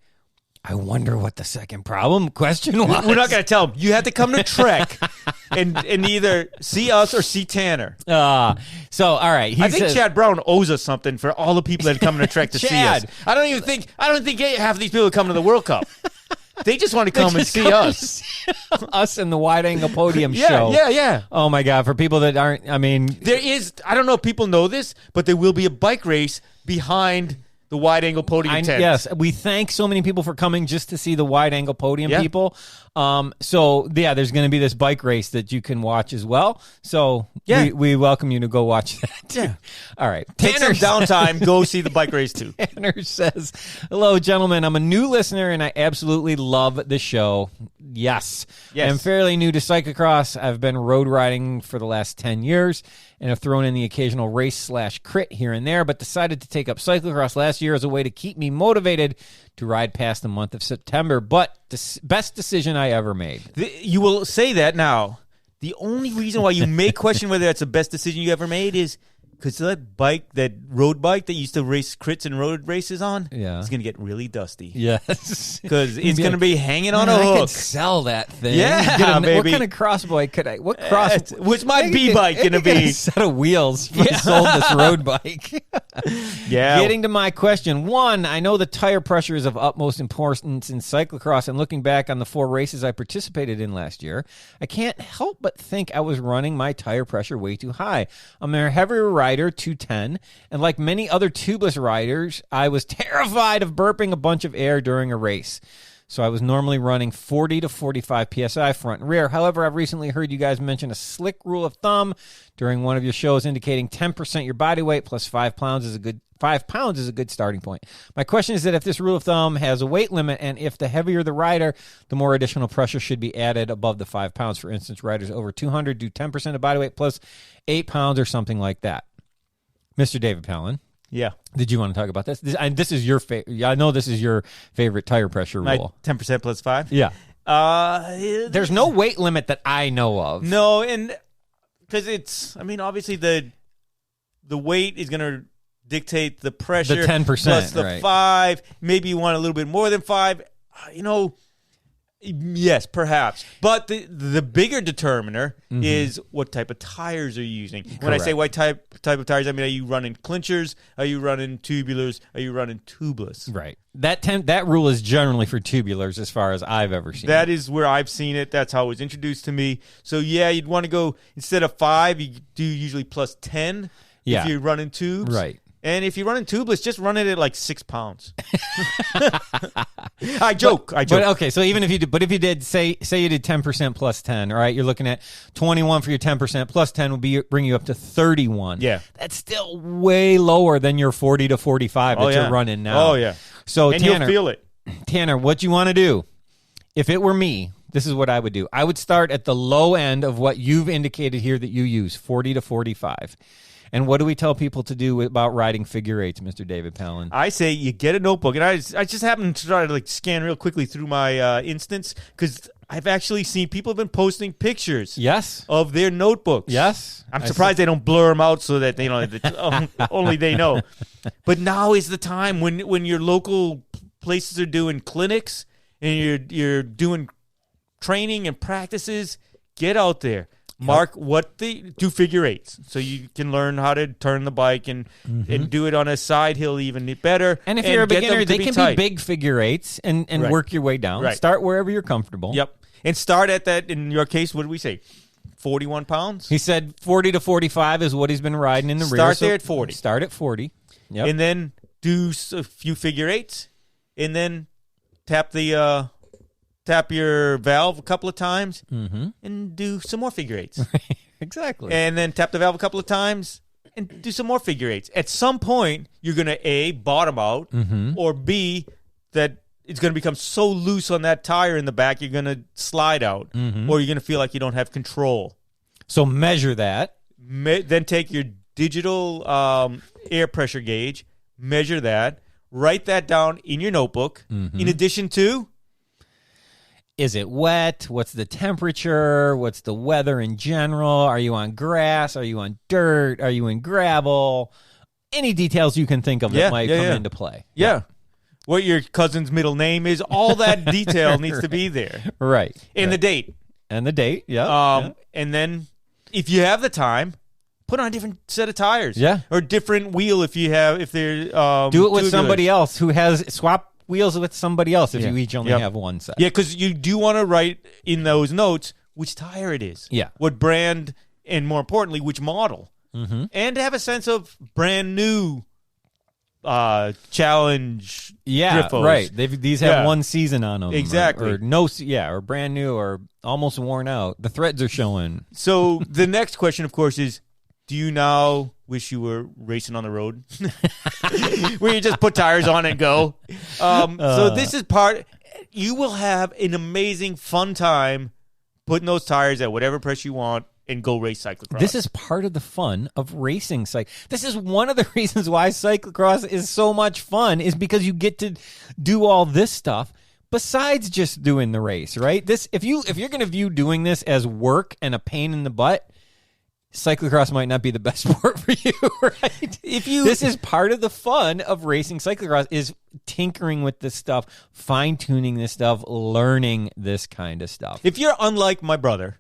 I wonder what the second question was. We're not going to tell them. You have to come to Trek and either see us or see Tanner. All right. I think Chad Brown owes us something for all the people that are coming to Trek to see us. I don't think half of these people come to the World Cup. They just want to come and see us. Us in the wide-angle podium show. Yeah. Oh, my God. For people that aren't, there is, I don't know if people know this, but there will be a bike race behind the wide-angle podium tent. Yes, we thank so many people for coming just to see the wide-angle podium people. There's going to be this bike race that you can watch as well. So we welcome you to go watch that too. Yeah. All right. Take some downtime. Go see the bike race too. Tanner says, hello, gentlemen. I'm a new listener, and I absolutely love the show. Yes. I'm fairly new to cyclocross. I've been road riding for the last 10 years. And have thrown in the occasional race/crit here and there, but decided to take up cyclocross last year as a way to keep me motivated to ride past the month of September. But the best decision I ever made. You will say that now. The only reason why you may question whether that's the best decision you ever made is because that road bike that you used to race crits and road races on, is going to get really dusty. Yes. Because it's going to be hanging on a hook. I could sell that thing. Yeah, baby. What kind of crossbike could I? What's my B-bike going to be? A set of wheels if I sold this road bike. Getting to my question. 1, I know the tire pressure is of utmost importance in cyclocross, and looking back on the 4 races I participated in last year, I can't help but think I was running my tire pressure way too high. I'm a heavier rider, 210, and like many other tubeless riders, I was terrified of burping a bunch of air during a race. So I was normally running 40 to 45 PSI front and rear. However, I've recently heard you guys mention a slick rule of thumb during one of your shows indicating 10% your body weight plus 5 pounds is a good 5 pounds is a good starting point. My question is that if this rule of thumb has a weight limit, and if the heavier the rider, the more additional pressure should be added above the 5 pounds. For instance, riders over 200 do 10% of body weight plus 8 pounds or something like that. Mr. David Palin. Yeah. Did you want to talk about this? This is your favorite. I know this is your favorite tire pressure rule. 10% plus 5? Yeah. There's no weight limit that I know of. No, and because obviously the weight is going to dictate the pressure. The 10%. Plus the 5. Maybe you want a little bit more than 5. Yes, perhaps. But the bigger determiner is what type of tires are you using. Correct. When I say what type of tires, I mean, are you running clinchers? Are you running tubulars? Are you running tubeless? Right. That rule is generally for tubulars as far as I've ever seen That is where I've seen it. That's how it was introduced to me. So, you'd want to go, instead of 5, you do usually plus 10 if you're running tubes. Right. And if you're running tubeless, just run it at like 6 pounds. I joke. But okay, so even if you did, say you did 10% plus 10, all right, you're looking at 21 for your 10% plus 10 would bring you up to 31. Yeah. That's still way lower than your 40 to 45 that you're running now. Oh, yeah. So and Tanner, you'll feel it. Tanner, what you want to do, if it were me, this is what I would do. I would start at the low end of what you've indicated here that you use, 40 to 45. And what do we tell people to do about riding figure eights, Mr. David Palin? I say you get a notebook. And I just happened to try to scan real quickly through my instance because I've actually seen people have been posting pictures of their notebooks. Yes. I'm surprised they don't blur them out so that only they know. But now is the time when your local places are doing clinics and you're doing training and practices, get out there. Mark what they do figure eights so you can learn how to turn the bike and do it on a side hill even better. And if you're a beginner, they can be big figure eights and work your way down. Right. Start wherever you're comfortable. Yep. And start at that, in your case, what did we say? 41 pounds. He said 40 to 45 is what he's been riding in the rear. Start there at 40. Start at 40. Yep. And then do a few figure eights. And then tap your valve a couple of times. And do some more figure eights. Exactly. And then tap the valve a couple of times and do some more figure eights. At some point, you're going to A, bottom out, or B, that it's going to become so loose on that tire in the back, you're going to slide out, or you're going to feel like you don't have control. So measure that. Then take your digital air pressure gauge, measure that, write that down in your notebook, in addition to... Is it wet? What's the temperature? What's the weather in general? Are you on grass? Are you on dirt? Are you in gravel? Any details you can think of that might come into play. Yeah. What your cousin's middle name is, all that detail needs to be there. Right. And the date. And the date, yeah. And then if you have the time, put on a different set of tires. Yeah. Or different wheel if they're... do it with somebody else who has... Swap wheels with somebody else if you each only have one set. Yeah, because you do want to write in those notes which tire it is. Yeah. What brand, and more importantly, which model. And to have a sense of brand new challenge Griffos. Right. These have 1 season on them. Exactly. Or brand new or almost worn out. The threads are showing. So the next question, of course, is, do you now wish you were racing on the road? Where you just put tires on and go. So this is part... You will have an amazing, fun time putting those tires at whatever pressure you want and go race cyclocross. This is part of the fun of racing. This is one of the reasons why cyclocross is so much fun, is because you get to do all this stuff besides just doing the race, right? If you're going to view doing this as work and a pain in the butt, cyclocross might not be the best sport for you, right? This is part of the fun of racing cyclocross, is tinkering with this stuff, fine-tuning this stuff, learning this kind of stuff. If you're unlike my brother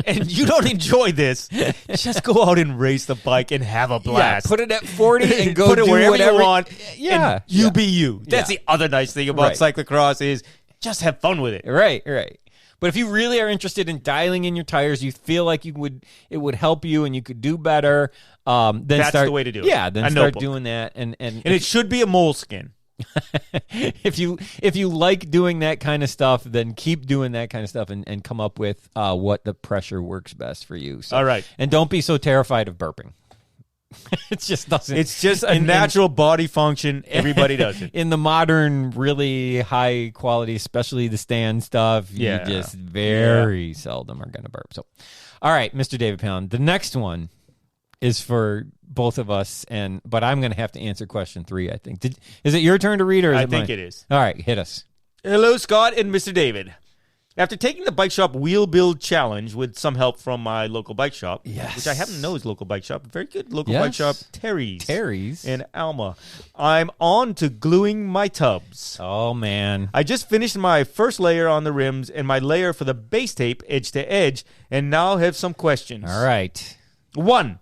and you don't enjoy this, just go out and race the bike and have a blast. Yeah, put it at 40 and go put it do wherever whatever you want. Yeah. And you be you. That's the other nice thing about cyclocross, is just have fun with it. Right. But if you really are interested in dialing in your tires, you feel like it would help you and you could do better, then that's the way to do it. Yeah, then start doing that. And it should be a moleskin. If you like doing that kind of stuff, then keep doing that kind of stuff and come up with what the pressure works best for you. So, all right. And don't be so terrified of burping. It just doesn't. It's just a natural body function. Everybody does it. In the modern, really high quality, especially the stand stuff, you just very seldom are going to burp. So, all right, Mr. David Pound. The next one is for both of us, but I'm going to have to answer question 3, I think. Is it your turn to read, or is it mine? I think it is. All right, hit us. Hello, Scott and Mr. David. After taking the Bike Shop Wheel Build Challenge with some help from my local bike shop, which I happen to know is local bike shop, very good local bike shop, Terry's in Alma, I'm on to gluing my tubs. Oh, man. I just finished my first layer on the rims and my layer for the base tape edge to edge, and now have some questions. All right. 1.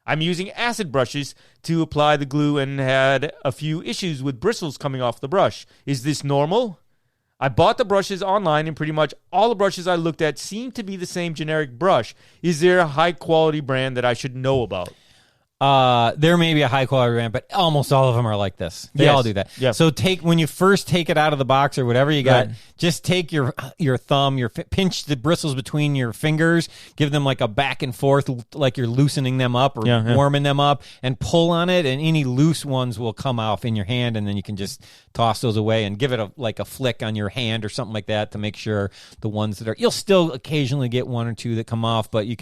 I'm using acid brushes to apply the glue and had a few issues with bristles coming off the brush. Is this normal? I bought the brushes online, and pretty much all the brushes I looked at seemed to be the same generic brush. Is there a high-quality brand that I should know about? There may be a high-quality brand, but almost all of them are like this. They all do that. Yep. So when you first take it out of the box or whatever you got, just take your thumb, pinch the bristles between your fingers, give them like a back and forth, like you're loosening them up or warming them up, and pull on it, and any loose ones will come off in your hand, and then you can just toss those away and give it a flick on your hand or something like that to make sure the ones that are... You'll still occasionally get 1 or 2 that come off, but you'll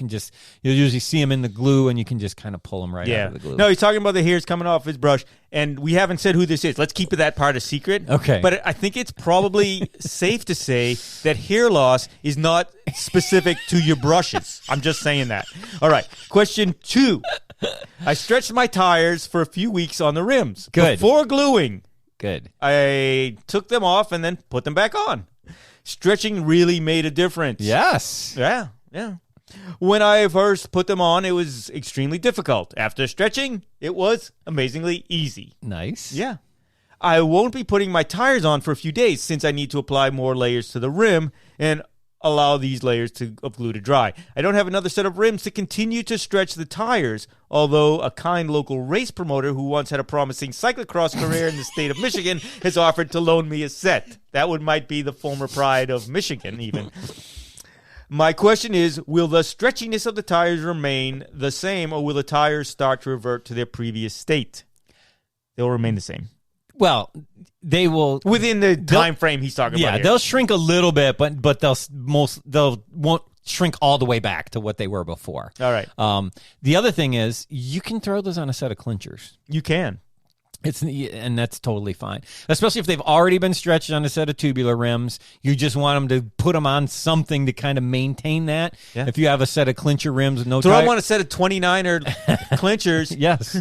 usually see them in the glue, and you can just kind of pull them right out of the glue. No, he's talking about the hairs coming off his brush, and we haven't said who this is. Let's keep that part a secret. Okay. But I think it's probably safe to say that hair loss is not specific to your brushes. I'm just saying that. All right. Question 2. I stretched my tires for a few weeks on the rims. Good. Before gluing. Good. I took them off and then put them back on. Stretching really made a difference. Yes. Yeah. When I first put them on, it was extremely difficult. After stretching, it was amazingly easy. Nice. Yeah. I won't be putting my tires on for a few days since I need to apply more layers to the rim, and allow these layers of glue to dry. I don't have another set of rims to continue to stretch the tires, although a kind local race promoter who once had a promising cyclocross career in the state of Michigan has offered to loan me a set. That might be the former pride of Michigan, even. My question is, will the stretchiness of the tires remain the same, or will the tires start to revert to their previous state? They'll remain the same. Well, they will within the time frame he's talking about. Yeah, they'll shrink a little bit, but they'll won't shrink all the way back to what they were before. All right. The other thing is you can throw those on a set of clinchers. You can. And that's totally fine, especially if they've already been stretched on a set of tubular rims. You just want them to put them on something to kind of maintain that. Yeah. If you have a set of clincher rims, throw them on a set of 29er clinchers. Yes,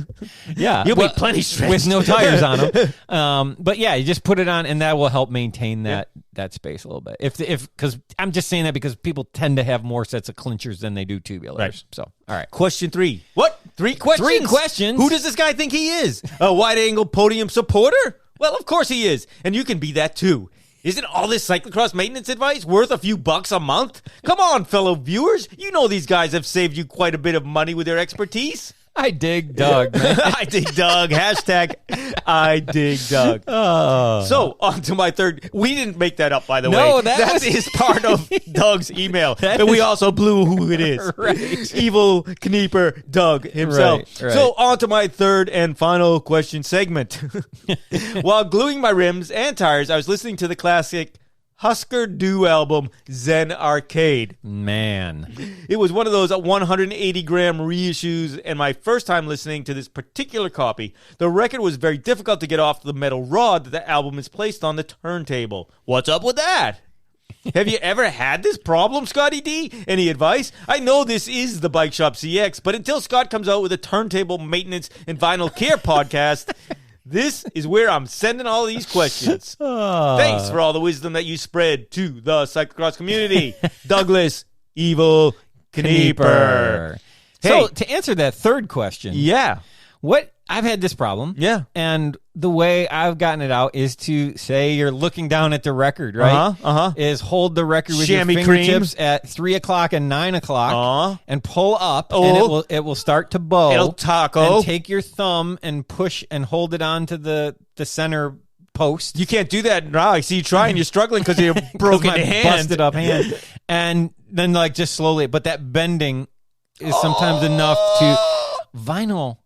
yeah, you'll be plenty stretched with no tires on them. But yeah, you just put it on, and that will help maintain that space a little bit. If because I'm just saying that because people tend to have more sets of clinchers than they do tubulars. Right. So all right, question 3. What? 3 questions? 3 questions. Who does this guy think he is? A wide-angle podium supporter? Well, of course he is. And you can be that too. Isn't all this cyclocross maintenance advice worth a few bucks a month? Come on, fellow viewers. You know these guys have saved you quite a bit of money with their expertise. I dig Doug, man. I dig Doug. Hashtag I dig Doug. So, on to my third. We didn't make that up, by the way. No, that is part of Doug's email. And we also blew who it is. Right. Evil Grimpeur Doug himself. Right. So, on to my third and final question segment. While gluing my rims and tires, I was listening to the classic Husker Du album, Zen Arcade. Man. It was one of those 180-gram reissues, and my first time listening to this particular copy. The record was very difficult to get off the metal rod that the album is placed on the turntable. What's up with that? Have you ever had this problem, Scotty D? Any advice? I know this is the Bike Shop CX, but until Scott comes out with a turntable maintenance and vinyl care podcast... This is where I'm sending all these questions. Thanks for all the wisdom that you spread to the cyclocross community. Douglas Evil Grimpeur. So to answer that third question, I've had this problem. Yeah. And the way I've gotten it out is to say you're looking down at the record, right? Is hold the record with your fingertips at 3 o'clock and 9 o'clock and pull up and it will start to bow. It'll taco. And take your thumb and push and hold it onto the center post. You can't do that now. I see you trying. You're struggling because of your broken hand. Busted up hand. And then just slowly, but that bending is sometimes enough to vinyl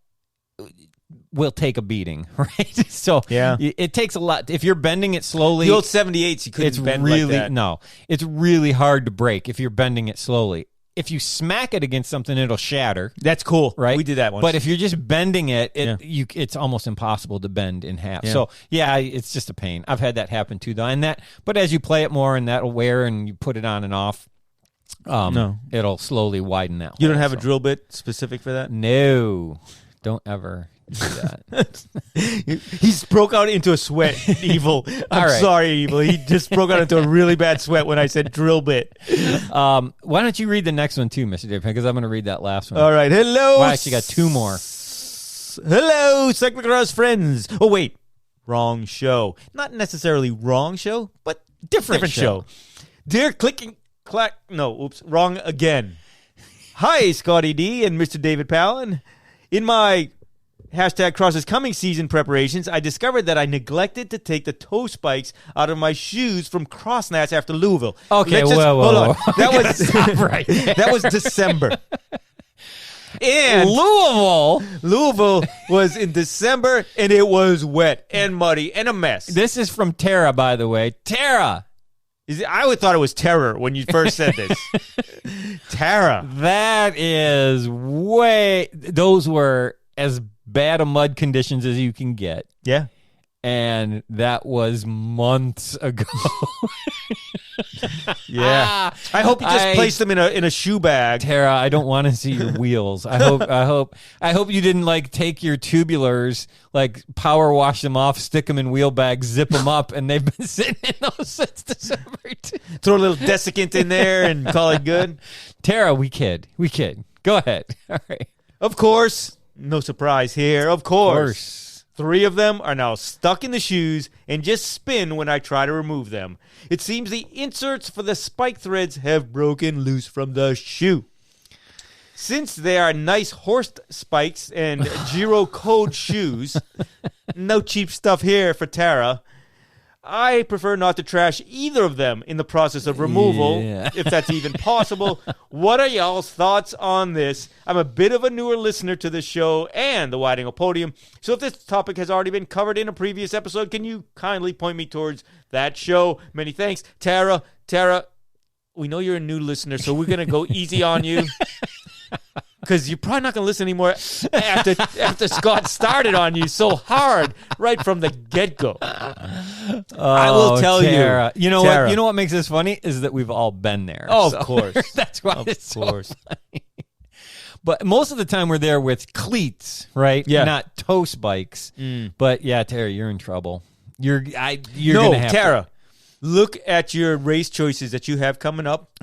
will take a beating, right? So it takes a lot. If you're bending it slowly, the old 78s, you couldn't bend like that. No, it's really hard to break if you're bending it slowly. If you smack it against something, it'll shatter. That's cool, right? We did that once. But if you're just bending it, it's almost impossible to bend in half. Yeah. So it's just a pain. I've had that happen too, though. But as you play it more, and that'll wear, and you put it on and off. It'll slowly widen that. You don't have a drill bit specific for that? No, don't ever do that. He's broke out into a sweat, Evil. I'm sorry, Evil. He just broke out into a really bad sweat when I said drill bit. Why don't you read the next one too, Mr. Dave? Because I'm going to read that last one. All right. Hello. Well, I actually got 2 more. Hello, cyclocross friends. Oh, wait. Wrong show. Not necessarily wrong show, but different show. Dear wrong again. Hi, Scotty D and Mr. David Palin. In my #Crosses Coming season preparations, I discovered that I neglected to take the toe spikes out of my shoes from Crossnats after Louisville. Okay, hold on. That was December. And Louisville was in December, and it was wet and muddy and a mess. This is from Tara, by the way. Tara. I would thought it was terror when you first said this. Tara. That is those were as bad a mud conditions as you can get. Yeah. And that was months ago. Yeah. I hope you just placed them in a shoe bag. Tara, I don't want to see your wheels. I hope you didn't take your tubulars, power wash them off, stick them in wheel bags, zip them up, and they've been sitting in those since December. Throw a little desiccant in there and call it good. Tara, we kid. Go ahead. All right. Of course. No surprise here. Of course. 3 of them are now stuck in the shoes and just spin when I try to remove them. It seems the inserts for the spike threads have broken loose from the shoe. Since they are nice horse spikes and Giro code shoes, no cheap stuff here for Tara, I prefer not to trash either of them in the process of removal, if that's even possible. What are y'all's thoughts on this? I'm a bit of a newer listener to the show and the Wide Angle Podium, so if this topic has already been covered in a previous episode, can you kindly point me towards that show? Many thanks. Tara, we know you're a new listener, so we're going to go easy on you. Because you're probably not going to listen anymore after Scott started on you so hard right from the get-go. I will tell Tara. you. What? You know what makes this funny is that we've all been there. Oh, so. Of course. That's why it's so funny. But most of the time we're there with cleats, right? Yeah. Not toe spikes. But yeah, Tara, you're in trouble. You're gonna have Tara. Look at your race choices that you have coming up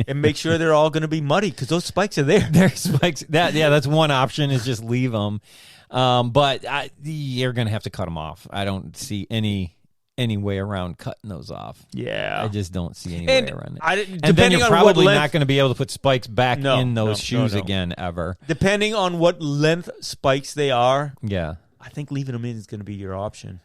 and make sure they're all going to be muddy because those spikes are there. They're spikes. That's one option is just leave them. But you're going to have to cut them off. I don't see any way around cutting those off. Yeah. I just don't see any way around it. And then you're probably not going to be able to put spikes back in those shoes no. again ever. Depending on what length spikes they are, I think leaving them in is going to be your option.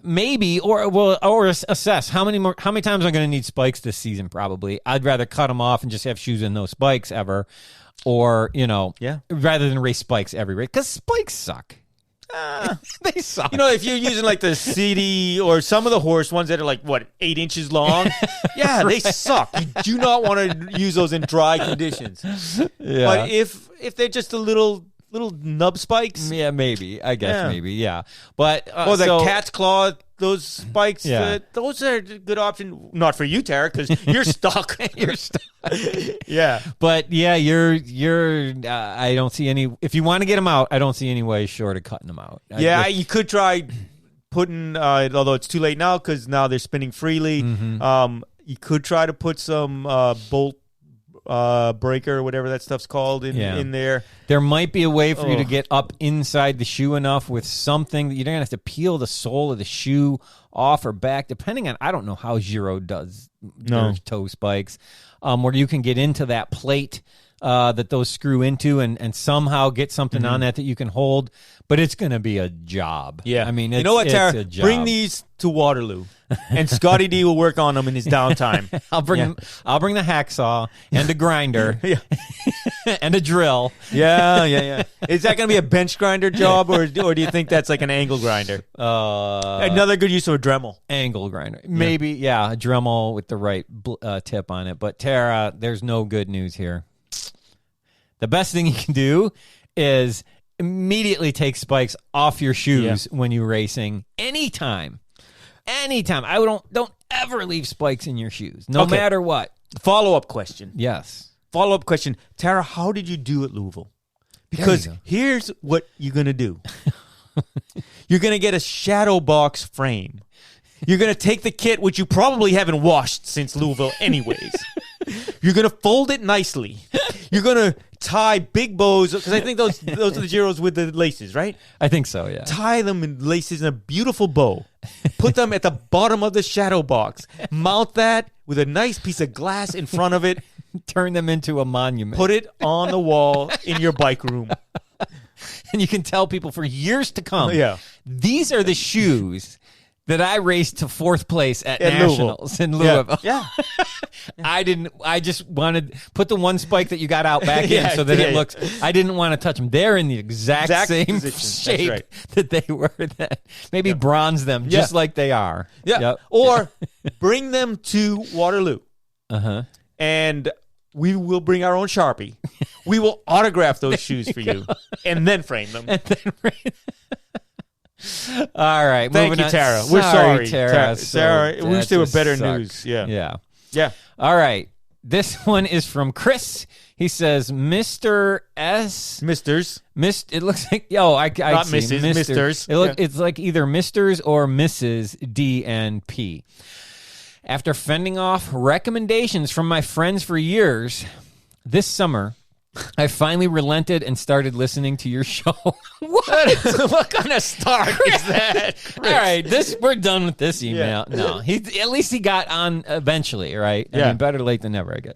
Maybe, or assess how many times I'm going to need spikes this season. Probably, I'd rather cut them off and just have shoes in no spikes ever, or rather than race spikes every race because spikes suck. They suck. If you're using like the CD or some of the horse ones that are like 8 inches long, they suck. You do not want to use those in dry conditions. Yeah. But if they're just a little nub spikes, maybe. I guess maybe, yeah. But the cat's claw, those spikes, those are a good option. Not for you, Tara, because you're stuck. You're stuck. Yeah, but you're. I don't see any. If you want to get them out, I don't see any way short of cutting them out. You could try putting. Although it's too late now because now they're spinning freely. Mm-hmm. You could try to put some bolt breaker or whatever that stuff's called in there. There might be a way for you to get up inside the shoe enough with something that you're going to have to peel the sole of the shoe off or back, depending on, I don't know how Giro does their toe spikes, where you can get into that plate that those screw into and somehow get something on that you can hold, but it's going to be a job. Yeah. I mean, you know what, Tara? Bring these to Waterloo, and Scotty D will work on them in his downtime. I'll bring the hacksaw and a grinder and a drill. Yeah. Is that going to be a bench grinder job, or do you think that's like an angle grinder? Another good use of a Dremel. Angle grinder. Maybe, a Dremel with the right tip on it. But, Tara, there's no good news here. The best thing you can do is immediately take spikes off your shoes when you're racing. Anytime. I don't ever leave spikes in your shoes, no matter what. Follow-up question. Yes. Follow-up question. Tara, how did you do at Louisville? Because here's what you're going to do. You're going to get a shadow box frame. You're going to take the kit, which you probably haven't washed since Louisville anyways. You're going to fold it nicely. You're going to tie big bows, because I think those are the Giros with the laces, right? I think so, yeah. Tie them in laces in a beautiful bow. Put them at the bottom of the shadow box. Mount that with a nice piece of glass in front of it. Turn them into a monument. Put it on the wall in your bike room. And you can tell people for years to come, these are the shoes that I raced to 4th place at Nationals in Louisville. Yeah. I just wanted put the one spike that you got out back in so that it looks. I didn't want to touch them. They're in the exact same shape that they were. Maybe bronze them just like they are. Yeah. Yep. Or bring them to Waterloo. And we will bring our own Sharpie. We will autograph those shoes for you and then frame them. All right. Thank you, Tara. We're sorry, Tara. Sarah, we wish there were better news. Yeah. All right. This one is from Chris. He says, Mr. S. Misters. It looks like, I not see. Mrs. Misters. It's like either Misters or Mrs. D and P. After fending off recommendations from my friends for years, this summer, I finally relented and started listening to your show. What kind of start is that? All right, we're done with this email. Yeah. No, at least he got on eventually, right? I mean, better late than never, I guess.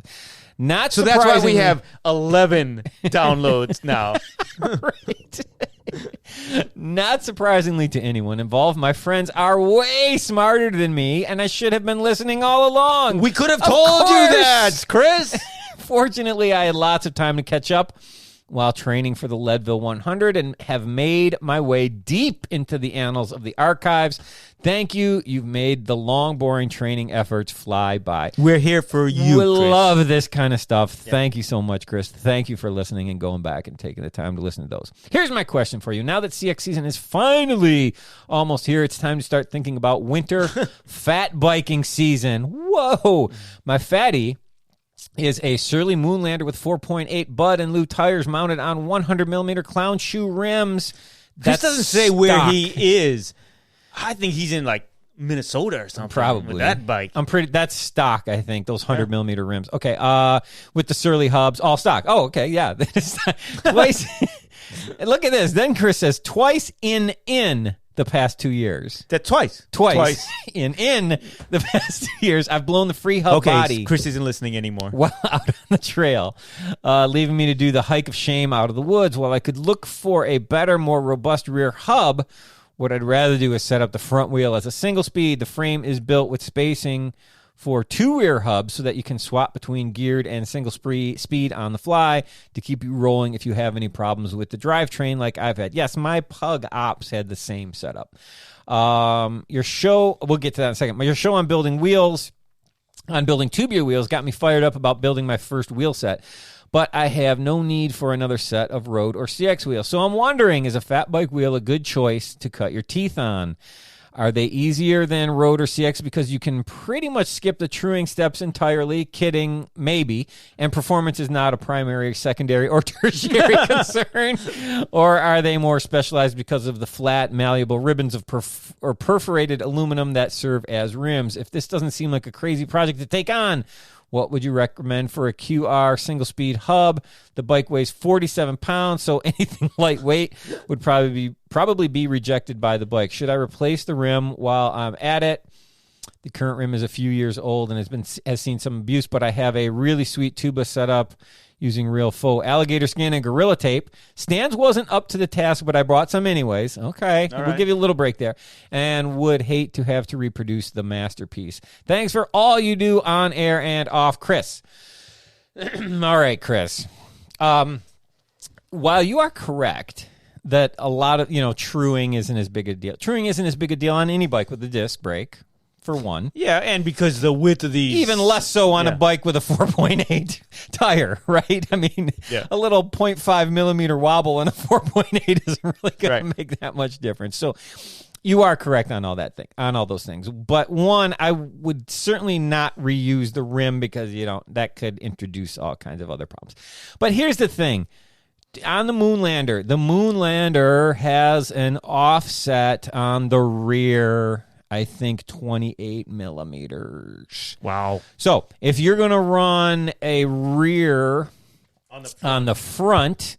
Not so that's why we have 11 downloads now. Right. Not surprisingly to anyone involved, my friends are way smarter than me, and I should have been listening all along. We could have told you that, Chris. Fortunately, I had lots of time to catch up while training for the Leadville 100 and have made my way deep into the annals of the archives. Thank you. You've made the long, boring training efforts fly by. We're here for you, We Chris. love this kind of stuff. Yeah. Thank you so much, Chris. Thank you for listening and going back and taking the time to listen to those. Here's my question for you. Now that CX season is finally almost here, it's time to start thinking about winter fat biking season. Whoa. My fatty is a Surly Moonlander with 4.8 Bud and Lou tires mounted on 100mm clown shoe rims. This doesn't say where he is. I think he's in like Minnesota or something. Probably with that bike. That's stock, I think. Those 100mm rims. Okay. With the Surly hubs, all stock. Oh, okay. Yeah. Twice. Look at this. Then Chris says twice in the past 2 years. That twice in the past 2 years, I've blown the free hub body. Chris isn't listening anymore. While out on the trail, leaving me to do the hike of shame out of the woods. While I could look for a better, more robust rear hub, what I'd rather do is set up the front wheel as a single speed. The frame is built with spacing for 2 rear hubs so that you can swap between geared and single speed on the fly to keep you rolling if you have any problems with the drivetrain like I've had. Yes, my Pug Ops had the same setup. Your show, we'll get to that in a second. Your show on building tubular wheels got me fired up about building my first wheel set. But I have no need for another set of road or CX wheels. So I'm wondering, is a fat bike wheel a good choice to cut your teeth on? Are they easier than road or CX because you can pretty much skip the truing steps entirely? Kidding, maybe. And performance is not a primary, secondary, or tertiary concern? Or are they more specialized because of the flat, malleable ribbons of perforated aluminum that serve as rims? If this doesn't seem like a crazy project to take on, what would you recommend for a QR single-speed hub? The bike weighs 47 pounds, so anything lightweight would probably be rejected by the bike. Should I replace the rim while I'm at it? The current rim is a few years old and has seen some abuse, but I have a really sweet tuba set up using real faux alligator skin and Gorilla Tape. Stands wasn't up to the task, but I brought some anyways. Okay, we'll give you a little break there. And would hate to have to reproduce the masterpiece. Thanks for all you do on air and off, Chris. All right, Chris. While you are correct that a lot of, truing isn't as big a deal. Truing isn't as big a deal on any bike with a disc brake. For one. Yeah, and because the width of these... Even less so on a bike with a 4.8 tire, right? I mean, a little 0.5 millimeter wobble and a 4.8 isn't really going to make that much difference. So you are correct on all those things. But one, I would certainly not reuse the rim because, that could introduce all kinds of other problems. But here's the thing. On the Moonlander has an offset on the rear, I think 28 millimeters. Wow. So if you're going to run a rear on the front,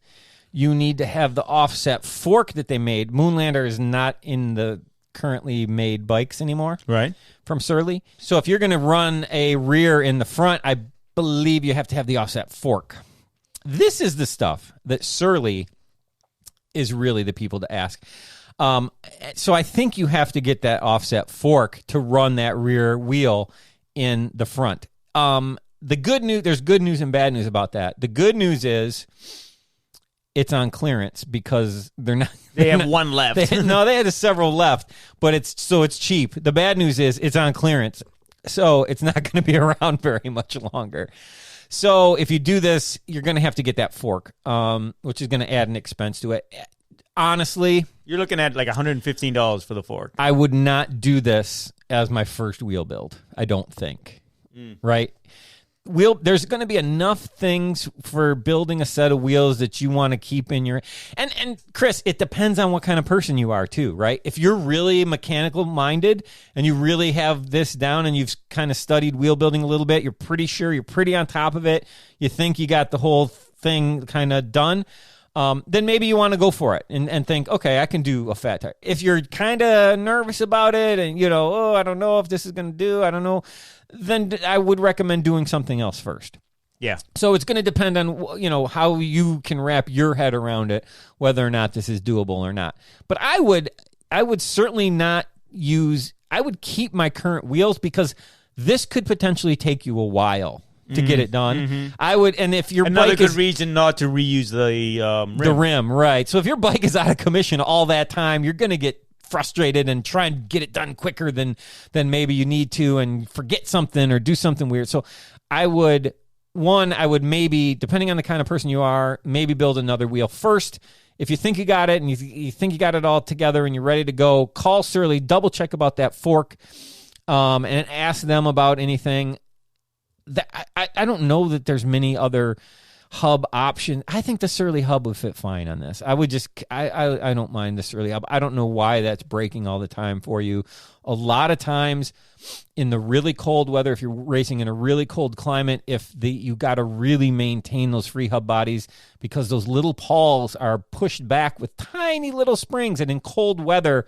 you need to have the offset fork that they made. Moonlander is not in the currently made bikes anymore. Right. From Surly. So if you're going to run a rear in the front, I believe you have to have the offset fork. This is the stuff that Surly is really the people to ask. So I think you have to get that offset fork to run that rear wheel in the front. The good news, there's good news and bad news about that. The good news is it's on clearance because they're not. They have one left. They had several left, but it's cheap. The bad news is it's on clearance, so it's not going to be around very much longer. So if you do this, you're going to have to get that fork, which is going to add an expense to it. Honestly, you're looking at like $115 for the fork. I would not do this as my first wheel build. I don't think. Right? there's going to be enough things for building a set of wheels that you want to keep in your, and Chris, it depends on what kind of person you are too, right? If you're really mechanical minded and you really have this down and you've kind of studied wheel building a little bit, you're pretty sure, you're pretty on top of it, you think you got the whole thing kind of done, then maybe you want to go for it and think, okay, I can do a fat tire. If you're kind of nervous about it and, I don't know if this is going to do, I don't know, then I would recommend doing something else first. Yeah. So it's going to depend on, how you can wrap your head around it, whether or not this is doable or not. But I would certainly not I would keep my current wheels because this could potentially take you a while to get it done. Mm-hmm. I would, and if your another bike good reason not to reuse the rim. The rim, right? So if your bike is out of commission all that time, you're going to get frustrated and try and get it done quicker than maybe you need to, and forget something or do something weird. So I would maybe, depending on the kind of person you are, maybe build another wheel first. If you think you got it and you think you got it all together and you're ready to go, call Surly, double check about that fork, and ask them about anything. I don't know that there's many other hub options. I think the Surly hub would fit fine on this. I don't mind the Surly hub. I don't know why that's breaking all the time for you. A lot of times in the really cold weather, if you're racing in a really cold climate, you got to really maintain those free hub bodies because those little pawls are pushed back with tiny little springs, and in cold weather,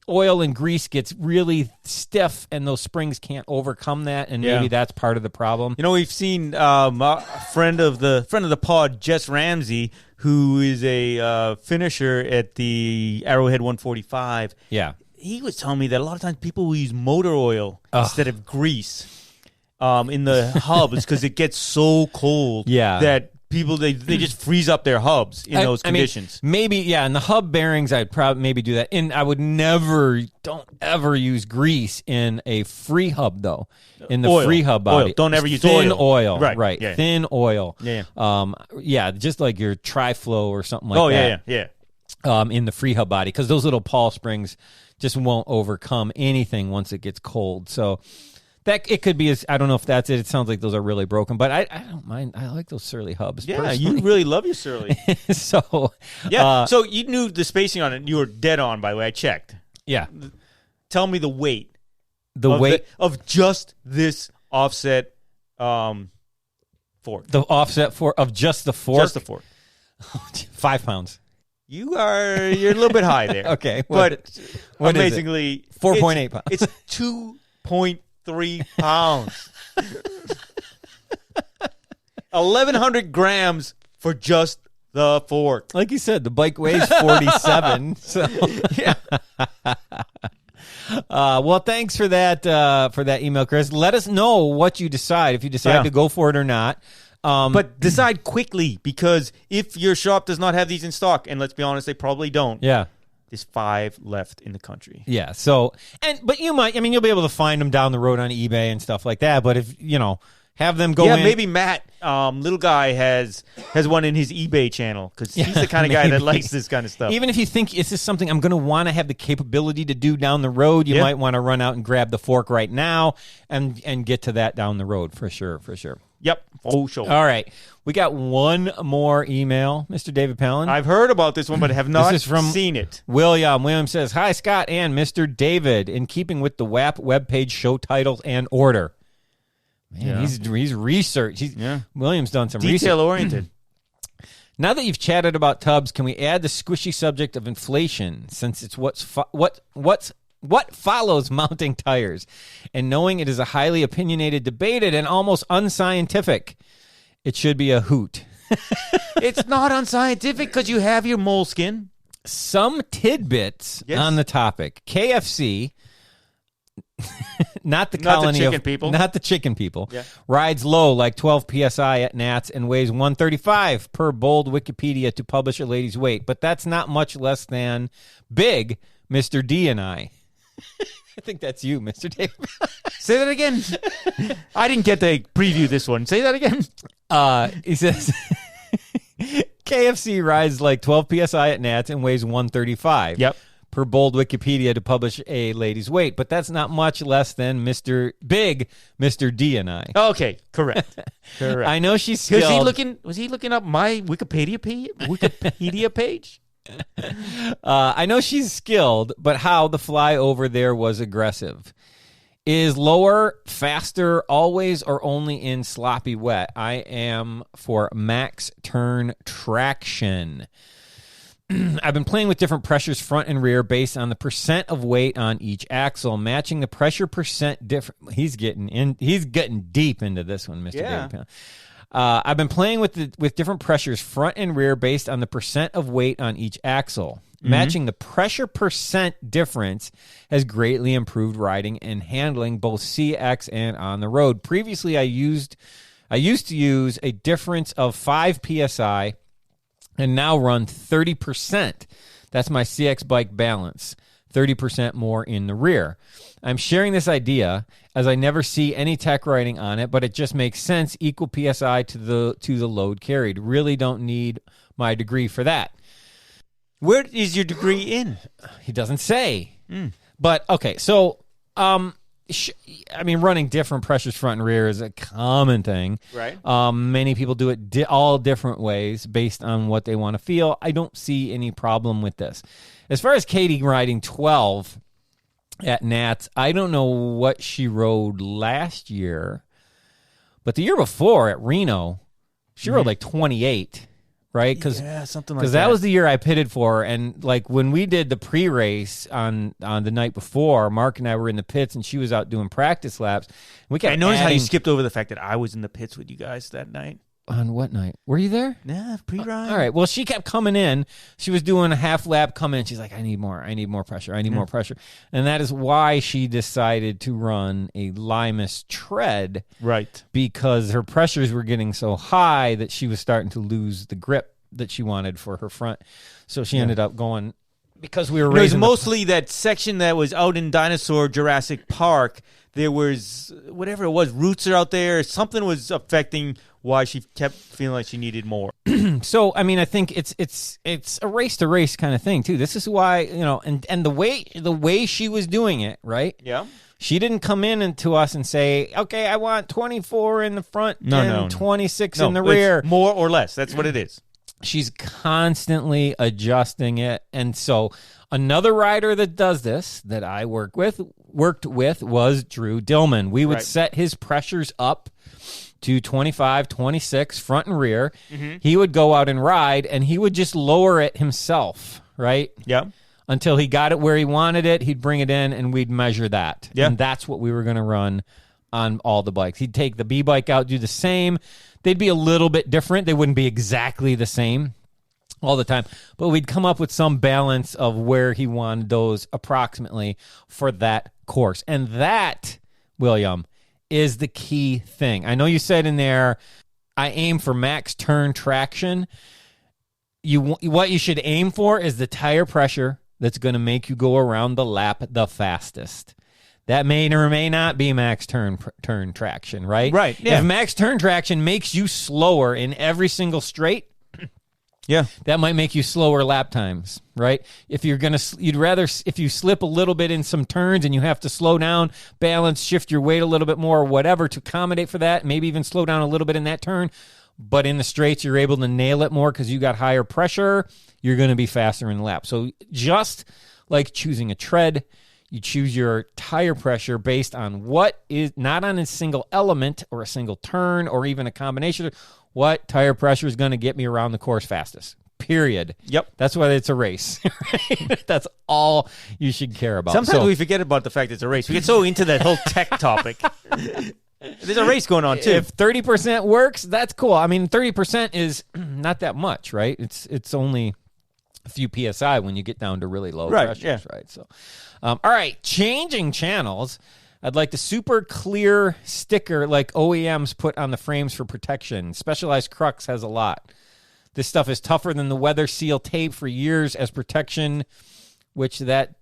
oil and grease gets really stiff, and those springs can't overcome that, and maybe that's part of the problem. We've seen a friend of the pod, Jess Ramsey, who is a finisher at the Arrowhead 145. Yeah. He was telling me that a lot of times people will use motor oil instead of grease in the hubs because it gets so cold that people, they just freeze up their hubs in those conditions. Maybe, in the hub bearings, I'd probably maybe do that. And I would don't ever use grease in a free hub, though. In the free hub body. Oil. Don't ever use thin oil. Right. Yeah. Thin oil. Yeah. Just like your Tri-Flow or something like that. Yeah. In the free hub body, because those little pawl springs just won't overcome anything once it gets cold. So that it could be, I don't know if that's it. It sounds like those are really broken, but I don't mind. I like those Surly hubs. Yeah, personally. you really love your Surly. So you knew the spacing on it. You were dead on, by the way. I checked. Yeah. Tell me the weight. Of just this offset fork. The offset fork of just the fork? Just the fork. 5 pounds. You're a little bit high there. Okay. But what amazingly, 4.8 pounds. It's 2.3 pounds. 1,100 grams for just the fork. Like you said, the bike weighs 47. So yeah. Well, thanks for that email, Chris. Let us know what you decide, if you decide to go for it or not. But decide quickly, because if your shop does not have these in stock, and let's be honest, they probably don't. Yeah. There's 5 left in the country. Yeah. So, but you might, you'll be able to find them down the road on eBay and stuff like that. But if, have them go in. Yeah, maybe Matt, little guy, has one in his eBay channel, because he's the kind of guy that likes this kind of stuff. Even if you think this is something I'm going to want to have the capability to do down the road, you might want to run out and grab the fork right now and get to that down the road for sure. Yep. Oh, sure. All right. We got one more email, Mr. David Palin. I've heard about this one, but have not seen it. William. William says, "Hi, Scott and Mr. David. In keeping with the WAP webpage show titles and order." Man, he's researched. William's done some detail-oriented. Now that you've chatted about tubs, can we add the squishy subject of inflation, since it's what follows mounting tires, and knowing it is a highly opinionated, debated, and almost unscientific, it should be a hoot. It's not unscientific because you have your moleskin. Some tidbits on the topic. KFC, not the chicken people, rides low like 12 psi at Nats and weighs 135 per bold Wikipedia to publish a lady's weight, but that's not much less than big Mr. D and I. I think that's you, Mr. David. Say that again. I didn't get to preview this one. Say that again. He says, KFC rides like 12 psi at Nats and weighs 135. Yep. per bold Wikipedia to publish a lady's weight, but that's not much less than Mr. D and I. Okay, correct. Correct. I know she's skilled. Was he looking up my Wikipedia page? I know she's skilled, but how the fly over there was aggressive. Is lower, faster, always, or only in sloppy wet? I am for max turn traction. I've been playing with different pressures front and rear based on the percent of weight on each axle, matching the pressure percent different. He's getting deep into this one, Mr. Yeah. Big. I've been playing with different pressures front and rear based on the percent of weight on each axle. Matching the pressure percent difference has greatly improved riding and handling both CX and on the road. Previously, I used to use a difference of 5 psi and now run 30%. That's my CX bike balance, 30% more in the rear. I'm sharing this idea as I never see any tech writing on it, but it just makes sense. Equal PSI to the load carried. Really don't need my degree for that. Where is your degree in? He doesn't say. But, okay, so, running different pressures front and rear is a common thing. Right. Many people do it all different ways based on what they want to feel. I don't see any problem with this. As far as Katie riding 12 at Nats, I don't know what she rode last year, but the year before at Reno, she rode like 28. Right? Something like that. Because that was the year I pitted for her. And like when we did the pre-race on the night before, Mark and I were in the pits and she was out doing practice laps. We kept I noticed how you skipped over the fact that I was in the pits with you guys that night. On what night? Were you there? Yeah, pre-ride. All right. Well, she kept coming in. She was doing a half lap, coming in. She's like, I need more pressure. I need more pressure. And that is why she decided to run a Limas tread. Right. Because her pressures were getting so high that she was starting to lose the grip that she wanted for her front. So she ended up going, because we were raising. It was mostly that section that was out in Dinosaur Jurassic Park. There was, whatever it was, roots are out there. Something was affecting why she kept feeling like she needed more. So, I think it's a race-to-race kind of thing, too. This is why, and the way she was doing it, right? Yeah. She didn't come in to us and say, okay, I want 24 in the front and 26 in the rear. More or less. That's what it is. She's constantly adjusting it. And so another rider that does this that I worked with was Drew Dillman. We would set his pressures up to 25, 26, front and rear. Mm-hmm. He would go out and ride, and he would just lower it himself, right? Yeah. Until he got it where he wanted it, he'd bring it in, and we'd measure that. Yeah. And that's what we were going to run on all the bikes. He'd take the B-bike out, do the same. They'd be a little bit different. They wouldn't be exactly the same all the time. But we'd come up with some balance of where he wanted those approximately for that course. And that, William, is the key thing. I know you said in there, I aim for max turn traction. What you should aim for is the tire pressure that's going to make you go around the lap the fastest. That may or may not be max turn traction, right? Right. Yeah. If max turn traction makes you slower in every single straight, yeah, that might make you slower lap times, right? If you'd rather if you slip a little bit in some turns and you have to slow down, balance, shift your weight a little bit more or whatever to accommodate for that, maybe even slow down a little bit in that turn, but in the straights you're able to nail it more because you got higher pressure, you're going to be faster in the lap. So just like choosing a tread, you choose your tire pressure based on what is not on a single element or a single turn or even a combination of what tire pressure is going to get me around the course fastest. Period. Yep. That's why it's a race. Right? That's all you should care about. Sometimes we forget about the fact it's a race. We get so into that whole tech topic. There's a race going on, too. If 30% works, that's cool. 30% is not that much, right? It's only a few PSI when you get down to really low pressures, yeah. right? So, all right, changing channels. I'd like the super clear sticker like OEMs put on the frames for protection. Specialized Crux has a lot. This stuff is tougher than the Weather Seal tape for years as protection, which that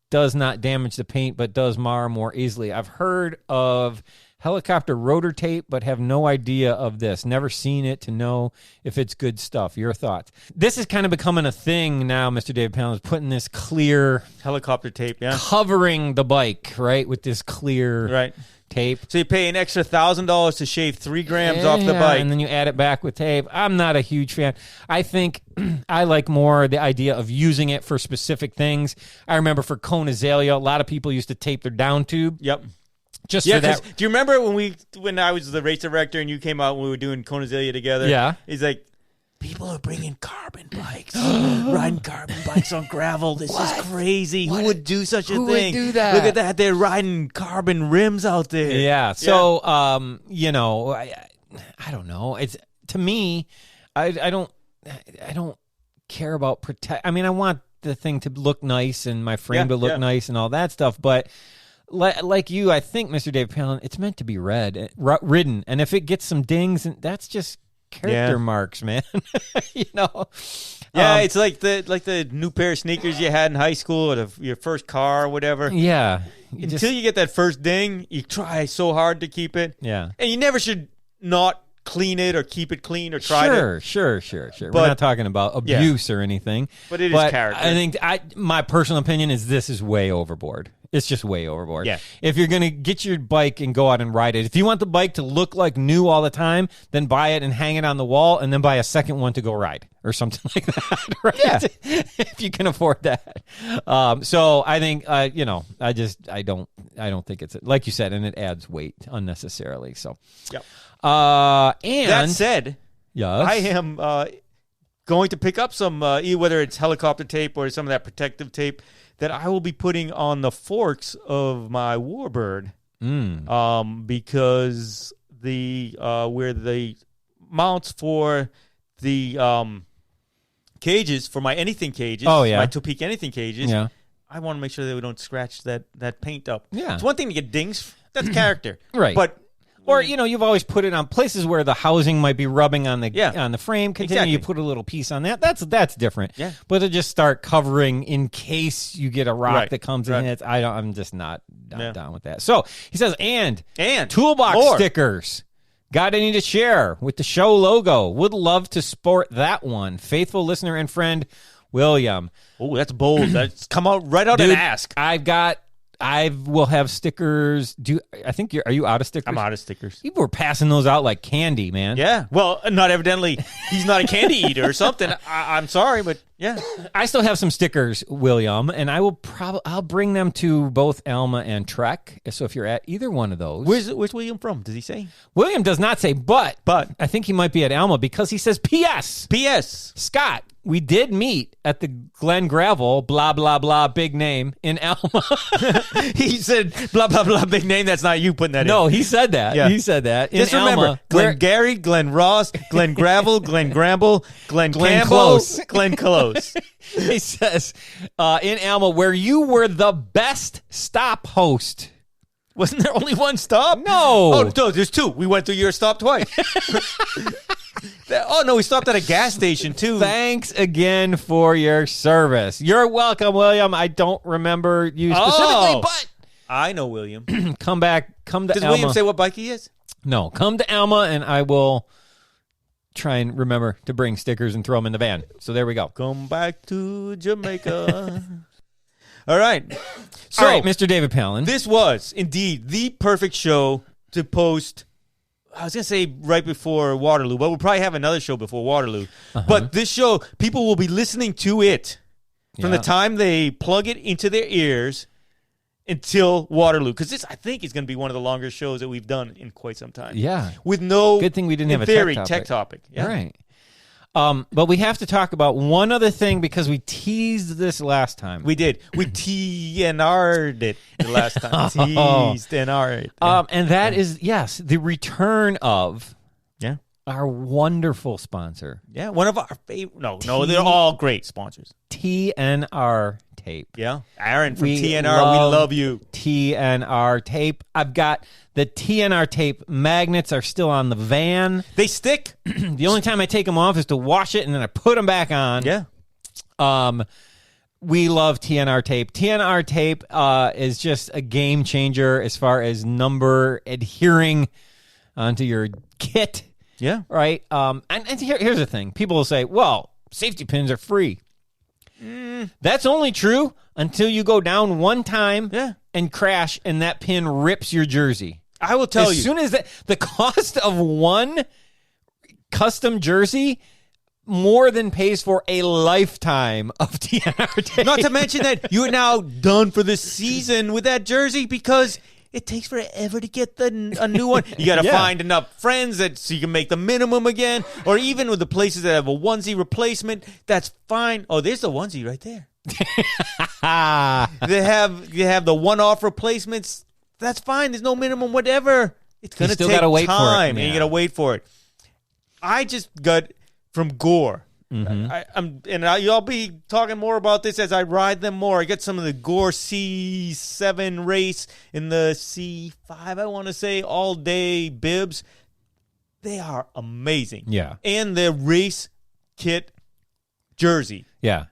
does not damage the paint but does mar more easily. I've heard of helicopter rotor tape, but have no idea of this. Never seen it to know if it's good stuff. Your thoughts? This is kind of becoming a thing now, Mr. David Palin, is putting this clear helicopter tape, covering the bike, right, with this clear tape. So you pay an extra $1,000 to shave 3 grams off the bike. And then you add it back with tape. I'm not a huge fan. I think I like more the idea of using it for specific things. I remember for Cone Azalea, a lot of people used to tape their down tube. Yep. Just for that. Do you remember when I was the race director and you came out when we were doing Cone Azalea together? Yeah. He's like, people are bringing carbon bikes, riding carbon bikes on gravel. This is crazy. Who would do such a thing? Who would do that? Look at that. They're riding carbon rims out there. Yeah. So, you know, I don't know. It's, to me, I don't care about I mean, I want the thing to look nice and my frame to look nice and all that stuff, but like you, I think, Mr. Dave Palin, it's meant to be ridden, and if it gets some dings, that's just character marks, man. You know, it's like the new pair of sneakers you had in high school, or your first car, or whatever. Yeah, until you get that first ding, you try so hard to keep it. Yeah, and you never should not clean it or keep it clean or try it. Sure. But, we're not talking about abuse or anything. But it is character. I think my personal opinion is this is way overboard. It's just way overboard. Yeah. If you're going to get your bike and go out and ride it, if you want the bike to look like new all the time, then buy it and hang it on the wall and then buy a second one to go ride or something like that. Right? Yeah. If you can afford that. So I think, you know, I don't think it's, like you said, and it adds weight unnecessarily. So, and that said, yes, I am going to pick up some, whether it's helicopter tape or some of that protective tape, that I will be putting on the forks of my Warbird, because where the mounts for the cages, for my anything cages, my Topeak anything cages, I want to make sure that we don't scratch that paint up. Yeah. It's one thing to get dings, that's character. Right. But or, you know, you've always put it on places where the housing might be rubbing on the frame. Continue, you put a little piece on that. That's different. Yeah. But to just start covering in case you get a rock that comes in it, I'm just not down with that. So he says, and toolbox stickers. Got any to share with the show logo? Would love to sport that one. Faithful listener and friend, William. Oh, that's bold. That's come out right out and ask. I will have stickers. Are you out of stickers? I'm out of stickers. People were passing those out like candy, man. Yeah. Well, not evidently. He's not a candy eater or something. I'm sorry, but yeah. I still have some stickers, William, and I'll bring them to both Alma and Trek. So if you're at either one of those. Where's William from? Does he say? William does not say, but I think he might be at Alma because he says P.S. Scott, we did meet at the Glen Gravel, blah, blah, blah, big name, in Alma. He said, blah, blah, blah, big name. That's not you putting that in. No, he said that. Yeah. He said that. Just remember, Glen Gary, Glen Ross, Glen Gravel, Glen Gramble, Glen Campbell, Close. Glen Close. He says, in Alma, where you were the best stop host. Wasn't there only one stop? No. Oh, no, there's two. We went through your stop twice. Oh, no, we stopped at a gas station, too. Thanks again for your service. You're welcome, William. I don't remember you specifically, but I know William. Come to Alma. Does William say what bike he is? No. Come to Alma, and I will try and remember to bring stickers and throw them in the van. So there we go. Come back to Jamaica. All right. So, all right, Mr. David Palin. This was indeed the perfect show to post. I was going to say right before Waterloo, but we'll probably have another show before Waterloo. But this show, people will be listening to it from the time they plug it into their ears until Waterloo. Because this, I think, is going to be one of the longest shows that we've done in quite some time. Yeah. With no, good thing we didn't have a tech topic. Yeah. All right. But we have to talk about one other thing because we teased this last time. We did. We TNR'd it the last time. Teased and R'd. And that is, yes, the return of our wonderful sponsor. Yeah, one of our favorite. No, they're all great sponsors. TNR-Tape. Yeah. Aaron from TNR, we love you. TNR-Tape. I've got the TNR-Tape magnets are still on the van. They stick. The only time I take them off is to wash it, and then I put them back on. Yeah. we love TNR tape. TNR tape is just a game changer as far as number adhering onto your kit. Yeah. Right? And here's the thing. People will say, well, safety pins are free. That's only true until you go down one time and crash, and that pin rips your jersey. I will tell you. As soon as the cost of one custom jersey more than pays for a lifetime of TNR tape. Not to mention that you're now done for the season with that jersey because it takes forever to get a new one. You got to find enough friends so you can make the minimum again. Or even with the places that have a onesie replacement, that's fine. Oh, there's the onesie right there. You have the one-off replacements. That's fine. There's no minimum, whatever. It's going to take time, and you got to wait for it. I just got from Gore. Y'all be talking more about this as I ride them more. I got some of the Gore C7 race in the C5, I want to say, all-day bibs. They are amazing. Yeah. And the race kit jersey. Yeah.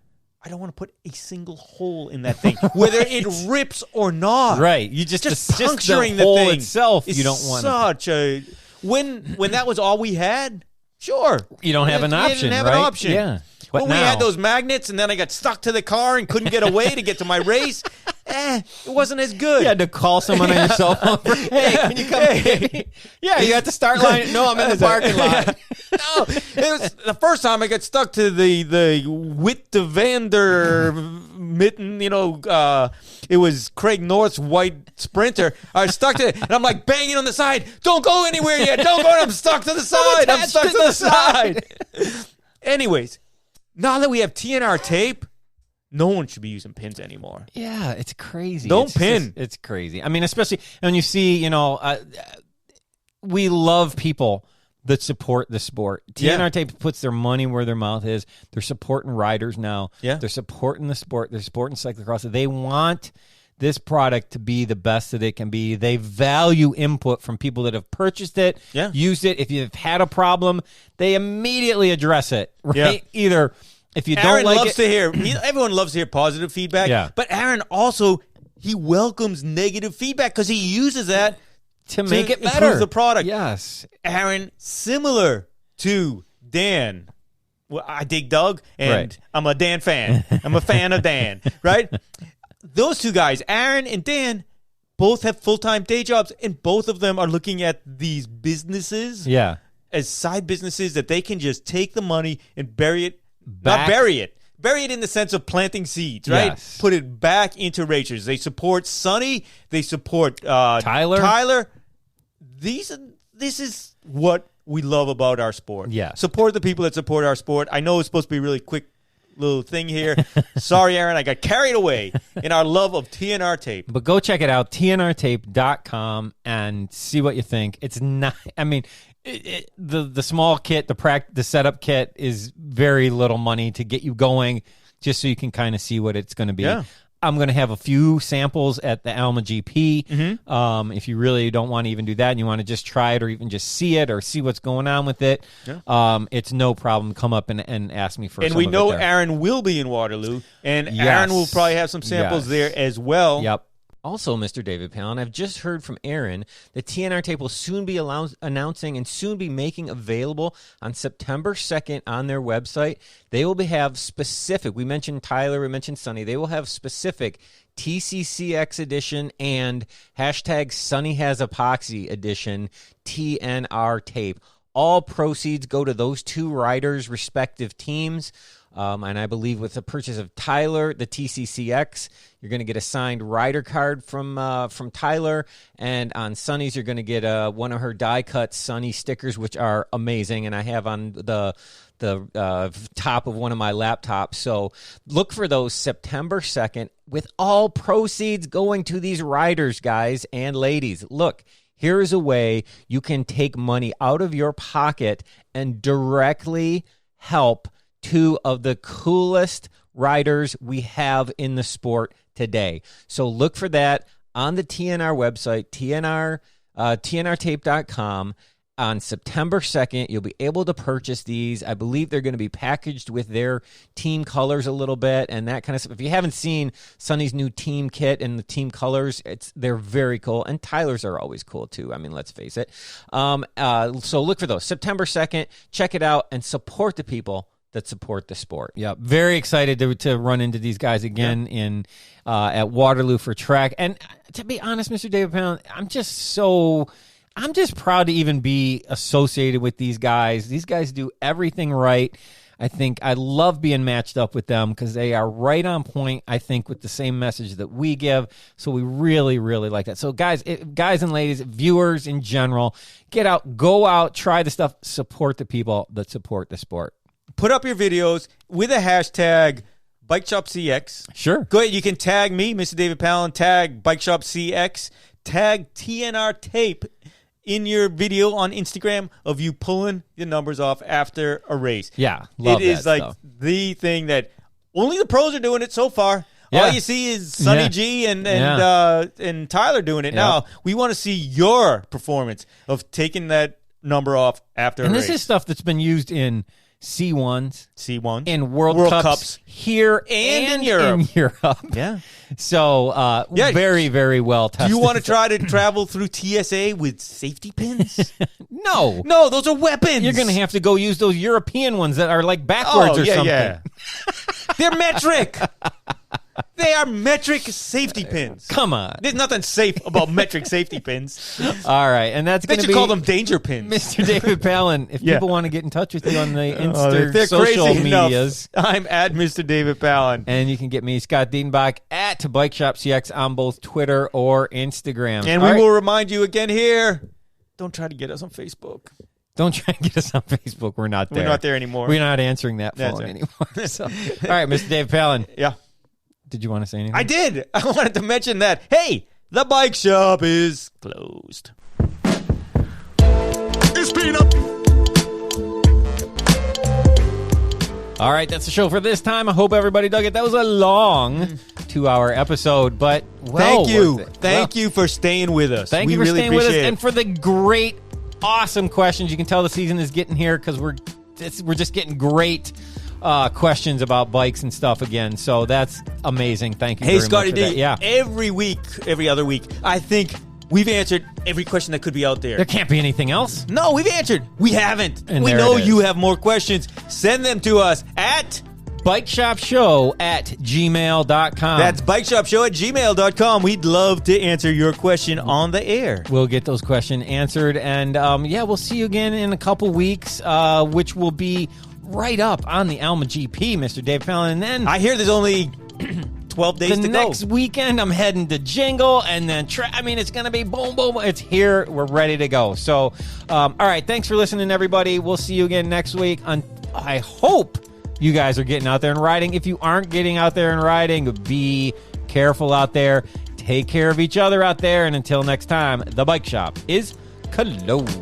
I don't want to put a single hole in that thing, whether it rips or not. Right. You just puncturing the the hole thing itself. You don't want such a when that was all we had. Sure, you don't have an option. Didn't have right? an option. Yeah. But when we had those magnets, and then I got stuck to the car and couldn't get away to get to my race, it wasn't as good. You had to call someone on your cell phone. Hey, can you come? Hey. Yeah, you had to start line. No, I'm in the parking lot. No, it was the first time I got stuck to the Witte de Vander mitten. It was Craig North's white Sprinter. I was stuck to it, and I'm like banging on the side. Don't go anywhere yet. Don't go. I'm stuck to the side. I'm stuck to the side. Anyways, now that we have TNR tape, no one should be using pins anymore. Yeah, it's crazy. Don't pin. It's crazy. I mean, especially when you see, we love people that support the sport. TNR tape puts their money where their mouth is. They're supporting riders now. Yeah. They're supporting the sport. They're supporting cyclocross. They want this product to be the best that it can be. They value input from people that have purchased it, used it. If you've had a problem, they immediately address it, right? Yeah. Either if you Aaron don't like loves it. Everyone loves to hear positive feedback, but Aaron also, he welcomes negative feedback because he uses that to make it better. Improve the product. Yes. Aaron, similar to Dan. Well, I dig Doug, and I'm a Dan fan. I'm a fan of Dan, right? Those two guys, Aaron and Dan, both have full-time day jobs, and both of them are looking at these businesses as side businesses that they can just take the money and bury it. Not bury it. Bury it in the sense of planting seeds, right? Yes. Put it back into racers. They support Sonny. They support Tyler. This is what we love about our sport. Yeah. Support the people that support our sport. I know it's supposed to be a really quick little thing here. Sorry, Aaron, I got carried away in our love of TNR tape. But go check it out, TNRTape.com, and see what you think. It's not, I mean, the small kit, the setup kit is very little money to get you going, just so you can kind of see what it's going to be. Yeah. I'm going to have a few samples at the Alma GP. Mm-hmm. If you really don't want to even do that and you want to just try it or even just see it or see what's going on with it, it's no problem. Come up and ask me for and some we of know it there. Aaron will be in Waterloo, and Aaron will probably have some samples there as well. Yep. Also, Mr. David Palin, I've just heard from Aaron that TNR Tape will soon be announcing and soon be making available on September 2nd on their website. They will have specific, we mentioned Tyler, we mentioned Sonny, they will have specific TCCX edition and hashtag Sonny Has Epoxy edition TNR Tape. All proceeds go to those two riders' respective teams. And I believe with the purchase of Tyler, the TCCX, you're going to get a signed rider card from Tyler. And on Sonny's, you're going to get one of her die-cut Sonny stickers, which are amazing. And I have on the top of one of my laptops. So look for those September 2nd with all proceeds going to these riders, guys and ladies. Look, here is a way you can take money out of your pocket and directly help two of the coolest riders we have in the sport today. So look for that on the TNR website, TNRTape.com, on September 2nd, you'll be able to purchase these. I believe they're going to be packaged with their team colors a little bit and that kind of stuff. If you haven't seen Sonny's new team kit and the team colors, they're very cool. And Tyler's are always cool, too. I mean, let's face it. So look for those. September 2nd, check it out and support the people that support the sport. Yeah, very excited to run into these guys again at Waterloo for track. And to be honest, Mr. David Palin, I'm just proud to even be associated with these guys. These guys do everything right. I think I love being matched up with them because they are right on point, I think, with the same message that we give. So we really, really like that. So guys and ladies, viewers in general, get out, go out, try the stuff, support the people that support the sport. Put up your videos with a hashtag BikeShopCX. Sure. Go ahead. You can tag me, Mr. David Palin, tag BikeShopCX, tag TNR-Tape in your video on Instagram of you pulling the numbers off after a race. Yeah, love it is that like stuff. The thing that only the pros are doing it so far. Yeah. All you see is Sonny G and Tyler doing it. Now we want to see your performance of taking that number off after a race. And this is stuff that's been used in C1s, in World Cups here and in Europe. Yeah. So very, very well tested. Do you want to try to travel through TSA with safety pins? No, those are weapons. You're going to have to go use those European ones that are like backwards or something. Yeah. They're metric. They are metric safety pins. Come on. There's nothing safe about metric safety pins. All right, and that's going to be... They should call them danger pins. Mr. David Palin, if people want to get in touch with you on the social medias... I'm at Mr. David Palin. And you can get me, Scott Diedenbach, at BikeShopCX on both Twitter or Instagram. And we will remind you again here, don't try to get us on Facebook. Don't try and get us on Facebook. We're not there. We're not there anymore. We're not answering that phone anymore. So, all right, Mr. David Palin. Yeah. Did you want to say anything? I did. I wanted to mention that. Hey, the bike shop is closed. It's Peanut. All right, that's the show for this time. I hope everybody dug it. That was a long 2-hour episode, but thank you. Thank you for staying with us. Thank you for staying with us and for the great, awesome questions. You can tell the season is getting here because we're just getting great questions about bikes and stuff again. So that's amazing. Thank you very much for that. Hey, Scotty D, every week, every other week, I think we've answered every question that could be out there. There can't be anything else. No, we've answered. We haven't. And we know you have more questions. Send them to us at bikeshopshow@gmail.com. That's bikeshopshow@gmail.com. We'd love to answer your question on the air. We'll get those questions answered. And we'll see you again in a couple weeks, which will be right up on the Alma GP, Mr. Dave Palin. And then I hear there's only 12 days to go. The next weekend, I'm heading to Jingle, and then it's going to be boom, boom. It's here. We're ready to go. So, all right. Thanks for listening, everybody. We'll see you again next week. I hope you guys are getting out there and riding. If you aren't getting out there and riding, be careful out there. Take care of each other out there. And until next time, the Bike Shop is closed.